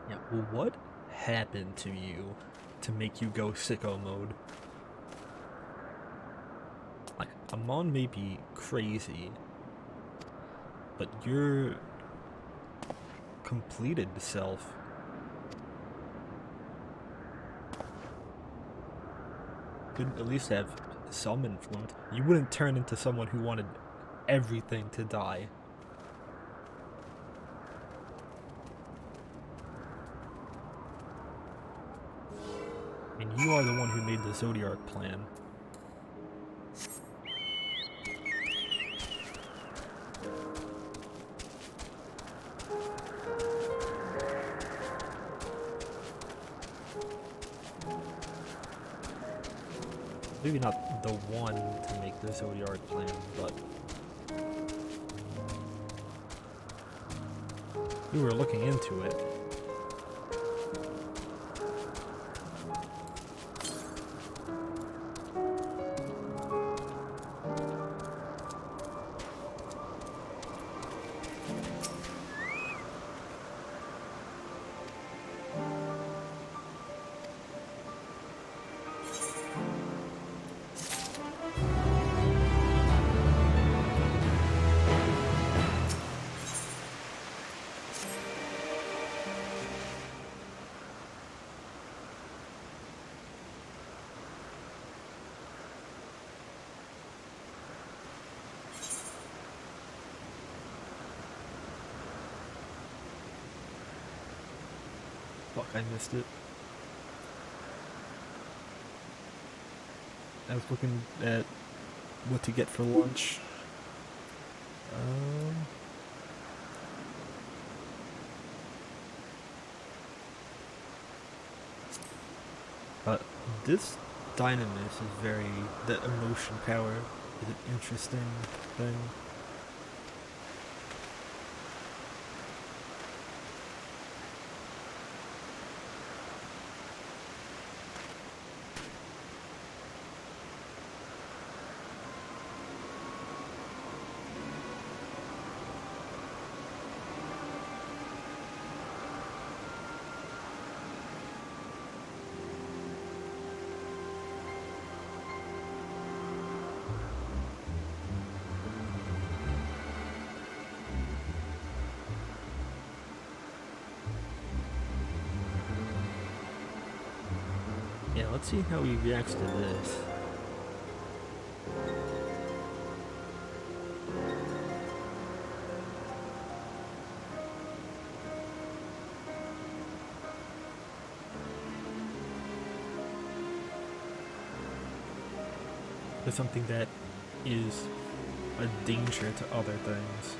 Yeah, well, what happened to you to make you go sicko mode? Like, Amon may be crazy, but your completed self could at least have some influence. You wouldn't turn into someone who wanted everything to die. I mean, you are the one who made the Zodiac plan. Maybe not the one to make the Zodiac plan, but you were looking into it. Fuck, I missed it. I was looking at what to get for lunch. But this Dynamis is very... that emotion power is an interesting thing. Yeah, let's see how he reacts to this. There's something that is a danger to other things.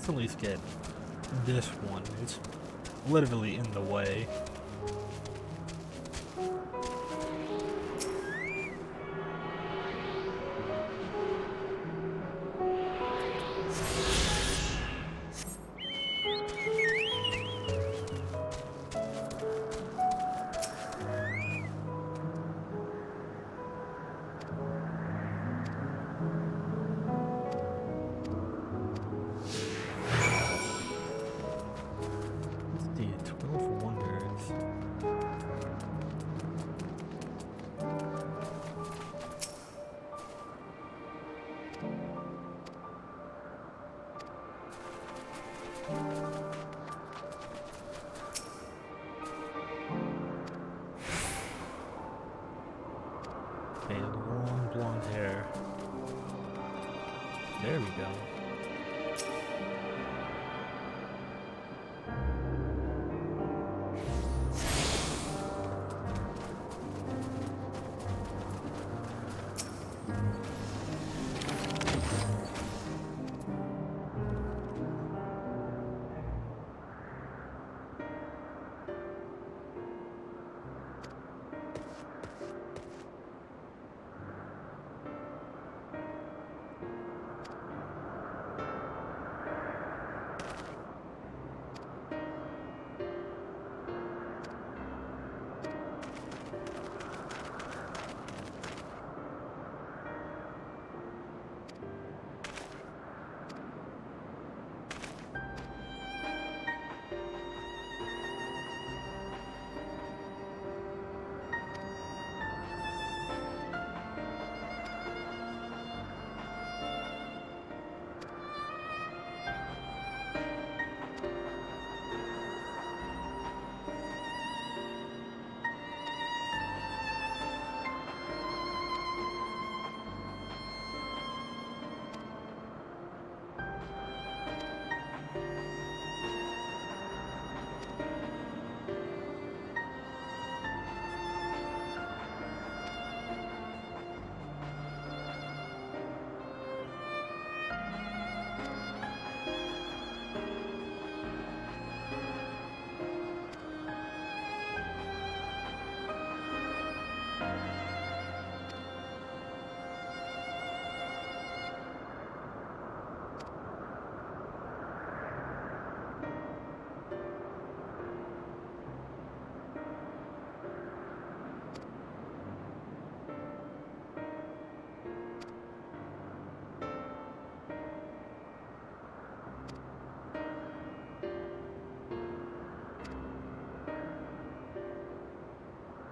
let's at least get this one. It's literally in the way. Okay, long blonde hair. There we go.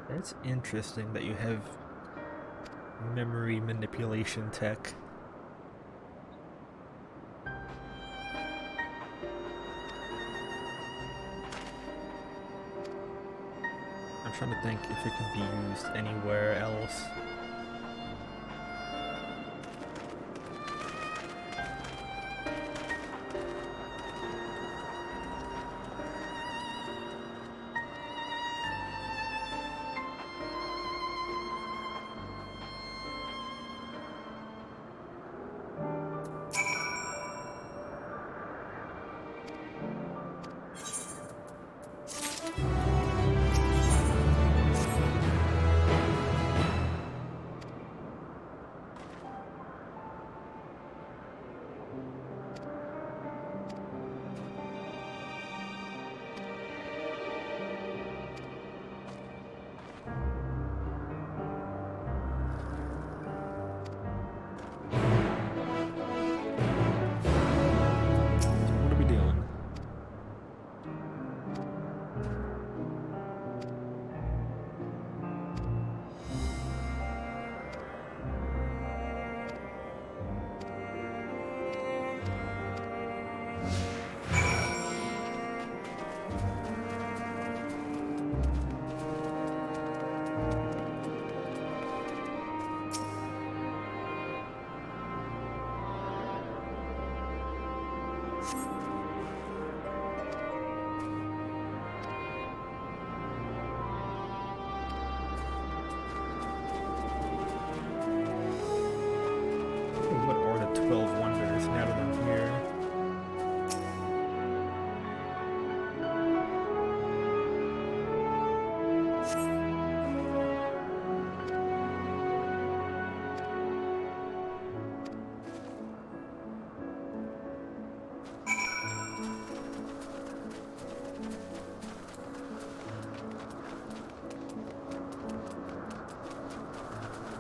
It's interesting that you have memory manipulation tech. I'm trying to think if it can be used anywhere else.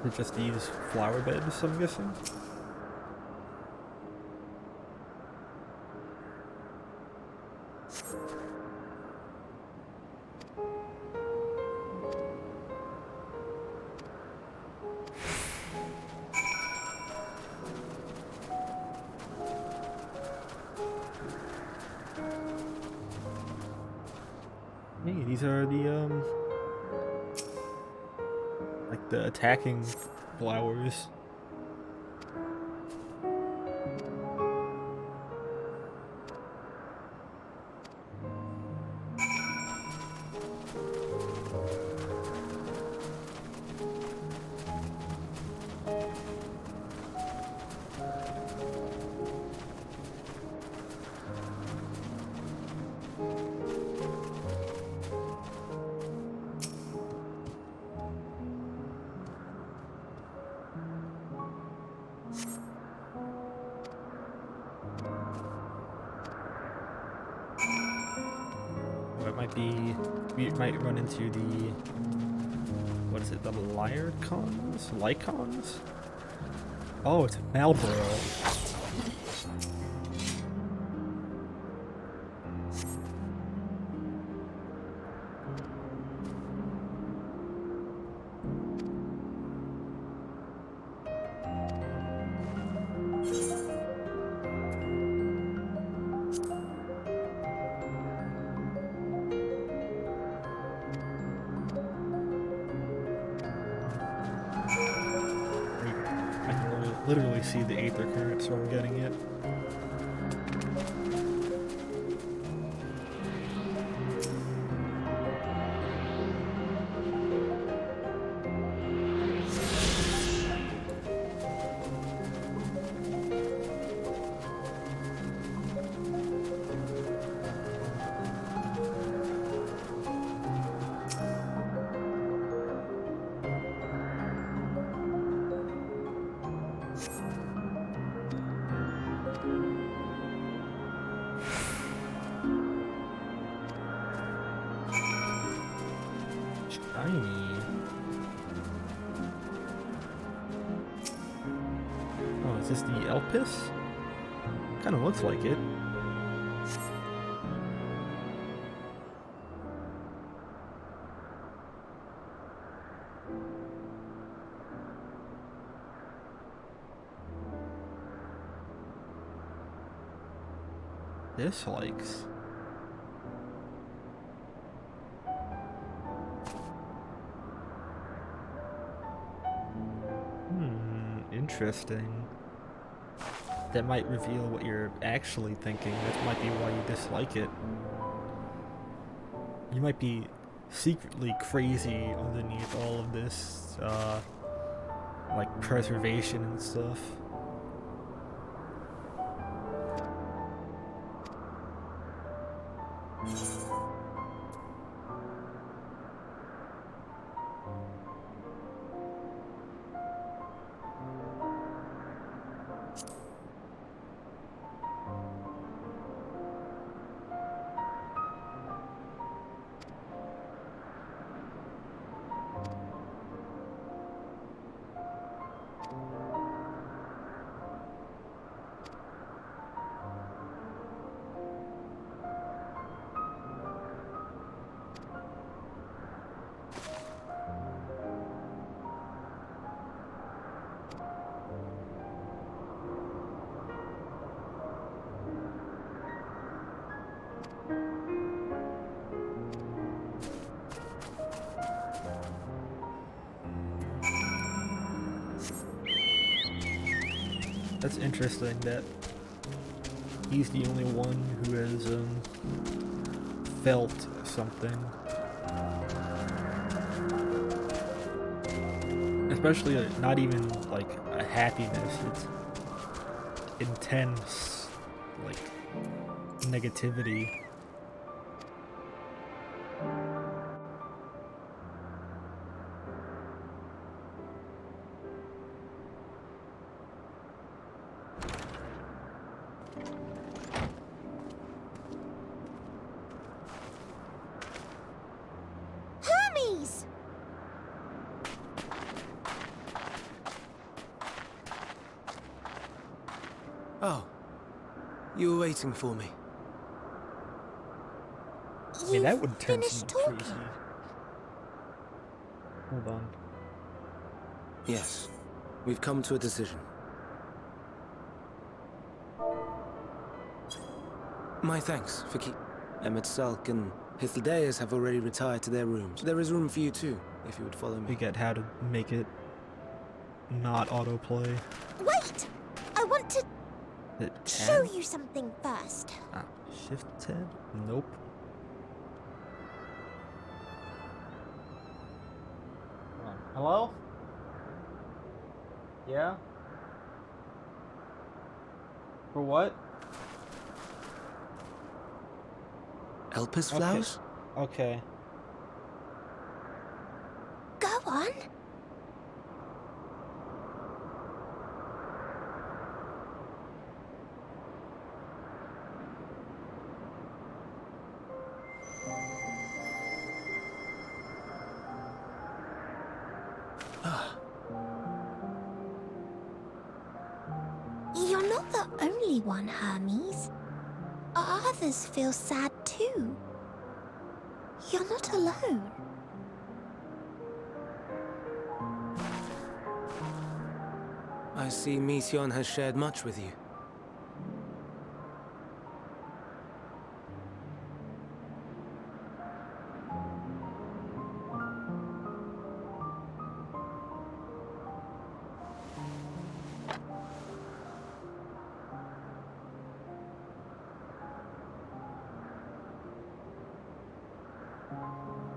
Or just these flower beds, I'm guessing? Hey, these are the like the attacking flowers. We might run into the, what is it, the Lycons? Lycons? Oh, it's Malboro. Literally see the aether current, so I'm getting it. Shiny. Oh, is this the Elpis? Kind of looks like it. Dislikes. Interesting. That might reveal what you're actually thinking. That might be why you dislike it. You might be secretly crazy underneath all of this, like preservation and stuff. That's interesting that he's the only one who has felt something. Especially not even like a happiness, it's intense, like negativity. Oh. You were waiting for me. I mean, that would turn finished someone talking? crazy. Hold on. Yes. We've come to a decision. My thanks for keep. Emmett Salk and Hythlodaeus have already retired to their rooms. There is room for you too, if you would follow me. We get how to make it not autoplay. Wait! I want to Hit show 10? you something first. Ah, shift 10? Nope. Hello? Yeah? For what? Elpis flowers? Okay. Go on. You're not the only one, Hermes. Others feel sad too. You're not alone. I see Mission has shared much with you.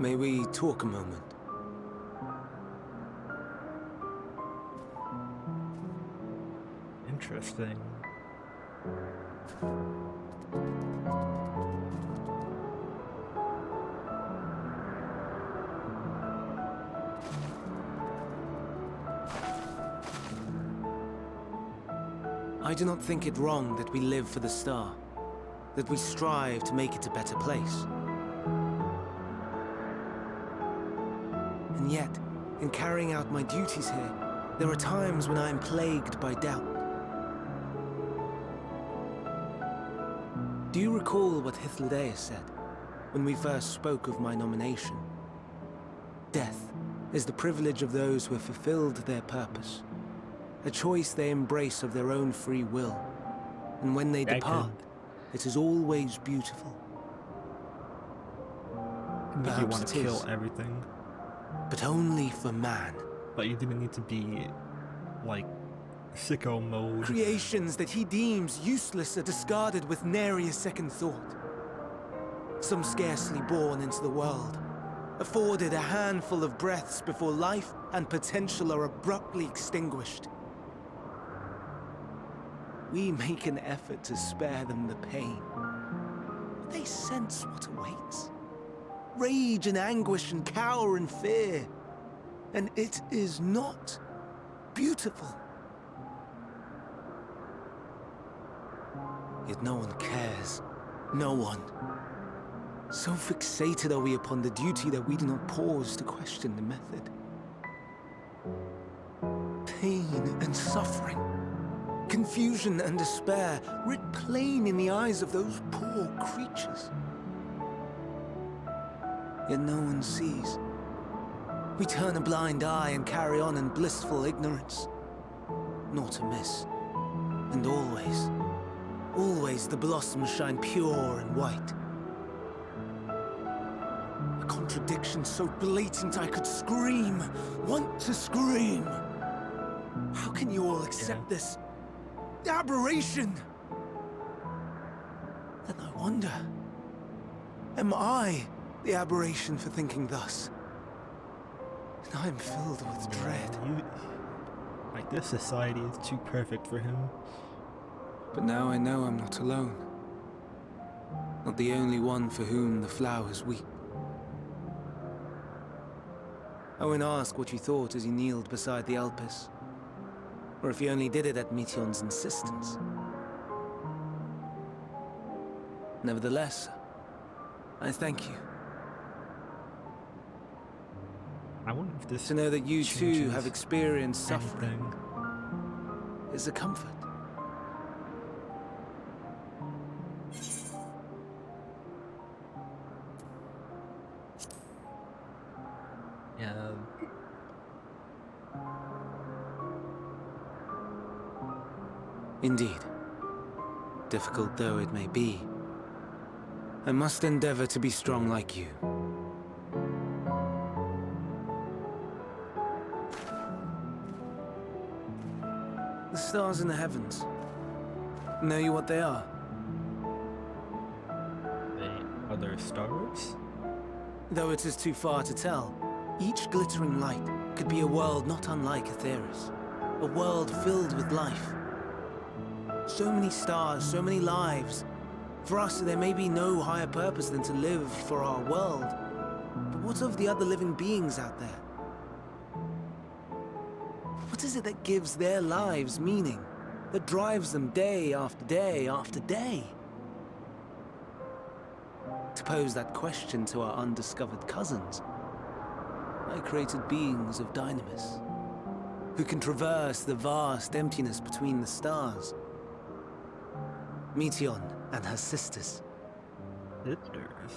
May we talk a moment? Interesting. I do not think it wrong that we live for the star, that we strive to make it a better place. And yet, in carrying out my duties here, there are times when I am plagued by doubt. Do you recall what Hythlodaeus said when we first spoke of my nomination? Death is the privilege of those who have fulfilled their purpose, a choice they embrace of their own free will, and when they depart, it is always beautiful. Make you want to kill everything. But only for man. But you didn't need to be, like, sicko mode. Creations that he deems useless are discarded with nary a second thought. Some scarcely born into the world, afforded a handful of breaths before life and potential are abruptly extinguished. We make an effort to spare them the pain, but they sense what awaits. Rage and anguish and cower and fear. And it is not beautiful. Yet no one cares. No one. So fixated are we upon the duty that we do not pause to question the method. Pain and suffering, confusion and despair, writ plain in the eyes of those poor creatures. Yet no one sees. We turn a blind eye and carry on in blissful ignorance. Not amiss. And always, always the blossoms shine pure and white. A contradiction so blatant I could scream, want to scream. How can you all accept this aberration? Then I wonder, am I the aberration for thinking thus? And I'm filled with dread. Like, this society is too perfect for him. But now I know I'm not alone. Not the only one for whom the flowers weep. I won't ask what you thought as you kneeled beside the Elpis, or if you only did it at Metion's insistence. Nevertheless, I thank you. I wonder if this to know that you too have experienced anything. suffering is a comfort. Indeed. Difficult though it may be, I must endeavor to be strong like you. The stars in the heavens. Know you what they are? Are there stars? Though it is too far to tell, each glittering light could be a world not unlike Aetheris. A world filled with life. So many stars, so many lives. For us, there may be no higher purpose than to live for our world. But what of the other living beings out there? What is it that gives their lives meaning? That drives them day after day after day? To pose that question to our undiscovered cousins, I created beings of dynamis, who can traverse the vast emptiness between the stars. Meteon and her sisters. Sisters?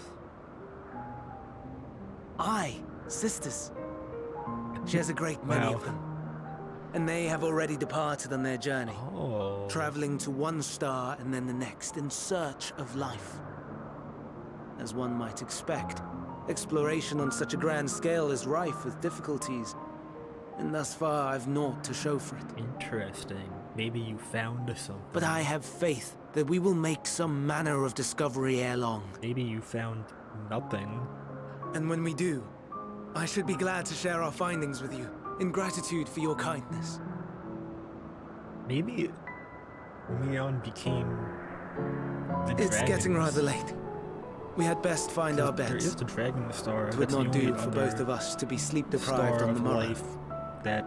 Aye, sisters. She has a great many of them. And they have already departed on their journey, traveling to one star and then the next in search of life. As one might expect, exploration on such a grand scale is rife with difficulties, and thus far I've naught to show for it. Interesting. Maybe you found something. But I have faith that we will make some manner of discovery ere long. Maybe you found nothing. And when we do, I should be glad to share our findings with you, in gratitude for your kindness. Maybe Leon became the It's dragon. getting rather late. We had best find our beds. There is the dragon star. It would That's the not only do for both other of us to be sleep-deprived star on the of morrow. life that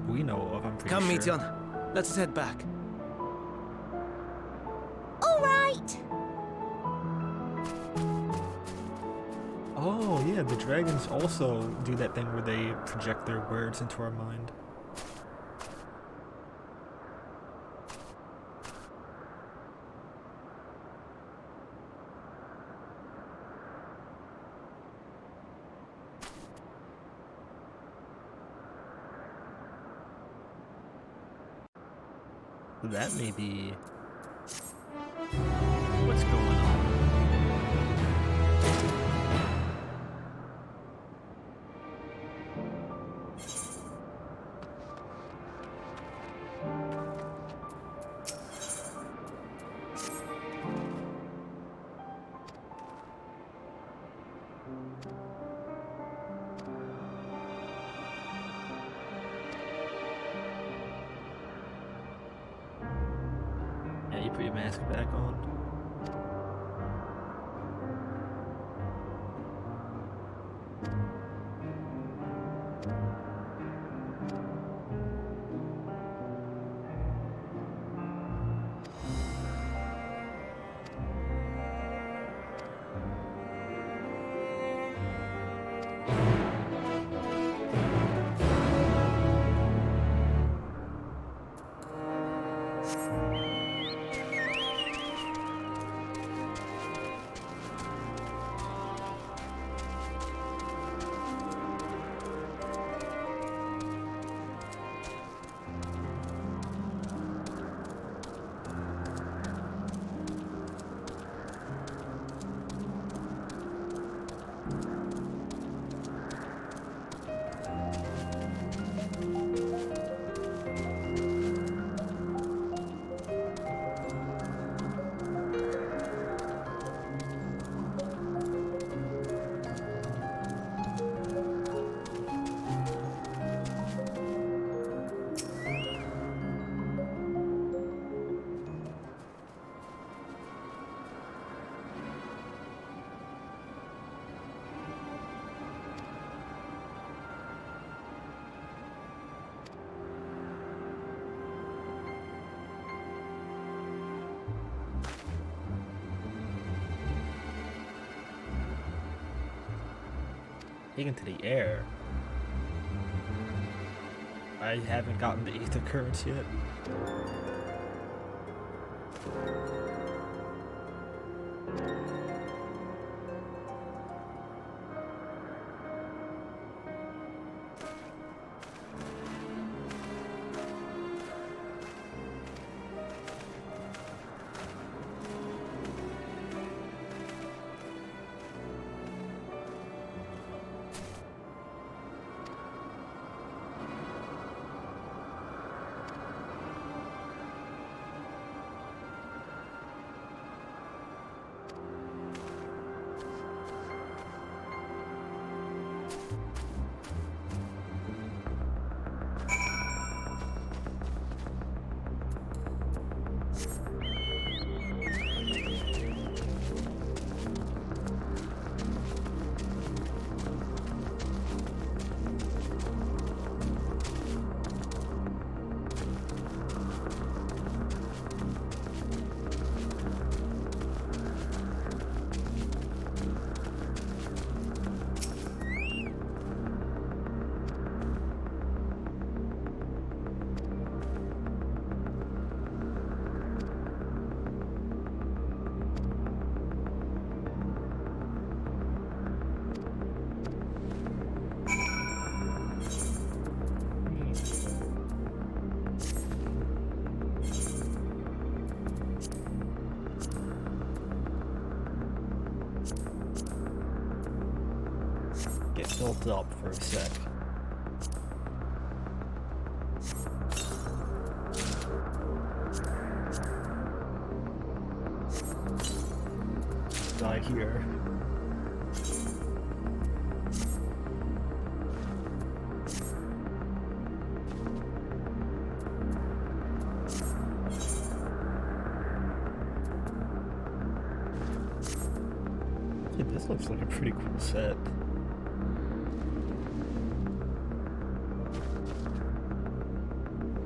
we know of, I'm pretty Come, sure. Meteon. Let's head back. All right. Oh, yeah, the dragons also do that thing where they project their words into our mind. That may be what's going on. Yeah, you put your mask back on. Taken to the air. I haven't gotten the ether currents yet. built up for a sec. Die here. This looks like a pretty cool set.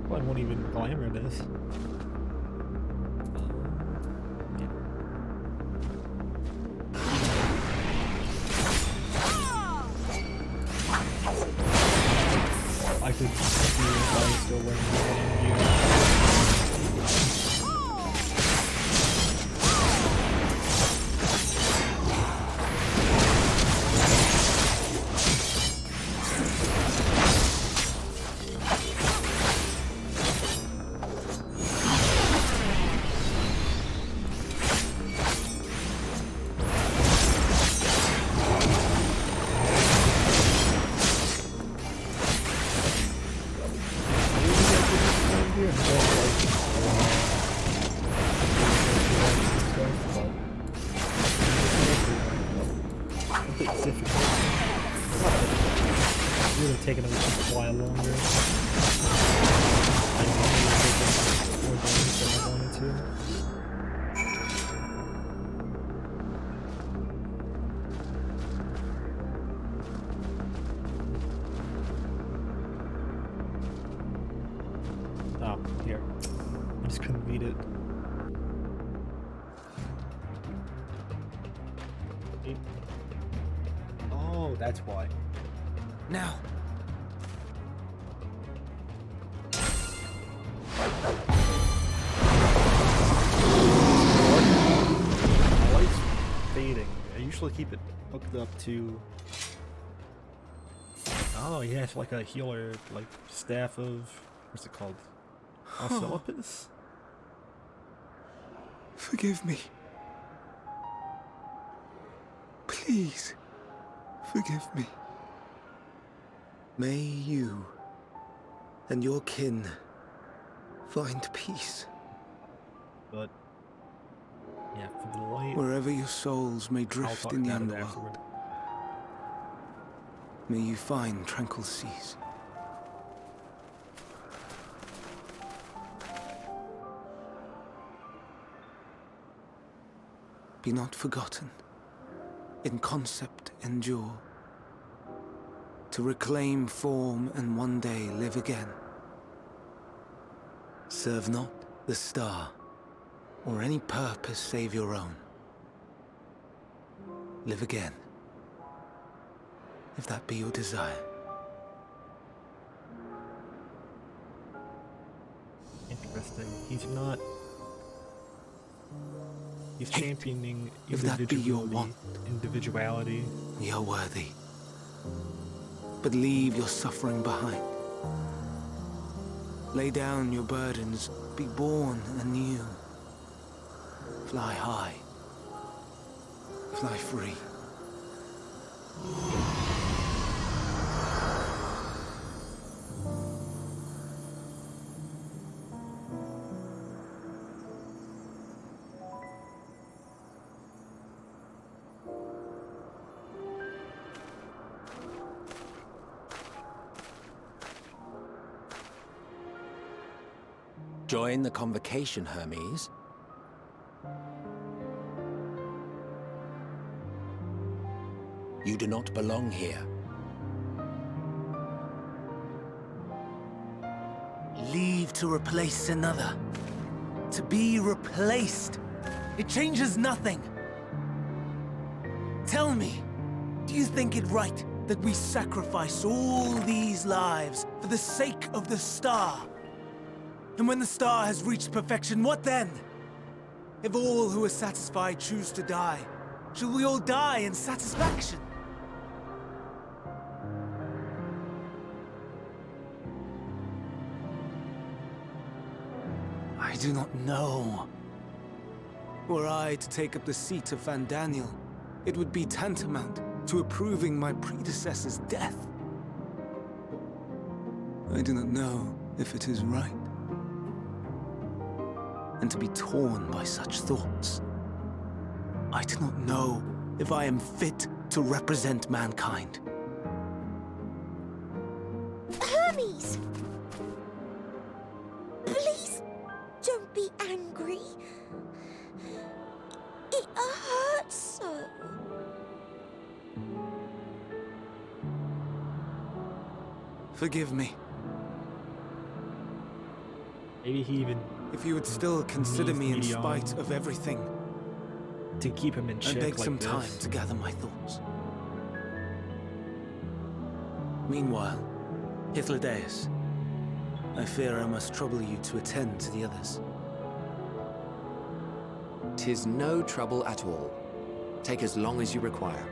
Well, I won't even glamour this. I could see if I was still wearing the taking a while longer. I know more damage than I wanted to. Oh, here. I just couldn't beat it. Oh, that's why. Now. Fading. I usually keep it hooked up to. Oh yeah, it's like a healer, like staff of what's it called? Ocelopus? Forgive me. Please, forgive me. May you and your kin find peace. But yeah, for the light. Wherever your souls may drift in the underworld, may you find tranquil seas. Be not forgotten. In concept endure. To reclaim form and one day live again. Serve not the star, or any purpose save your own. Live again, if that be your desire. Interesting. He's not. He's championing if that be your want. Individuality. Ye are worthy. But leave your suffering behind. Lay down your burdens, be born anew. Fly high. Fly free. Join the convocation, Hermes. You do not belong here. Leave to replace another. To be replaced. It changes nothing. Tell me, do you think it right that we sacrifice all these lives for the sake of the star? And when the star has reached perfection, what then? If all who are satisfied choose to die, shall we all die in satisfaction? I do not know. Were I to take up the seat of Fandaniel, it would be tantamount to approving my predecessor's death. I do not know if it is right. And to be torn by such thoughts, I do not know if I am fit to represent mankind. Hermes! Please don't be angry. It hurts so. Forgive me. Maybe he even... If you would still consider me in Medion spite of everything, to keep him in I check beg like some this. time to gather my thoughts. Meanwhile, Hythlodaeus, I fear I must trouble you to attend to the others. 'Tis no trouble at all. Take as long as you require.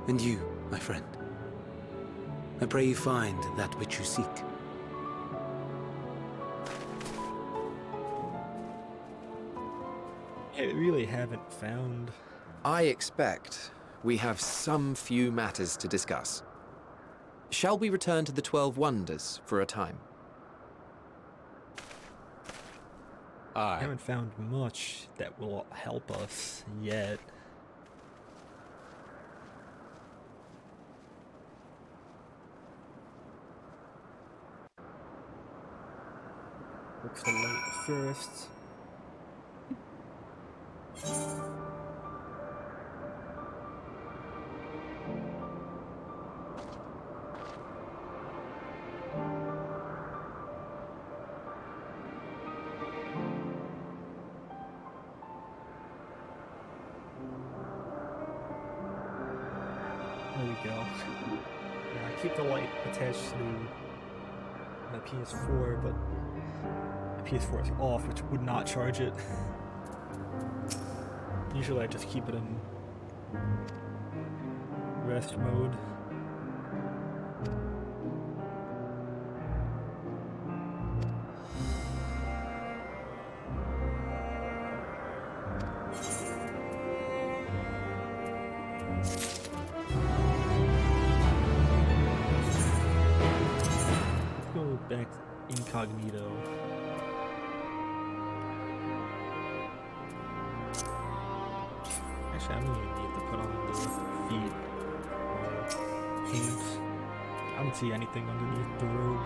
And you, my friend, I pray you find that which you seek. I really haven't found... I expect we have some few matters to discuss. Shall we return to the 12 Wonders for a time? I haven't found much that will help us yet. Looks the light first. There we go. Yeah, I keep the light attached to my PS4, but my PS4 is off, which would not charge it. Usually I just keep it in rest mode. Go back incognito. Actually, I don't even need to put on the feet or pants. I don't see anything underneath the robe.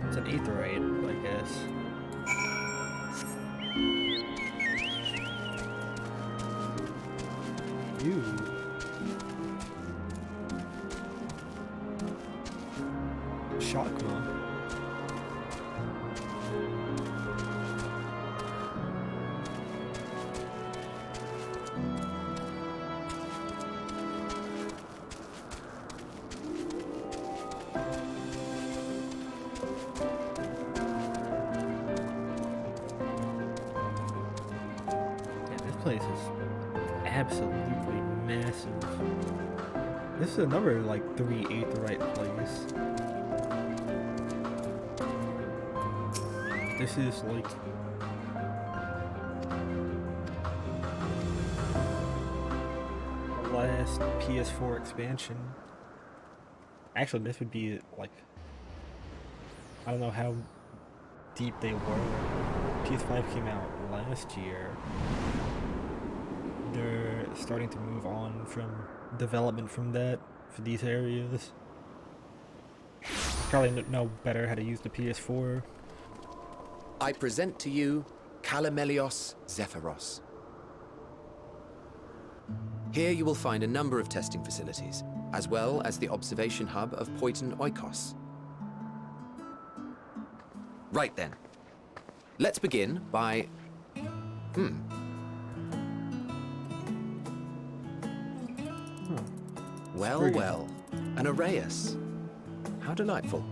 It's an aetherite, I guess. Ew. Chakma. place is absolutely massive. This is another, like, 3 aetheryte place. This is, like... the last PS4 expansion. Actually, this would be, like... I don't know how deep they were. PS5 came out last year. They're starting to move on from development from that for these areas. Probably know better how to use the PS4. I present to you Kalamelios Zephyros. Here you will find a number of testing facilities, as well as the observation hub of Poiton Oikos. Right then. Let's begin by... Well, well. An Arrayus. How delightful.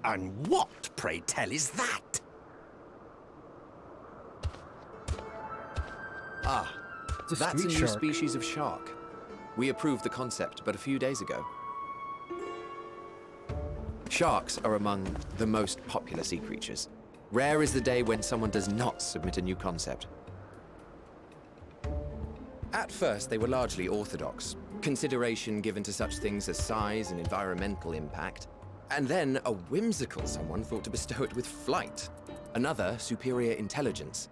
And what, pray tell, is that? Ah, It's a that's a street new shark. species of shark. We approved the concept but a few days ago. Sharks are among the most popular sea creatures. Rare is the day when someone does not submit a new concept. At first, they were largely orthodox, consideration given to such things as size and environmental impact, and then a whimsical someone thought to bestow it with flight, another superior intelligence.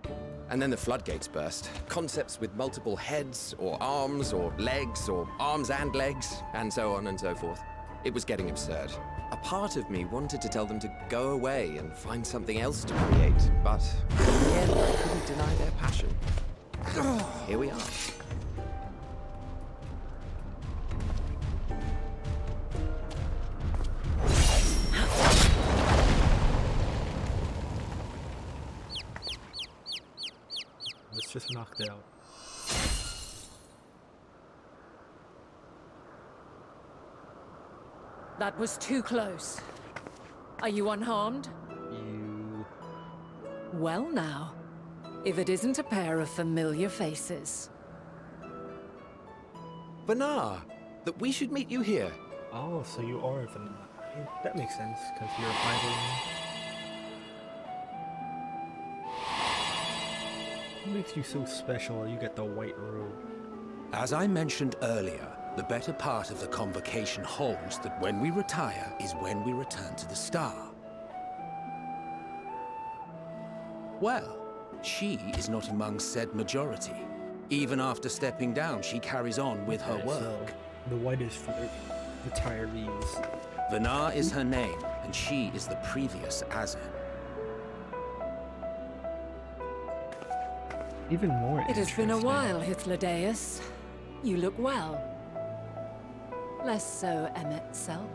And then the floodgates burst. Concepts with multiple heads, or arms and legs, and so on and so forth. It was getting absurd. A part of me wanted to tell them to go away and find something else to create, but in the end, I couldn't deny their passion. Here we are. It's just knocked out. That was too close. Are you unharmed? You... Well now, if it isn't a pair of familiar faces. Vanar, that we should meet you here. Oh, so you are a Vanar. That makes sense, because you're hiding. What makes you so special? You get the white robe. As I mentioned earlier, the better part of the convocation holds that when we retire is when we return to the star. Well, she is not among said majority. Even after stepping down, she carries on with her work. So the white is for the retirees. Vanar is her name, and she is the previous Azan. Even more It has been a while, Hythlodaeus. You look well. Less so, Emmet Selk.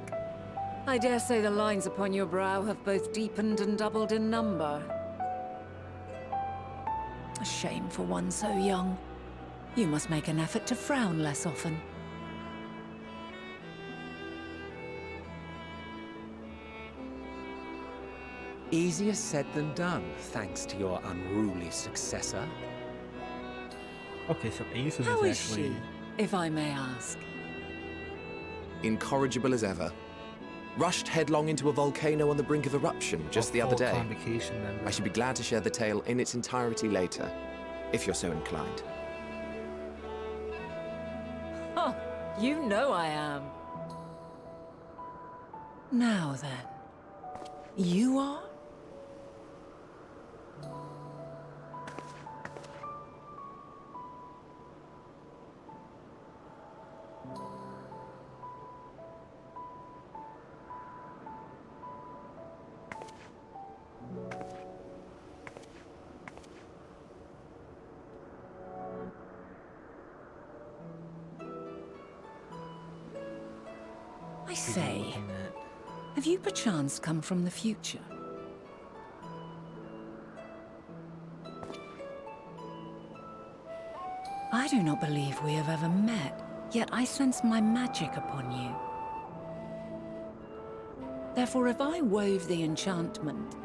I dare say the lines upon your brow have both deepened and doubled in number. A shame for one so young. You must make an effort to frown less often. Easier said than done, thanks to your unruly successor. Okay, so Aeson How is is actually... she, if I may ask? Incorrigible as ever. Rushed headlong into a volcano on the brink of eruption just the other day. Convocation member. I should be glad to share the tale in its entirety later, if you're so inclined. Huh, you know I am. Now then, you are? I say, have you perchance come from the future? I do not believe we have ever met. Yet I sense my magic upon you. Therefore, if I wove the enchantment,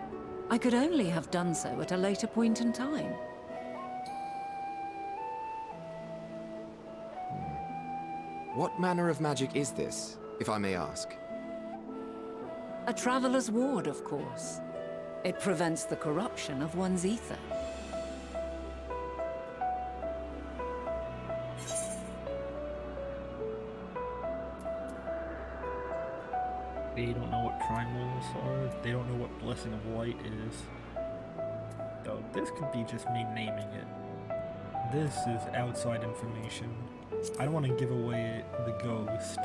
I could only have done so at a later point in time. What manner of magic is this, if I may ask? A traveler's ward, of course. It prevents the corruption of one's ether. They don't know what primals are. They don't know what Blessing of Light is. Though this could be just me naming it. This is outside information. I don't want to give away the ghost.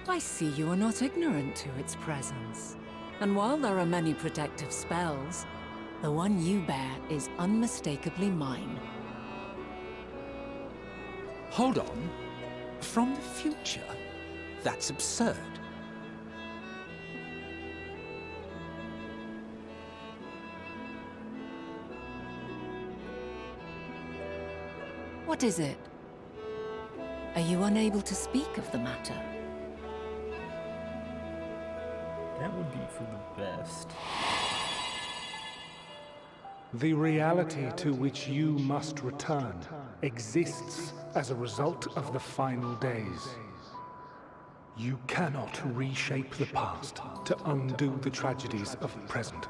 I see you are not ignorant to its presence. And while there are many protective spells, the one you bear is unmistakably mine. Hold on. From the future? That's absurd. What is it? Are you unable to speak of the matter? That would be for the best. The reality to which you must return exists as a result of the final days. You cannot reshape the past to undo the tragedies of the present.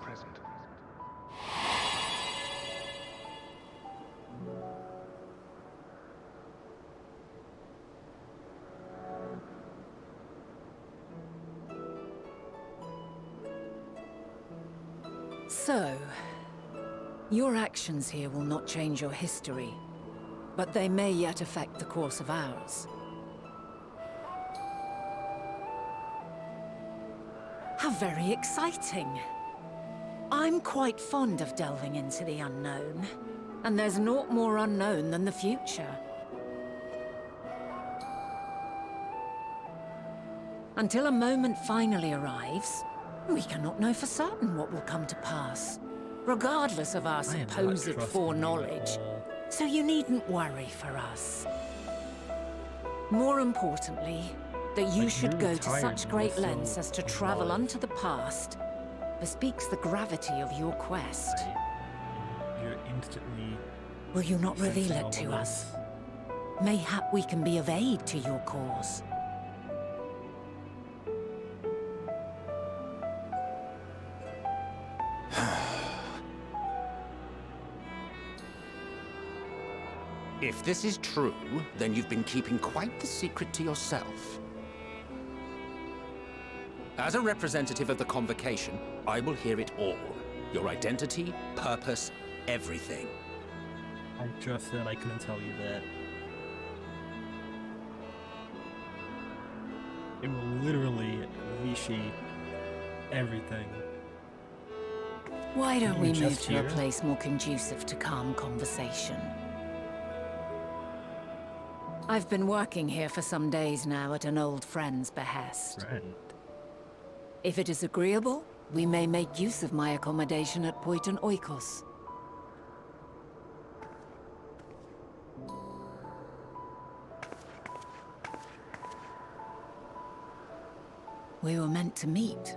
So, your actions here will not change your history, but they may yet affect the course of ours. How very exciting! I'm quite fond of delving into the unknown, and there's naught more unknown than the future. Until a moment finally arrives, we cannot know for certain what will come to pass, regardless of our supposed foreknowledge, so you needn't worry for us. More importantly, that you should go to such great lengths as to travel unto the past bespeaks the gravity of your quest. You're instantly... Will you not reveal it to us? Mayhap we can be of aid to your cause. If this is true, then you've been keeping quite the secret to yourself. As a representative of the Convocation, I will hear it all. Your identity, purpose, everything. I just said I couldn't tell you that. It will literally reshape everything. Why don't we move to a place more conducive to calm conversation? I've been working here for some days now at an old friend's behest. Friend? If it is agreeable, we may make use of my accommodation at Poiton Oikos. We were meant to meet.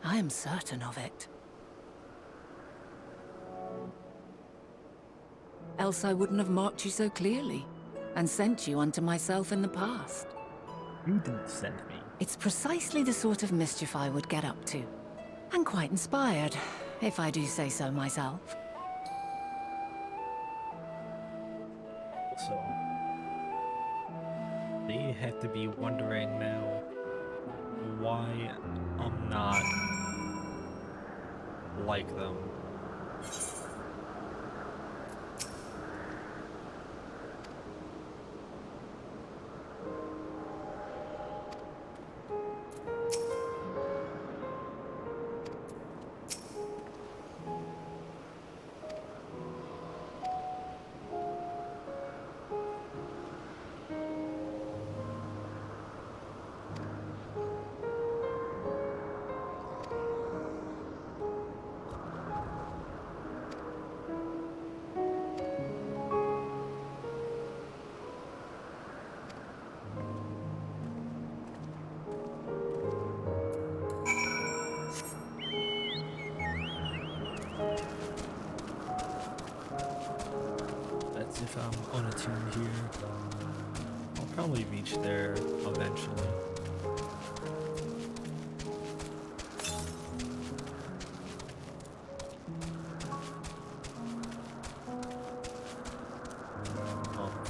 I am certain of it. Else I wouldn't have marked you so clearly and sent you unto myself in the past. You didn't send me. It's precisely the sort of mischief I would get up to. And quite inspired, if I do say so myself. So, they have to be wondering now why I'm not like them. unattuned here. I'll probably reach there eventually.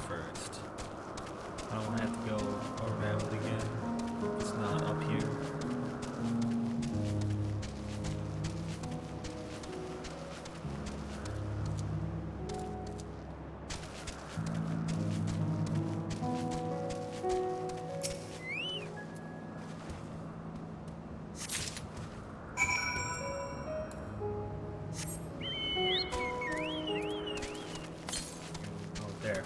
First. I don't want to have to go around again. It's not up here. There.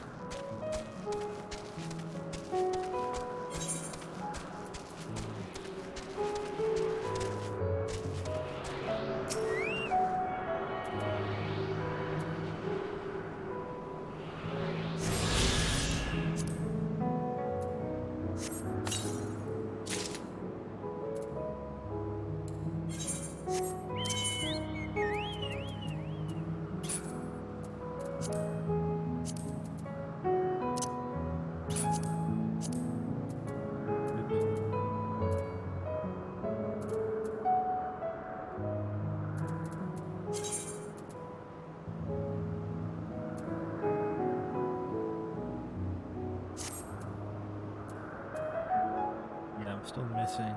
Yeah, I'm still missing.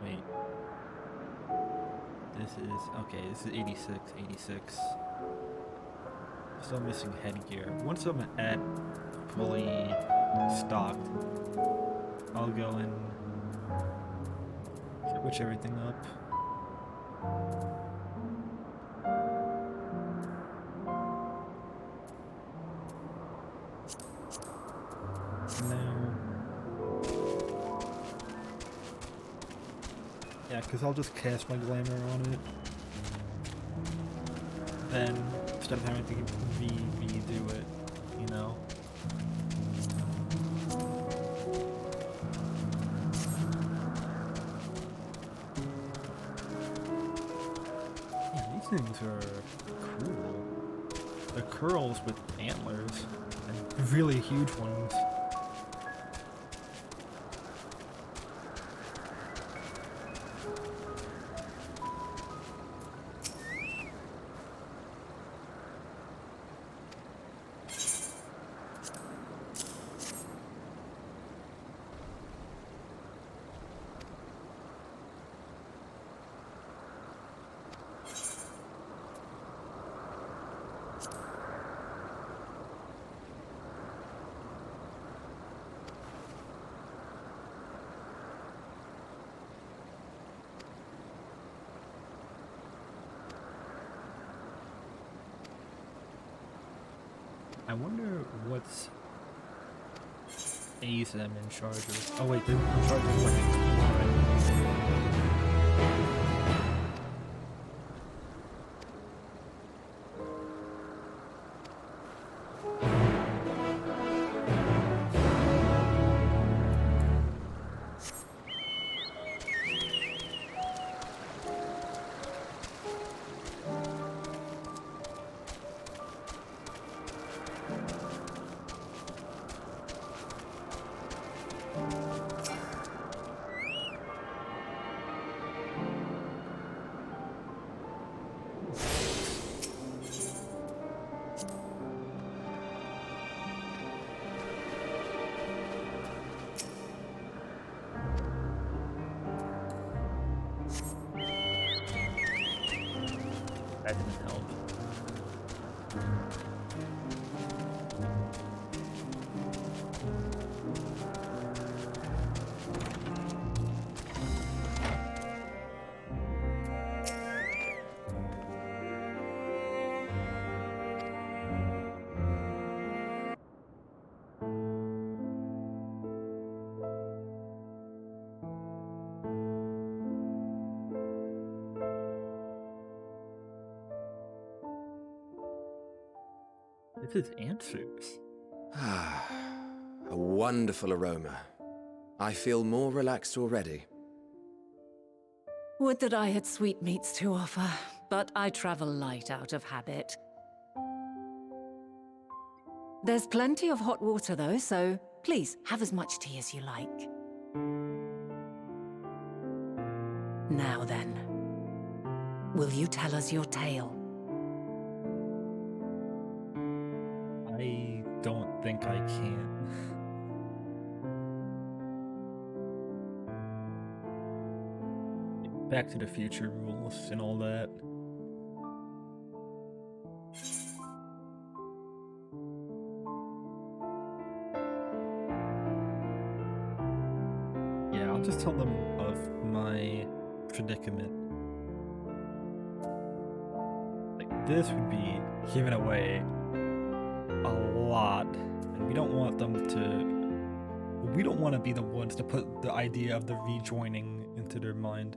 Wait. This is. Okay, this is 86. Still missing headgear. Once I'm at fully stocked, I'll go and switch everything up. Yeah, because I'll just cast my glamour on it. Then, instead of having to redo it, you know? Yeah, these things are cool. The curls with antlers, and really huge ones. I wonder what's ASM in charge of. Oh wait, they're in charge of weapons. That didn't help. This is answers. A wonderful aroma. I feel more relaxed already. Would that I had sweetmeats to offer, but I travel light out of habit. There's plenty of hot water though, so please have as much tea as you like. Now then, will you tell us your tale? I don't think I can. Back to the Future rules and all that. Yeah, I'll just tell them of my predicament. Like, this would be giving away a lot, and we don't want them to... We don't want to be the ones to put the idea of the rejoining into their mind.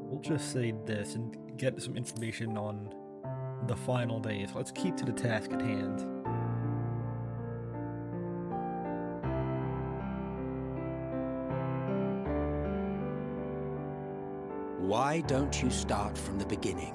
We'll just say this and get some information on the final days. Let's keep to the task at hand. Why don't you start from the beginning?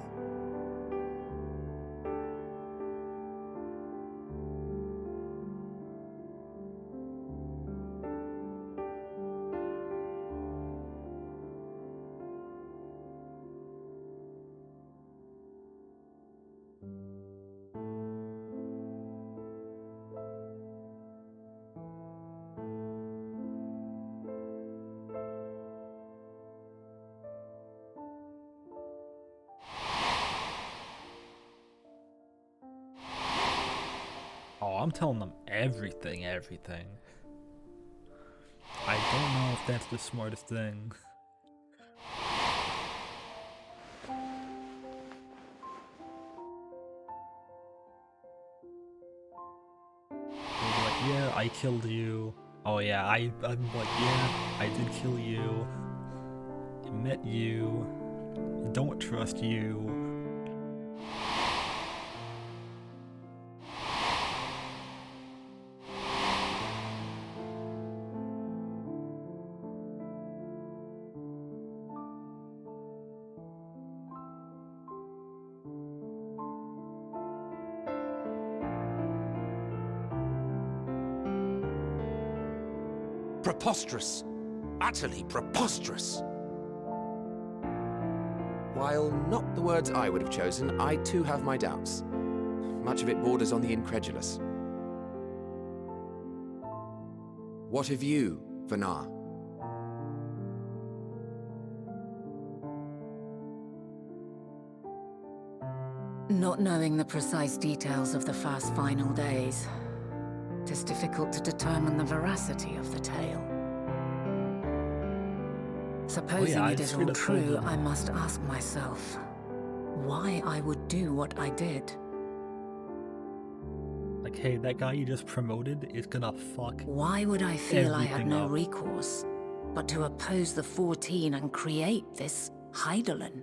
Oh, I'm telling them everything. I don't know if that's the smartest thing. They'll be like, yeah, I killed you. Oh yeah, I'm like, yeah, I did kill you. I met you. I don't trust you. Preposterous. Utterly preposterous. While not the words I would have chosen, I too have my doubts. Much of it borders on the incredulous. What of you, Vanar? Not knowing the precise details of the first final days, it is difficult to determine the veracity of the tale. Supposing it is all true, I must ask myself why I would do what I did. Like, hey, that guy you just promoted is gonna fuck. Why would I feel I had no up. recourse but to oppose the 14 and create this Hydaelyn?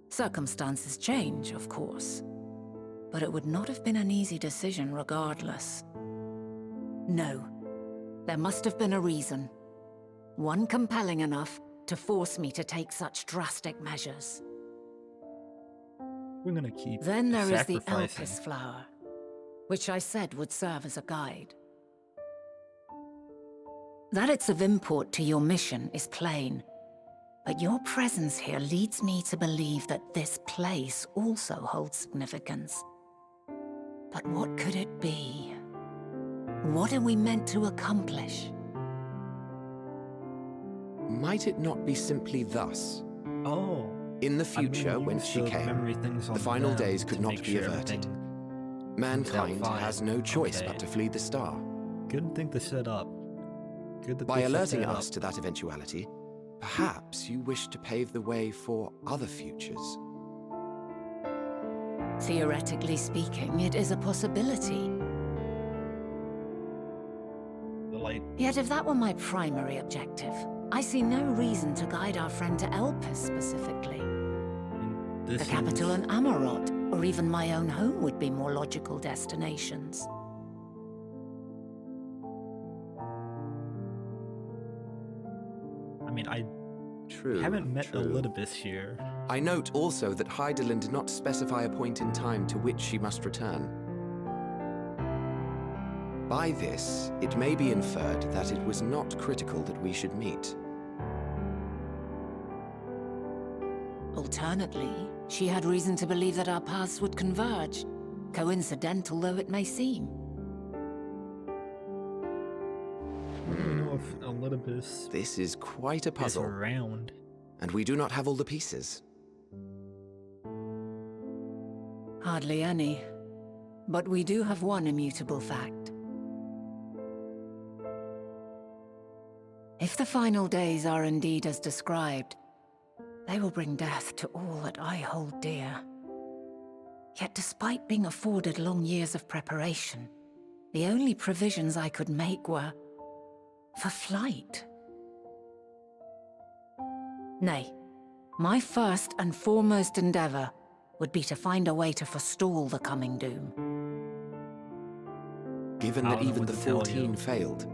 Circumstances change, of course, but it would not have been an easy decision regardless. No, there must have been a reason. One compelling enough to force me to take such drastic measures. We're gonna keep Then there is the sacrificing. Elpis flower, which I said would serve as a guide. That it's of import to your mission is plain, but your presence here leads me to believe that this place also holds significance. But what could it be? What are we meant to accomplish? Might it not be simply thus? Oh. In the future, when she came, the final days could not be averted. Mankind has no choice but to flee the star. Good thing to set up. Good that By they set alerting that us up. to that eventuality, perhaps you wish to pave the way for other futures. Theoretically speaking, it is a possibility. Yet if that were my primary objective, I see no reason to guide our friend to Elpis specifically. The capital and Amarot, or even my own home would be more logical destinations. I mean, I True. We haven't met true. Elidibus here. I note also that Hydaelyn did not specify a point in time to which she must return. By this, it may be inferred that it was not critical that we should meet. Alternately, she had reason to believe that our paths would converge, coincidental though it may seem. I don't know if Elidibus This is quite a is puzzle, around. and we do not have all the pieces. Hardly any. But we do have one immutable fact. If the final days are indeed as described, they will bring death to all that I hold dear. Yet despite being afforded long years of preparation, the only provisions I could make were for flight. Nay, my first and foremost endeavor would be to find a way to forestall the coming doom. Given I that don't know even what the to tell 14 you. failed,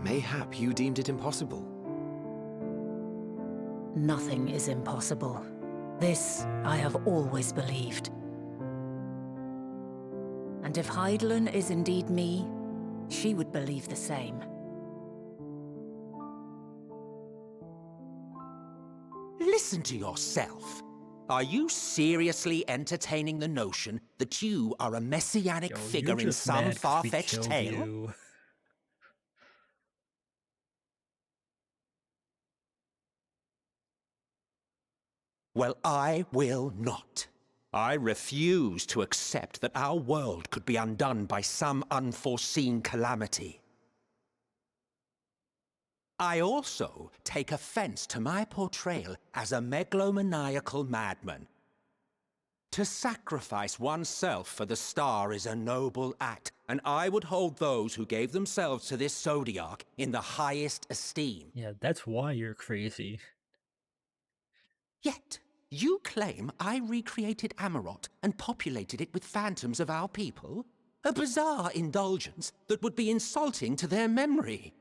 mayhap you deemed it impossible. Nothing is impossible. This I have always believed. And if Hydaelyn is indeed me, she would believe the same. Listen to yourself. Are you seriously entertaining the notion that you are a messianic Yo, figure you're in just some mad 'cause we far-fetched killed tale? you. Well, I will not. I refuse to accept that our world could be undone by some unforeseen calamity. I also take offense to my portrayal as a megalomaniacal madman. To sacrifice oneself for the star is a noble act, and I would hold those who gave themselves to this zodiac in the highest esteem. Yeah, that's why you're crazy. Yet, you claim I recreated Amarot and populated it with phantoms of our people? A bizarre indulgence that would be insulting to their memory.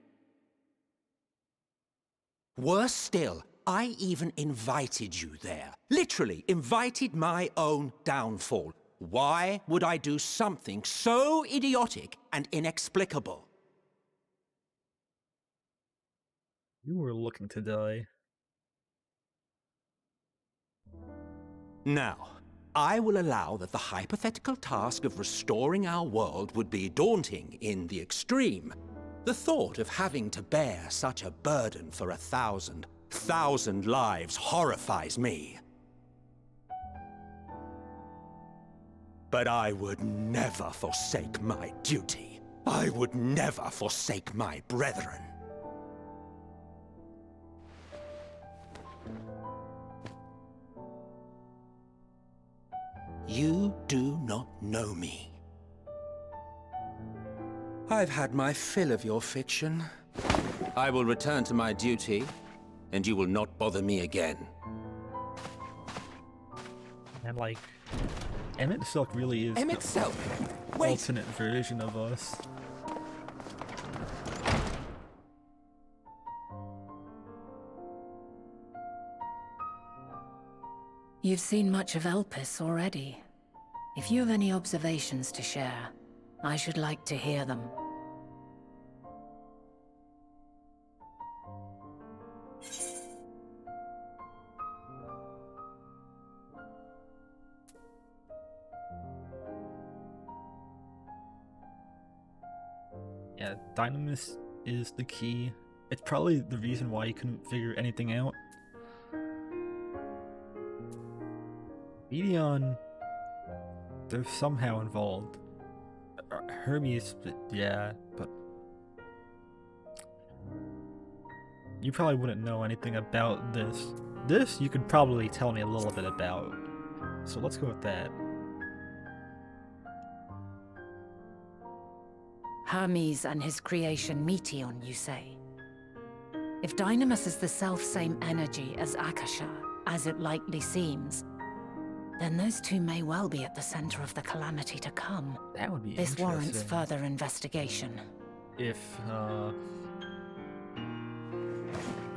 Worse still, I even invited you there. Literally invited my own downfall. Why would I do something so idiotic and inexplicable? You were looking to die. Now, I will allow that the hypothetical task of restoring our world would be daunting in the extreme. The thought of having to bear such a burden for 1,000 lives horrifies me. But I would never forsake my duty. I would never forsake my brethren. You do not know me. I've had my fill of your fiction. I will return to my duty, and you will not bother me again. And like, Emmett Silk really is Emmett the Silk? Wait! alternate version of us. You've seen much of Elpis already. If you have any observations to share, I should like to hear them. Yeah, Dynamis is the key. It's probably the reason why you couldn't figure anything out. Medion, they're somehow involved. Hermes, yeah, but you probably wouldn't know anything about this. This you could probably tell me a little bit about. So let's go with that. Hermes and his creation Meteon, you say? If Dynamis is the self-same energy as Akasha, as it likely seems, then those two may well be at the center of the calamity to come. That would be This warrants interesting. further investigation. If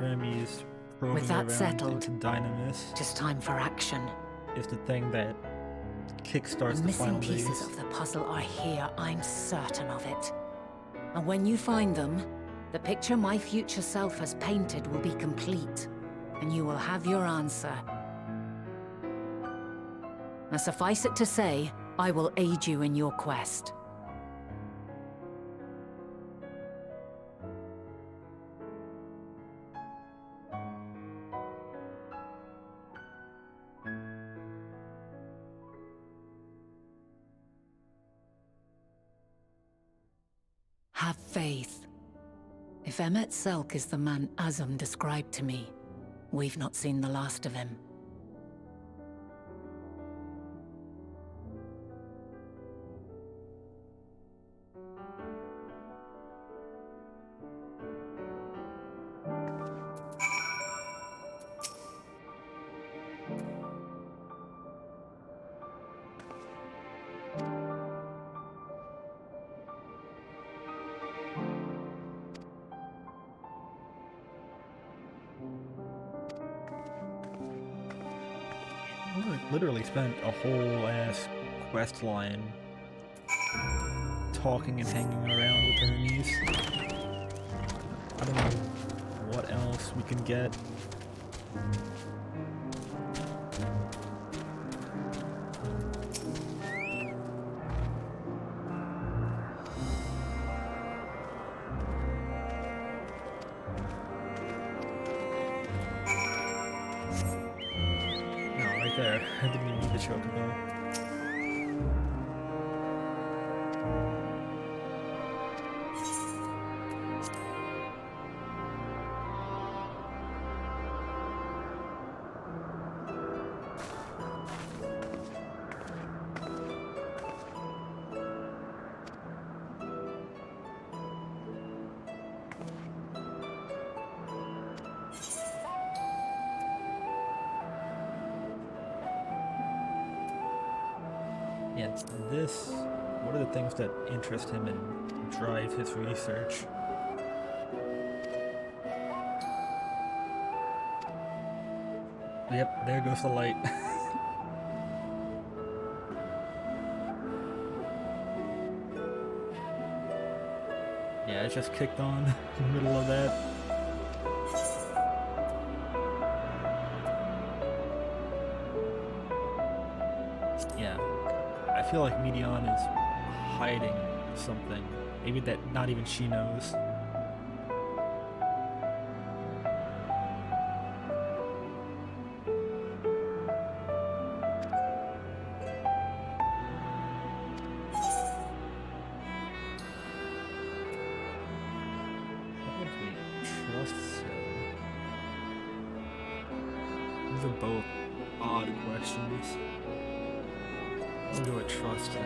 Hermes probing With that around settled, into Dynamis just time for action. is the thing that kickstarts The the missing final pieces days. of the puzzle are here, I'm certain of it. And when you find them, the picture my future self has painted will be complete, and you will have your answer. Now suffice it to say, I will aid you in your quest. Have faith. If Emmet Selk is the man Azum described to me, we've not seen the last of him. Literally spent a whole ass quest line talking and hanging around with Hermes. I don't know what else we can get. There, I didn't even need the chocobo. Yeah, this, what are the things that interest him and drive his research? Yep, there goes the light. Yeah, it just kicked on in the middle of that. Yeah. I feel like Medion is hiding something. Maybe that not even she knows. What would we trust him? These are both odd questions. How do I trust him?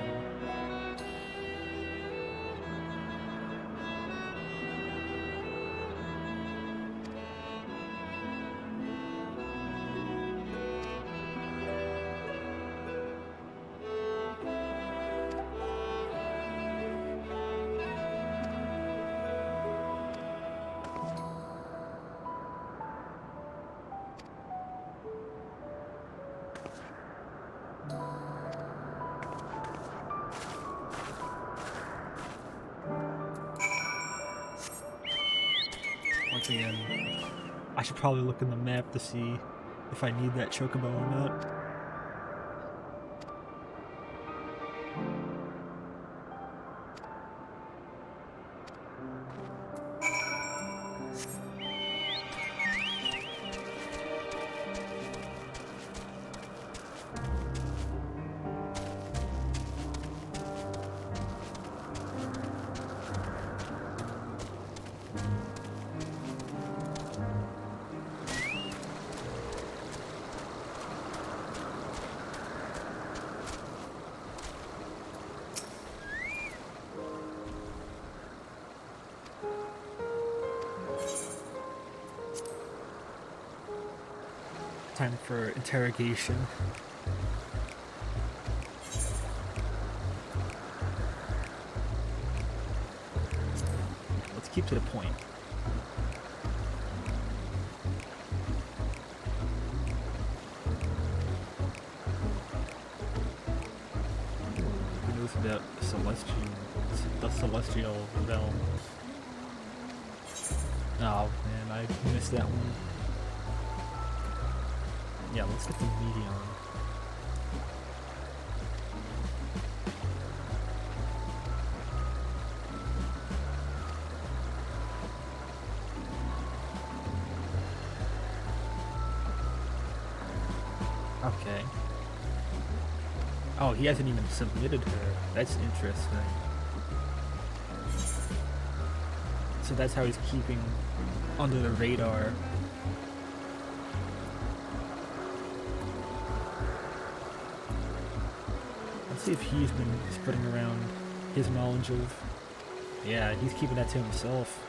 Once again, I should probably look in the map to see if I need that chocobo or not. Time for interrogation. Let's keep to the point. celestial realm. Oh man, I missed that one. Yeah, let's get the Medion. Okay. Oh, he hasn't even submitted her. That's interesting. So that's how he's keeping under the radar. Let's see if he's been spreading around his knowledge of... Yeah, he's keeping that to himself.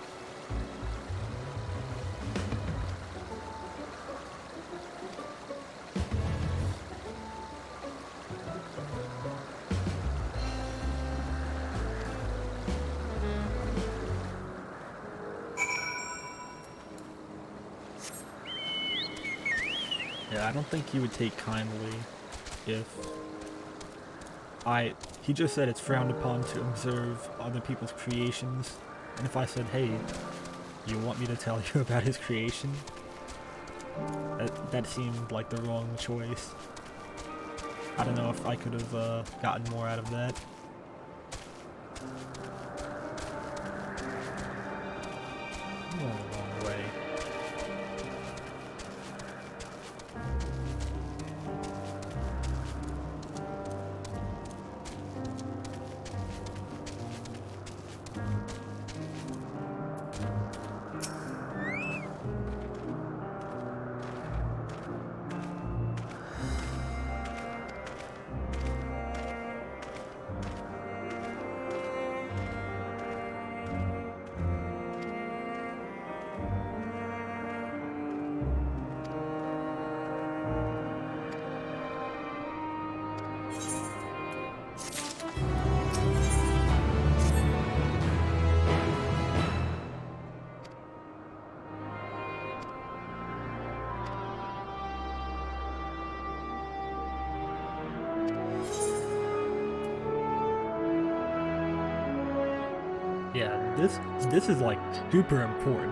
Yeah, I don't think he would take kindly if he just said it's frowned upon to observe other people's creations, and if I said, hey, you want me to tell you about his creation? That seemed like the wrong choice. I don't know if I could have gotten more out of that. I'm going the wrong way. Yeah, this is like super important.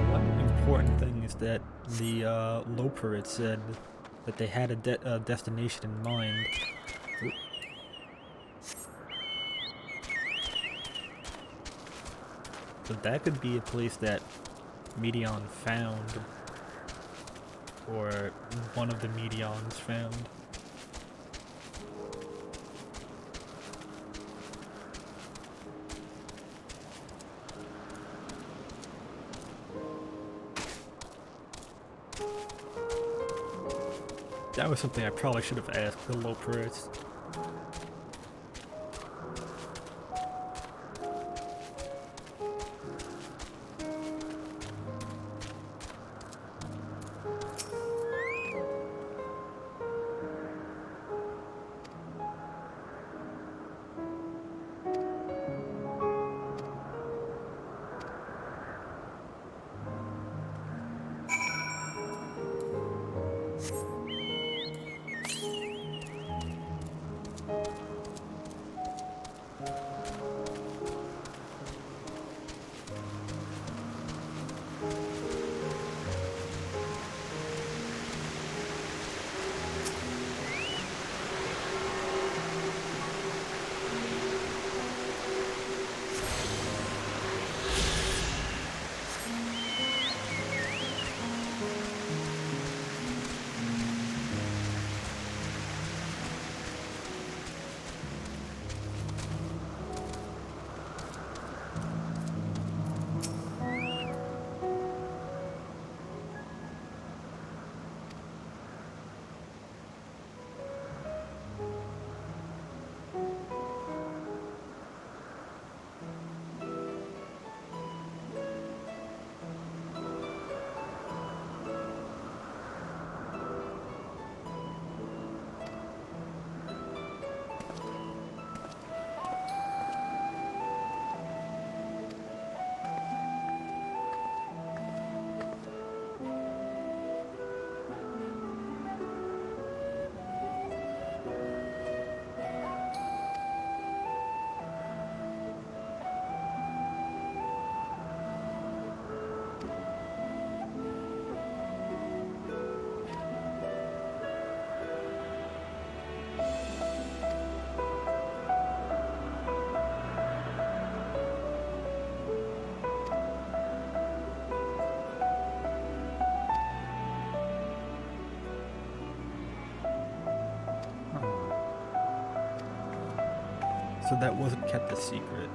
One important thing is that the Loper said that they had a destination in mind. So that could be a place that Medion found, or one of the Medions found. That was something I probably should have asked the Lopers. So that wasn't kept a secret.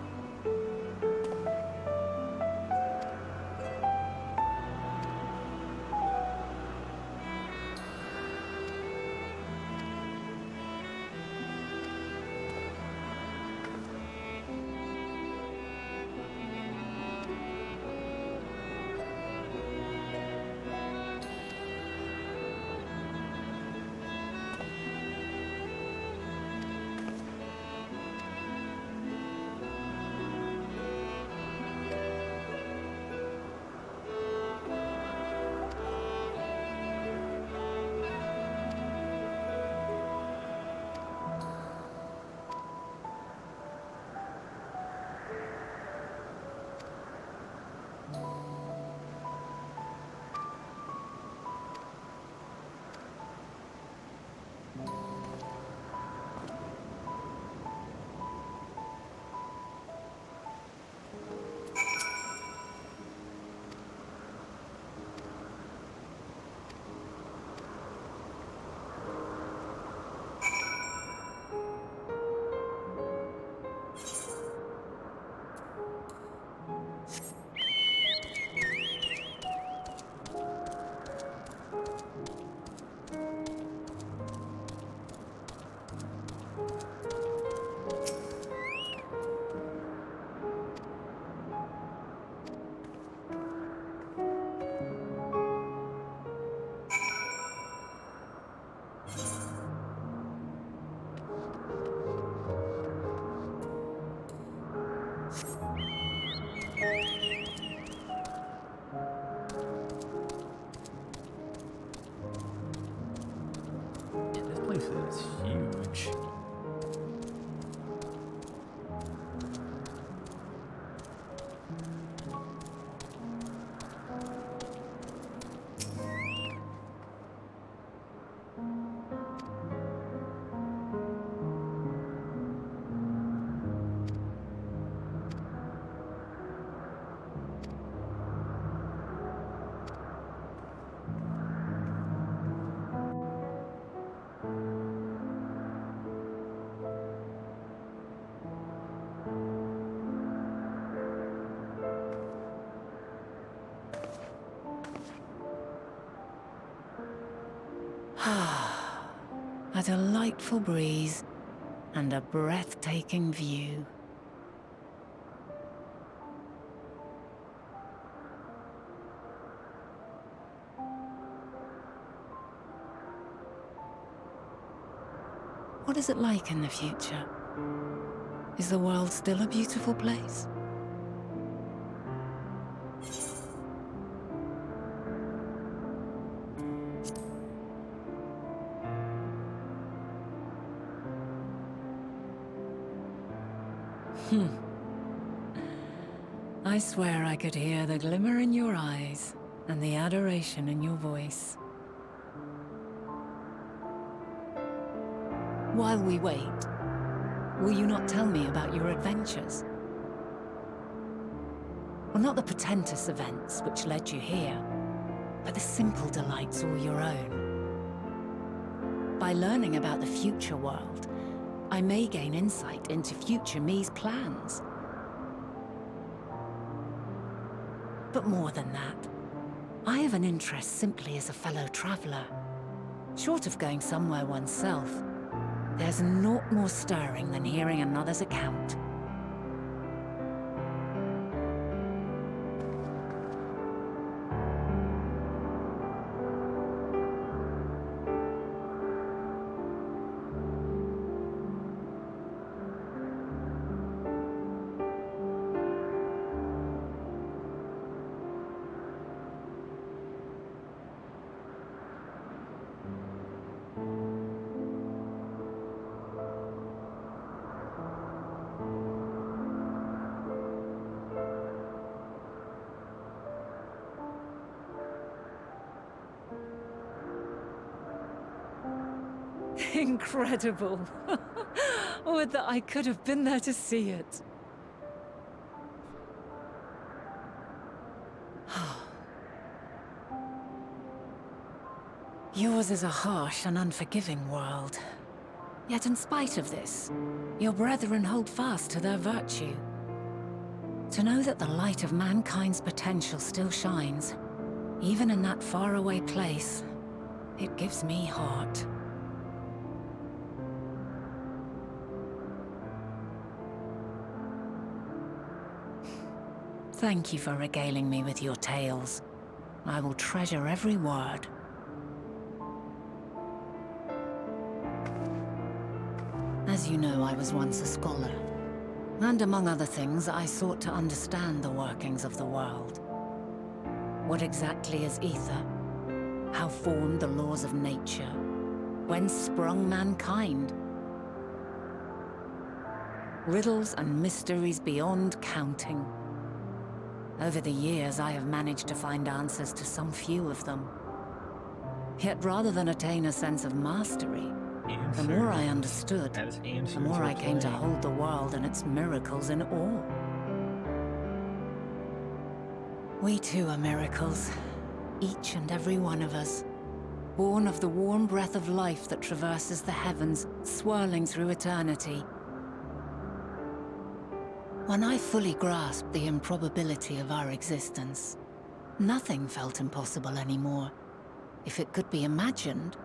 This place is huge. A delightful breeze and a breathtaking view. What is it like in the future? Is the world still a beautiful place? I swear I could hear the glimmer in your eyes and the adoration in your voice. While we wait, will you not tell me about your adventures? Well, not the portentous events which led you here, but the simple delights all your own. By learning about the future world, I may gain insight into future me's plans. But more than that, I have an interest simply as a fellow traveler. Short of going somewhere oneself, there's naught more stirring than hearing another's account. Incredible. Would that I could have been there to see it. Yours is a harsh and unforgiving world. Yet in spite of this, your brethren hold fast to their virtue. To know that the light of mankind's potential still shines, even in that faraway place, it gives me heart. Thank you for regaling me with your tales. I will treasure every word. As you know, I was once a scholar. And among other things, I sought to understand the workings of the world. What exactly is ether? How formed the laws of nature? Whence sprung mankind? Riddles and mysteries beyond counting. Over the years, I have managed to find answers to some few of them. Yet rather than attain a sense of mastery, the more I understood, the more I came to hold the world and its miracles in awe. We too are miracles, each and every one of us, born of the warm breath of life that traverses the heavens, swirling through eternity. When I fully grasped the improbability of our existence, nothing felt impossible anymore. If it could be imagined,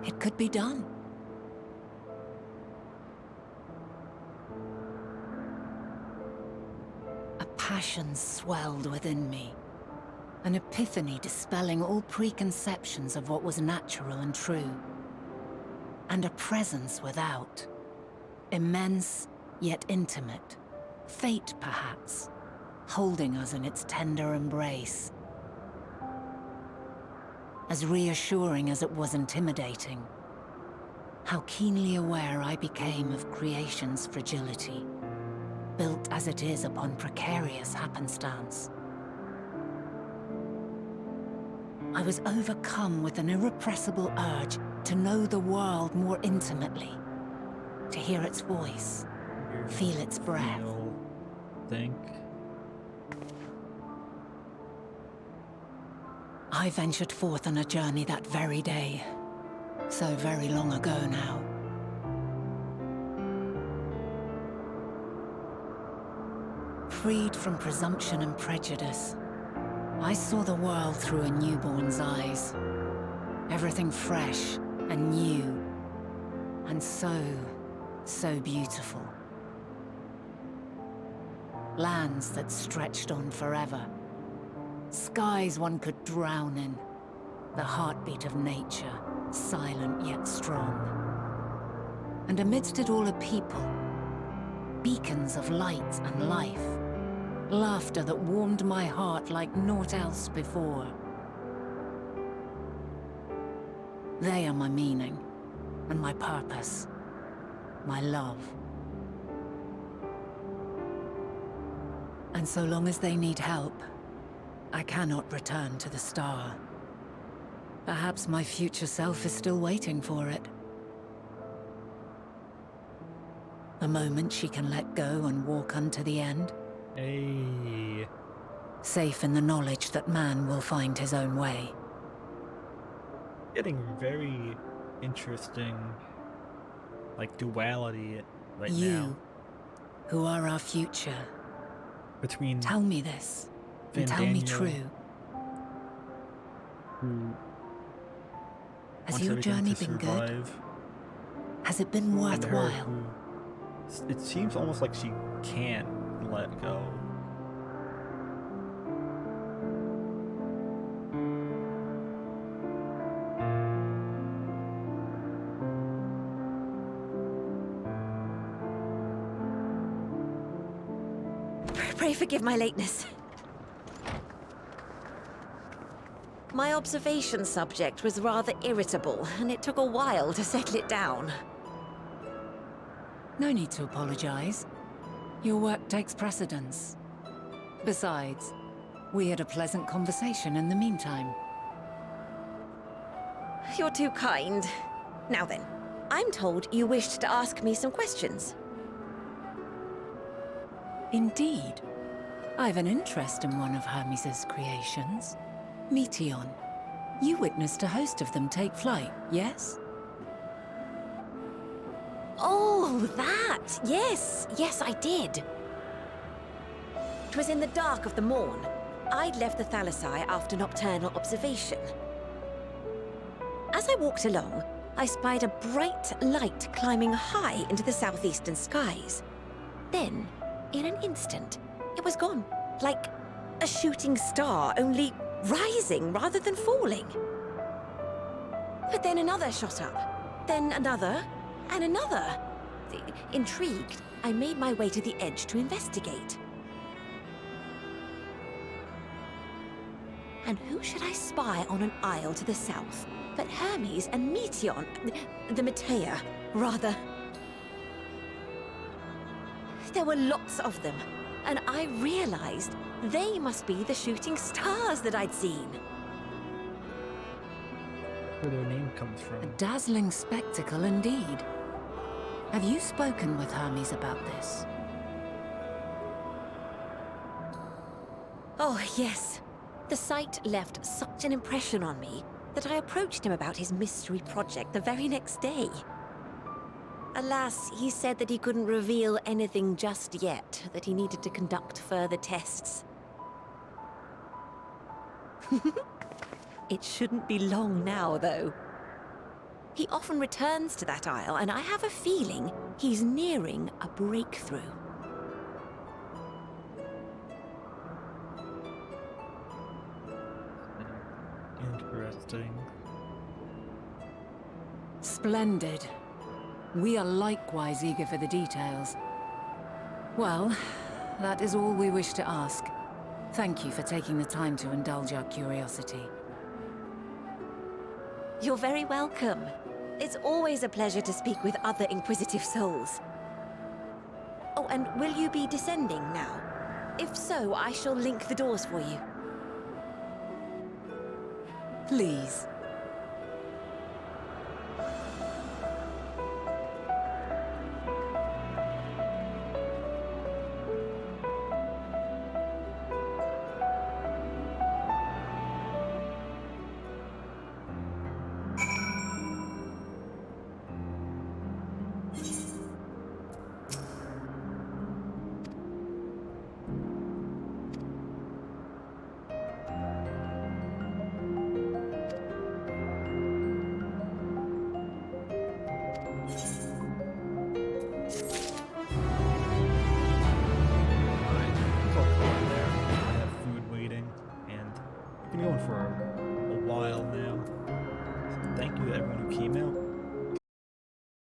it could be done. A passion swelled within me, an epiphany dispelling all preconceptions of what was natural and true. And a presence without, immense yet intimate. Fate, perhaps, holding us in its tender embrace. As reassuring as it was intimidating, how keenly aware I became of creation's fragility, built as it is upon precarious happenstance. I was overcome with an irrepressible urge to know the world more intimately, to hear its voice, feel its breath. I ventured forth on a journey that very day, so very long ago now. Freed from presumption and prejudice, I saw the world through a newborn's eyes. Everything fresh and new, and so beautiful. Lands that stretched on forever. Skies one could drown in. The heartbeat of nature, silent yet strong. And amidst it all a people. Beacons of light and life. Laughter that warmed my heart like naught else before. They are my meaning, and my purpose, my love. And so long as they need help, I cannot return to the star. Perhaps my future self is still waiting for it. The moment she can let go and walk unto the end. Hey. Safe in the knowledge that man will find his own way. Getting very interesting, like, duality right now. You, who are our future. Between tell me this, and tell me true. Who has your journey been good? Has it been worthwhile? It seems almost like she can't let go. Pray forgive my lateness. My observation subject was rather irritable, and it took a while to settle it down. No need to apologize. Your work takes precedence. Besides, we had a pleasant conversation in the meantime. You're too kind. Now then, I'm told you wished to ask me some questions. Indeed. I've an interest in one of Hermes' creations. Meteon. You witnessed a host of them take flight, yes? Oh, that! Yes, yes, I did. It was in the dark of the morn. I'd left the Thalassai after nocturnal observation. As I walked along, I spied a bright light climbing high into the southeastern skies. Then, in an instant, it was gone, like a shooting star, only rising rather than falling. But then another shot up, then another, and another. Intrigued, I made my way to the edge to investigate. And who should I spy on an isle to the south but Hermes and Meteon, the Matea, rather. There were lots of them, and I realized they must be the shooting stars that I'd seen. Where their name comes from. A dazzling spectacle indeed. Have you spoken with Hermes about this? Oh, yes. The sight left such an impression on me that I approached him about his mystery project the very next day. Alas, he said that he couldn't reveal anything just yet, that he needed to conduct further tests. It shouldn't be long now, though. He often returns to that isle, and I have a feeling he's nearing a breakthrough. Interesting. Splendid. We are likewise eager for the details. Well, that is all we wish to ask. Thank you for taking the time to indulge our curiosity. You're very welcome. It's always a pleasure to speak with other inquisitive souls. Oh, and will you be descending now? If so, I shall link the doors for you. Please. For a while now. So thank you to everyone who came out.